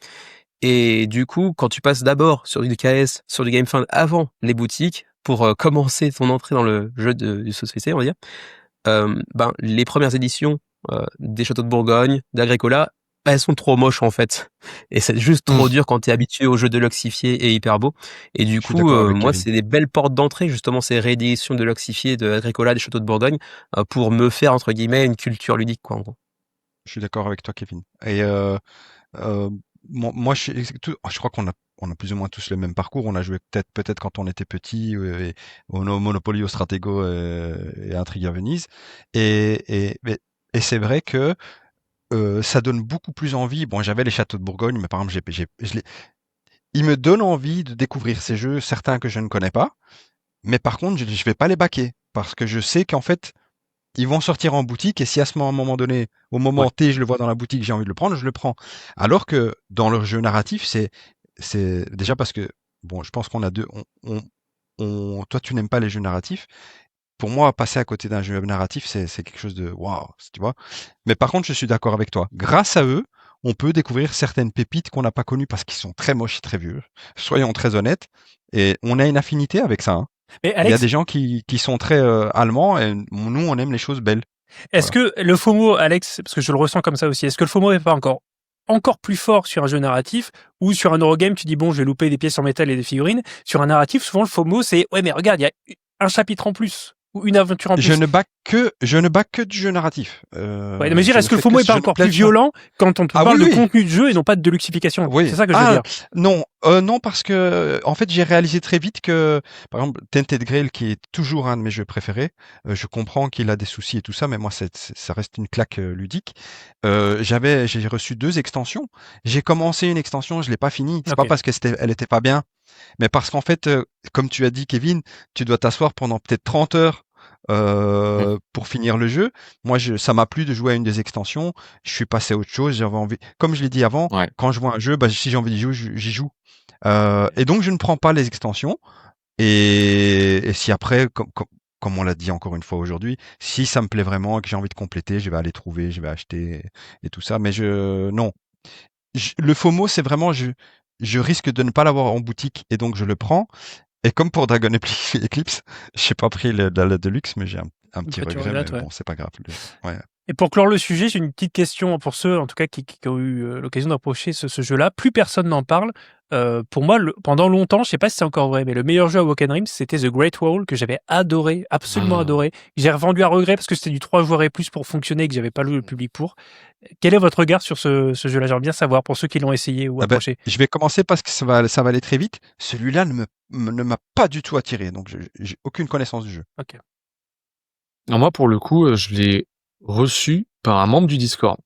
Et du coup, quand tu passes d'abord sur du KS, sur du GameFund avant les boutiques, pour commencer ton entrée dans le jeu de société, on va dire, ben, les premières éditions des Châteaux de Bourgogne, d'Agricola, elles sont trop moches en fait. Et c'est juste Mmh. trop dur quand t'es habitué aux jeux deluxifiés et hyper beaux. Et du Je suis coup, d'accord avec moi, Kevin. c'est des belles portes d'entrée, justement, ces rééditions deluxifiées de Agricola, des Châteaux de Bourgogne, pour me faire, entre guillemets, une culture ludique, quoi, en gros. Je suis d'accord avec toi, Kevin. Et euh, moi, je crois on a plus ou moins tous le même parcours. On a joué peut-être quand on était petit, et au Monopoly, au Stratego et à Intrigue à Venise. Et c'est vrai que ça donne beaucoup plus envie. Bon, j'avais les Châteaux de Bourgogne, mais par exemple, il me donne envie de découvrir ces jeux, certains que je ne connais pas. Mais par contre, je vais pas les baquer parce que je sais qu'en fait, ils vont sortir en boutique et si à ce moment donné, au moment Ouais. T, je le vois dans la boutique, j'ai envie de le prendre, je le prends. Alors que dans leur jeu narratif, c'est déjà parce que bon, je pense qu'on a deux. Toi, tu n'aimes pas les jeux narratifs. Pour moi, passer à côté d'un jeu narratif, c'est quelque chose de waouh, tu vois. Mais par contre, je suis d'accord avec toi. Grâce à eux, on peut découvrir certaines pépites qu'on n'a pas connues parce qu'ils sont très moches et très vieux. Soyons très honnêtes. Et on a une affinité avec ça, hein. Mais Il y a Alex, des gens qui sont très allemands et nous, on aime les choses belles. est-ce Voilà. que le FOMO, Alex, parce que je le ressens comme ça aussi, est-ce que le FOMO est pas encore plus fort sur un jeu narratif ou sur un Eurogame, tu dis bon, je vais louper des pièces en métal et des figurines. Sur un narratif, souvent le FOMO, c'est ouais, mais regarde, il y a un chapitre en plus ou une aventure en plus. Je ne back que du jeu narratif. Ouais, mais je veux dire, Je est-ce ne que le fais que FOMO est pas je me encore plus plaise pas. violent quand on te Ah oui, parle de oui, contenu de jeu et non pas de deluxification? oui. C'est ça que je veux Ah dire. non, non parce que en fait j'ai réalisé très vite que par exemple Tainted Grail qui est toujours un de mes jeux préférés, je comprends qu'il a des soucis et tout ça, mais moi ça reste une claque ludique. J'ai reçu 2 extensions. J'ai commencé une extension, je l'ai pas finie. C'est pas Ok. parce que elle était pas bien, mais parce qu'en fait, comme tu as dit, Kevin, tu dois t'asseoir pendant peut-être 30 heures Mmh. pour finir le jeu. Moi, ça m'a plu de jouer à une des extensions. Je suis passé à autre chose. J'avais envie, comme je l'ai dit avant, Ouais. quand je vois un jeu, bah, si j'ai envie d'y jouer, j'y joue. Et donc, je ne prends pas les extensions. Et si après, comme on l'a dit encore une fois aujourd'hui, si ça me plaît vraiment et que j'ai envie de compléter, je vais aller trouver, je vais acheter et tout ça. Mais non, le FOMO, c'est vraiment, je risque de ne pas l'avoir en boutique et donc je le prends. Et comme pour Dragon Eclipse, j'ai pas pris la Deluxe, mais j'ai un petit Après, tu regret, mais regrettes, ouais. bon, c'est pas grave. Ouais. Et pour clore le sujet, j'ai une petite question pour ceux, en tout cas, qui ont eu l'occasion d'approcher ce jeu-là. Plus personne n'en parle. Pour moi, pendant longtemps, je sais pas si c'est encore vrai, mais le meilleur jeu à Woken Realms, c'était The Great Wall, que j'avais adoré, absolument Ah. adoré. J'ai revendu à regret parce que c'était du 3 joueurs et plus pour fonctionner et que j'avais pas le public pour. Quel est votre regard sur ce jeu-là? J'aimerais bien savoir pour ceux qui l'ont essayé ou Ah ben, approché. je vais commencer parce que ça va aller très vite. Celui-là ne m'a pas du tout attiré, donc j'ai aucune connaissance du jeu. Ok. Alors moi, pour le coup, je l'ai reçu par un membre du Discord.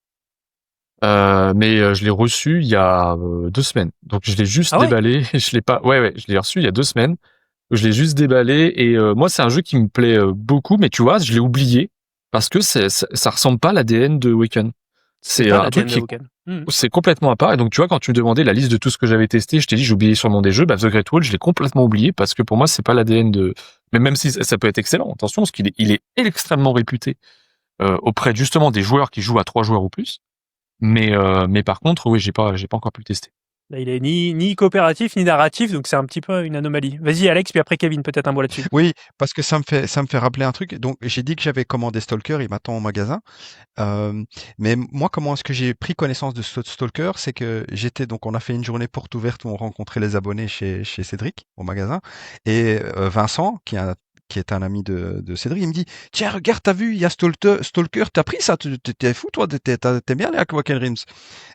Mais je l'ai reçu il y a 2 semaines. Donc je l'ai juste Ah ouais déballé. Je l'ai pas. Ouais, je l'ai reçu il y a 2 semaines. Je l'ai juste déballé et moi c'est un jeu qui me plaît beaucoup, mais tu vois, je l'ai oublié parce que ça ressemble pas à l'ADN de Waken. C'est pas un la truc DN de qui Woken. c'est complètement à part. Et donc tu vois, quand tu me demandais la liste de tout ce que j'avais testé, je t'ai dit j'ai oublié sur le nom des jeux. Bah, The Great Wall, je l'ai complètement oublié parce que pour moi c'est pas l'ADN de. Mais même si ça peut être excellent, attention, parce qu'il est extrêmement réputé auprès justement des joueurs qui jouent à 3 joueurs ou plus. Mais par contre, oui, j'ai pas encore pu le tester. Là, il est ni coopératif ni narratif, donc c'est un petit peu une anomalie. Vas-y Alex, puis après Kevin, peut-être un mot là-dessus. Oui, parce que ça me fait rappeler un truc. Donc, j'ai dit que j'avais commandé Stalker, il m'attend au magasin. Mais moi, comment est-ce que j'ai pris connaissance de Stalker? C'est que donc on a fait une journée porte ouverte où on rencontrait les abonnés chez Cédric au magasin. Et Vincent, qui est un ami de Cédric, il me dit, tiens, regarde, t'as vu, il y a Stalker, t'as pris ça, t'es fou, toi, t'aimes bien les Wacken Rims.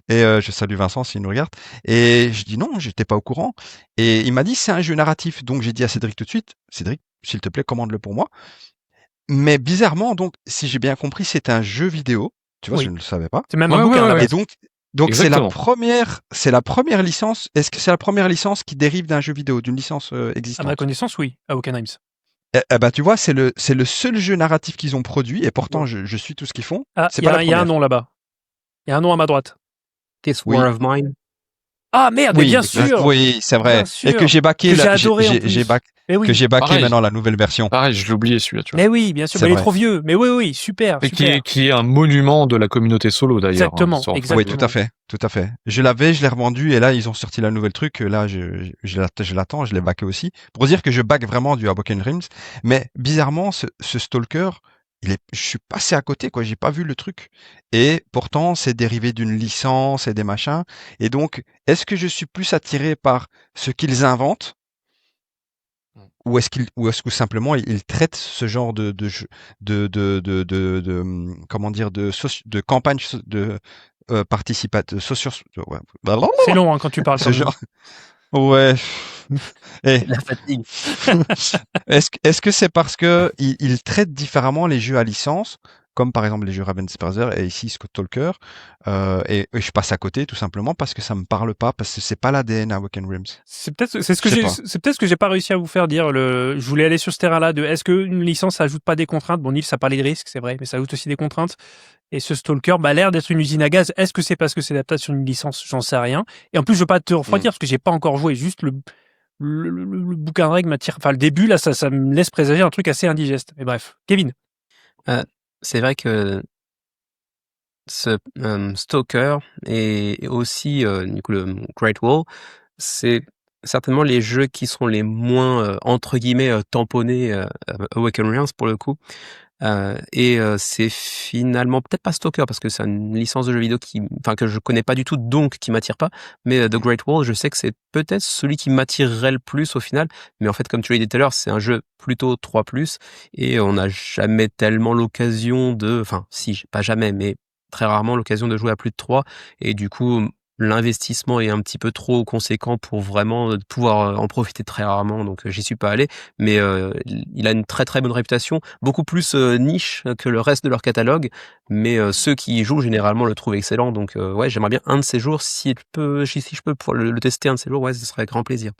Et je salue Vincent s'il nous regarde. Et je dis non, j'étais pas au courant. Et il m'a dit, c'est un jeu narratif. Donc j'ai dit à Cédric tout de suite, Cédric, s'il te plaît, commande-le pour moi. Mais bizarrement, donc, si j'ai bien compris, c'est un jeu vidéo. Tu vois, Oui. je ne le savais pas. C'est même un bouquin à la ouais. Et base. donc c'est Exactement. c'est la première licence. Est-ce que c'est la première licence qui dérive d'un jeu vidéo, d'une licence À ma existante? connaissance, oui, à Woken Rims. Eh ben, tu vois, c'est le seul jeu narratif qu'ils ont produit, et pourtant Bon. je suis tout ce qu'ils font. Ah, C'est il y pas la a un première. nom là-bas. Il y a un nom à ma droite. This Oui. War of Mine. Ah merde, mais Oui, bien sûr. oui, c'est vrai. Bien Et que sûr. j'ai backé Que j'ai la, adoré en plus. Mais que oui. j'ai backé Pareil. maintenant la nouvelle version. Pareil, je l'ai oublié celui-là, tu vois. Mais oui, bien sûr. C'est Mais il est vrai. trop vieux. Mais oui, super, Et super. qui est un monument de la communauté solo d'ailleurs. Exactement, Sur exactement. Oui, tout à fait, tout à fait. Je l'ai revendu et là ils ont sorti la nouvelle truc. Là, je l'attends, je l'ai backé aussi. Pour dire que je back vraiment du Wacken Rims, mais bizarrement, ce Stalker, je suis passé à côté, quoi. J'ai pas vu le truc. Et pourtant, c'est dérivé d'une licence et des machins. Et donc, est-ce que je suis plus attiré par ce qu'ils inventent? Ou est-ce que simplement ils traitent ce genre de jeu, comment dire, de campagne de participative, ouais, C'est long hein, quand tu parles ce quand même. genre, ouais. Et La fatigue. est-ce que c'est parce que ils traitent différemment les jeux à licence, comme par exemple les jeux Ravensburger et ici Stalker, et je passe à côté tout simplement parce que ça me parle pas, parce que c'est pas l'ADN à Wacken Rims. C'est peut-être ce que j'ai pas réussi à vous faire dire. Je voulais aller sur ce terrain-là de est-ce qu'une licence ça ajoute pas des contraintes. Bon, Nils a parlé de risques, c'est vrai, mais ça ajoute aussi des contraintes. Et ce Stalker a l'air d'être une usine à gaz. Est-ce que c'est parce que c'est adapté sur une licence? J'en sais rien. Et en plus, je veux pas te refroidir parce que j'ai pas encore joué. Juste le bouquin de règles m'attire. Enfin, le début là, ça me laisse présager un truc assez indigeste. Mais bref, Kevin. C'est vrai que ce Stalker et aussi du coup le Great Wall, c'est certainement les jeux qui seront les moins entre guillemets tamponnés Awaken Realms pour le coup. Et c'est finalement peut-être pas Stalker parce que c'est une licence de jeu vidéo que je connais pas du tout, donc qui m'attire pas. Mais The Great Wall, je sais que c'est peut-être celui qui m'attirerait le plus au final. Mais en fait, comme tu l'as dit tout à l'heure, c'est un jeu plutôt 3+, et on n'a jamais tellement l'occasion enfin si, pas jamais, mais très rarement l'occasion de jouer à plus de 3, et du coup l'investissement est un petit peu trop conséquent pour vraiment pouvoir en profiter très rarement, donc j'y suis pas allé. Mais il a une très très bonne réputation, beaucoup plus niche que le reste de leur catalogue, mais ceux qui y jouent généralement le trouvent excellent, donc ouais, j'aimerais bien un de ces jours, si je peux pouvoir le tester un de ces jours, ouais, ce serait avec grand plaisir.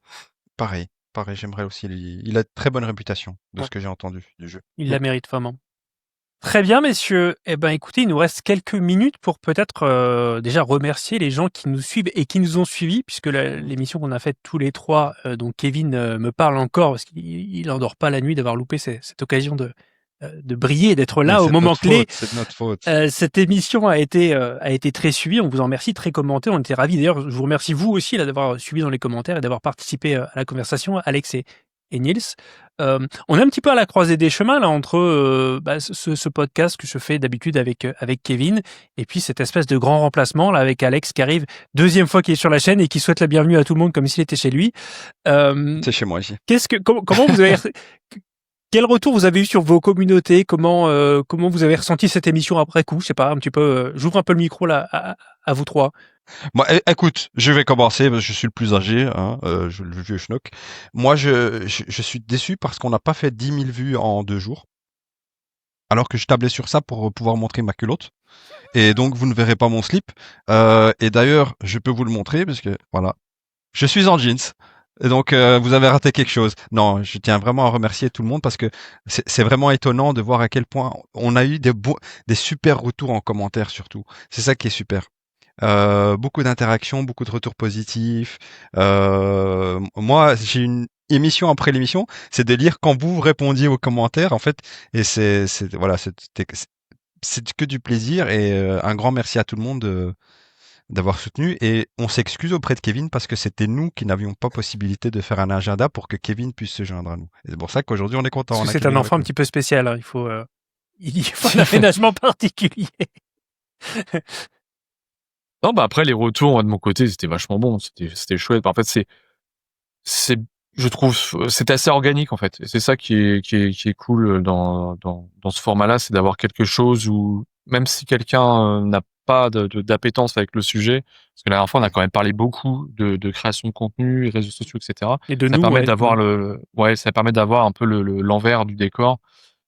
Pareil, j'aimerais aussi. Il a de très bonne réputation de Ouais. ce que j'ai entendu du jeu. Il la mérite vraiment. Très bien, messieurs. Eh ben, écoutez, il nous reste quelques minutes pour peut-être déjà remercier les gens qui nous suivent et qui nous ont suivis, puisque l'émission qu'on a faite tous les trois, dont Kevin me parle encore, parce qu'il n'endort pas la nuit d'avoir loupé cette occasion de briller et d'être là Mais au moment clé. C'est de notre faute. Cette émission a été très suivie. On vous en remercie, très commentée. On était ravis. D'ailleurs, je vous remercie vous aussi là d'avoir suivi dans les commentaires et d'avoir participé à la conversation, Alex et Niels. On est un petit peu à la croisée des chemins là entre ce podcast que je fais d'habitude avec Kevin et puis cette espèce de grand remplacement là avec Alex qui arrive deuxième fois qu'il est sur la chaîne et qui souhaite la bienvenue à tout le monde comme s'il était chez lui. C'est chez moi ici. Comment vous avez quel retour vous avez eu sur vos communautés? Comment vous avez ressenti cette émission après coup? Je sais pas, un petit peu. J'ouvre un peu le micro là à vous trois. Moi, écoute, je vais commencer parce que je suis le plus âgé, hein, le vieux schnock. Moi, je suis déçu parce qu'on n'a pas fait 10 000 vues en 2 jours. alors que je tablais sur ça pour pouvoir montrer ma culotte. Et donc, vous ne verrez pas mon slip. Et d'ailleurs, je peux vous le montrer parce que, voilà, je suis en jeans. Et donc, vous avez raté quelque chose. Non, je tiens vraiment à remercier tout le monde parce que c'est vraiment étonnant de voir à quel point on a eu des super retours en commentaire surtout. C'est ça qui est super. Beaucoup d'interactions, beaucoup de retours positifs. Moi, j'ai une émission après l'émission, c'est de lire quand vous répondiez aux commentaires, en fait. Et voilà, c'est que du plaisir et un grand merci à tout le monde d'avoir soutenu. Et on s'excuse auprès de Kevin parce que c'était nous qui n'avions pas possibilité de faire un agenda pour que Kevin puisse se joindre à nous. Et c'est pour ça qu'aujourd'hui on est content. Parce que c'est un enfant un petit peu spécial. Hein. Il faut un aménagement particulier. Non, bah après les retours moi, de mon côté, c'était vachement bon, c'était chouette. En fait, je trouve, c'était assez organique en fait. Et c'est ça qui est cool dans ce format-là, c'est d'avoir quelque chose où même si quelqu'un n'a pas d'appétence avec le sujet, parce que la dernière fois on a quand même parlé beaucoup de création de contenu, réseaux sociaux, etc. Et de ça nous, permet d'avoir ça permet d'avoir un peu l'envers du décor.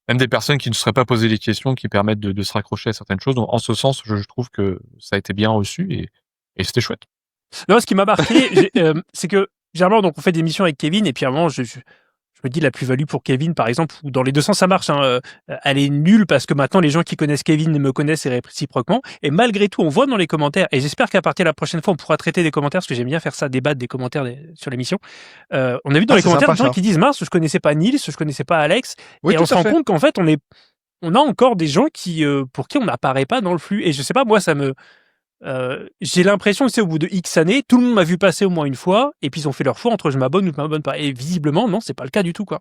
Même des personnes qui ne seraient pas posées des questions, qui permettent de se raccrocher à certaines choses. Donc, en ce sens, je trouve que ça a été bien reçu et c'était chouette. Non, ce qui m'a marqué, c'est que généralement, donc on fait des missions avec Kevin et puis à un moment, je me dis la plus-value pour Kevin, par exemple, ou dans les deux sens ça marche. Hein, elle est nulle parce que maintenant les gens qui connaissent Kevin me connaissent et réciproquement. Et malgré tout, on voit dans les commentaires. Et j'espère qu'à partir de la prochaine fois, on pourra traiter des commentaires parce que j'aime bien faire ça, débattre des commentaires sur l'émission. On a vu dans les commentaires des gens qui disent mince, je connaissais pas Nils, je connaissais pas Alex. Oui, et on se rend compte qu'en fait, on a encore des gens pour qui on n'apparaît pas dans le flux. Et je sais pas, moi, j'ai l'impression que c'est au bout de X années, tout le monde m'a vu passer au moins une fois, et puis ils ont fait leur choix entre je m'abonne ou je m'abonne pas. Et visiblement, non, c'est pas le cas du tout, quoi.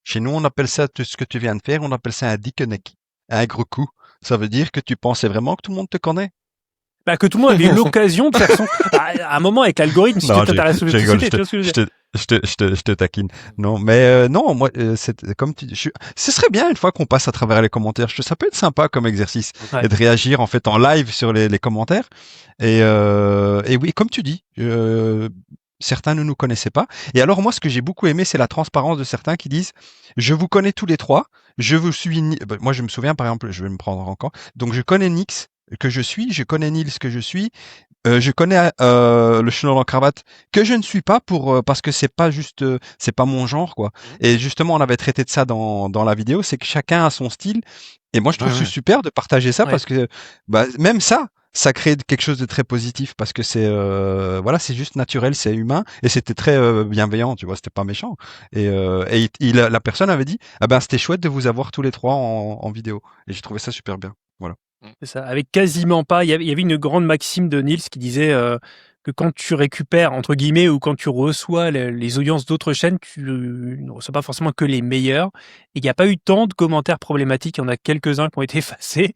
Chez nous, on appelle ça tout ce que tu viens de faire, on appelle ça un dickeneck, un gros coup. Ça veut dire que tu pensais vraiment que tout le monde te connaît. Bah, que tout le monde avait eu l'occasion de faire son. À un moment, avec l'algorithme, si tu t'intéresses aux sociétés, tu vois ce que je veux dire. Je te taquine. Non, mais non, moi, comme ce serait bien une fois qu'on passe à travers les commentaires. Ça peut être sympa comme exercice et de réagir en fait en live sur les commentaires. Et oui, comme tu dis, certains ne nous connaissaient pas. Et alors moi, ce que j'ai beaucoup aimé, c'est la transparence de certains qui disent je vous connais tous les trois. Je vous suis. Moi, je me souviens par exemple, je vais me prendre encore. Donc, je connais Nix que je suis, je connais Nils que je suis. Je connais le chenol en cravate que je ne suis pas parce que c'est pas juste c'est pas mon genre quoi. Et justement on avait traité de ça dans la vidéo, c'est que chacun a son style et moi je trouve super de partager ça parce que même ça crée quelque chose de très positif parce que c'est voilà, c'est juste naturel, c'est humain et c'était très bienveillant, tu vois, c'était pas méchant. Et la personne avait dit ah ben c'était chouette de vous avoir tous les trois en vidéo et j'ai trouvé ça super bien. Voilà. C'est ça, avec quasiment pas. Il y avait une grande maxime de Nils qui disait que quand tu récupères, entre guillemets, ou quand tu reçois les audiences d'autres chaînes, tu ne reçois pas forcément que les meilleurs. Et il n'y a pas eu tant de commentaires problématiques. Il y en a quelques-uns qui ont été effacés,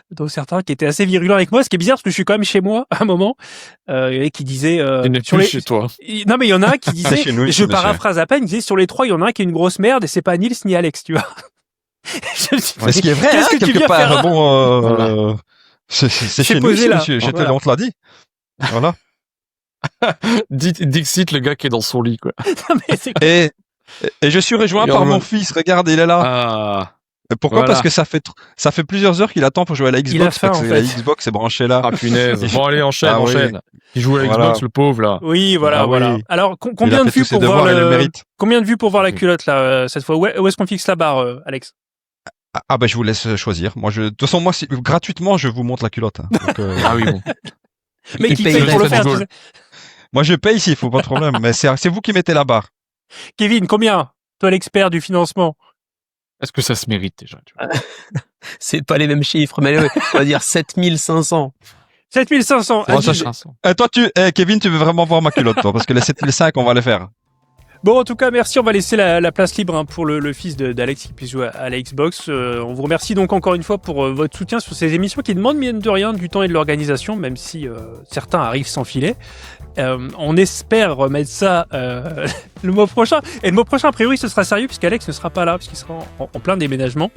dont certains qui étaient assez virulents avec moi. Ce qui est bizarre, parce que je suis quand même chez moi à un moment, et qui disait... chez toi. Non, mais il y en a un qui disait, je paraphrase à peine, il disait sur les trois, il y en a un qui est une grosse merde et c'est pas Nils ni Alex, tu vois. Ce qui est vrai, hein, quelque part. Bon, c'est chez nous, monsieur. On te l'a dit. Voilà. Dixit, le gars qui est dans son lit, quoi. Et je suis rejoint par mon fils. Regarde, il est là. Ah. Pourquoi? Parce que ça fait plusieurs heures qu'il attend pour jouer à la Xbox. Il a faim, parce que la Xbox est branchée là. Ah punaise. Bon allez, enchaîne. Il joue à la Xbox, le pauvre là. Oui, voilà. Alors combien de vues pour voir combien de vues pour voir la culotte là cette fois? Où est-ce qu'on fixe la barre, Alex? Ah bah je vous laisse choisir. De toute façon moi gratuitement je vous montre la culotte. Donc, ah oui bon. Mais qui paye pour le faire. Moi je paye s'il faut, pas de problème. Mais c'est vous qui mettez la barre. Kevin, combien? Toi l'expert du financement. Est-ce que ça se mérite déjà, tu vois? C'est pas les mêmes chiffres, mais on va dire 7500. 7500. Toi Kevin, tu veux vraiment voir ma culotte toi parce que les 7005 on va les faire. Bon, en tout cas, merci. On va laisser la place libre pour le fils d'Alex qui puisse jouer à la Xbox. On vous remercie donc encore une fois pour votre soutien sur ces émissions qui demandent mine de rien du temps et de l'organisation, même si certains arrivent sans filet. On espère remettre ça le mois prochain. Et le mois prochain, a priori, ce sera sérieux puisqu'Alex ne sera pas là, puisqu'il sera en plein déménagement.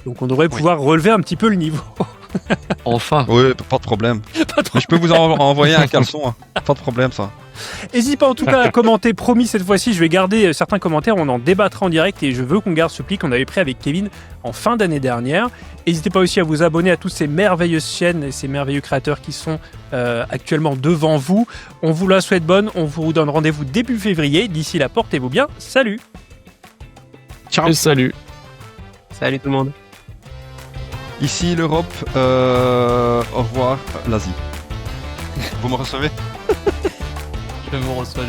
Donc on devrait pouvoir relever un petit peu le niveau. Enfin. Oui, pas de problème. Mais je peux vous envoyer un caleçon. Hein. Pas de problème, ça. N'hésitez pas en tout cas à commenter, promis cette fois-ci je vais garder certains commentaires, on en débattra en direct et je veux qu'on garde ce pli qu'on avait pris avec Kevin en fin d'année dernière. N'hésitez pas aussi à vous abonner à toutes ces merveilleuses chaînes et ces merveilleux créateurs qui sont actuellement devant vous. On vous la souhaite bonne, on vous donne rendez-vous début février, d'ici là portez-vous bien, salut. Ciao. Et salut. Salut tout le monde. Ici l'Europe, au revoir l'Asie. Vous me recevez? Je vous reçois.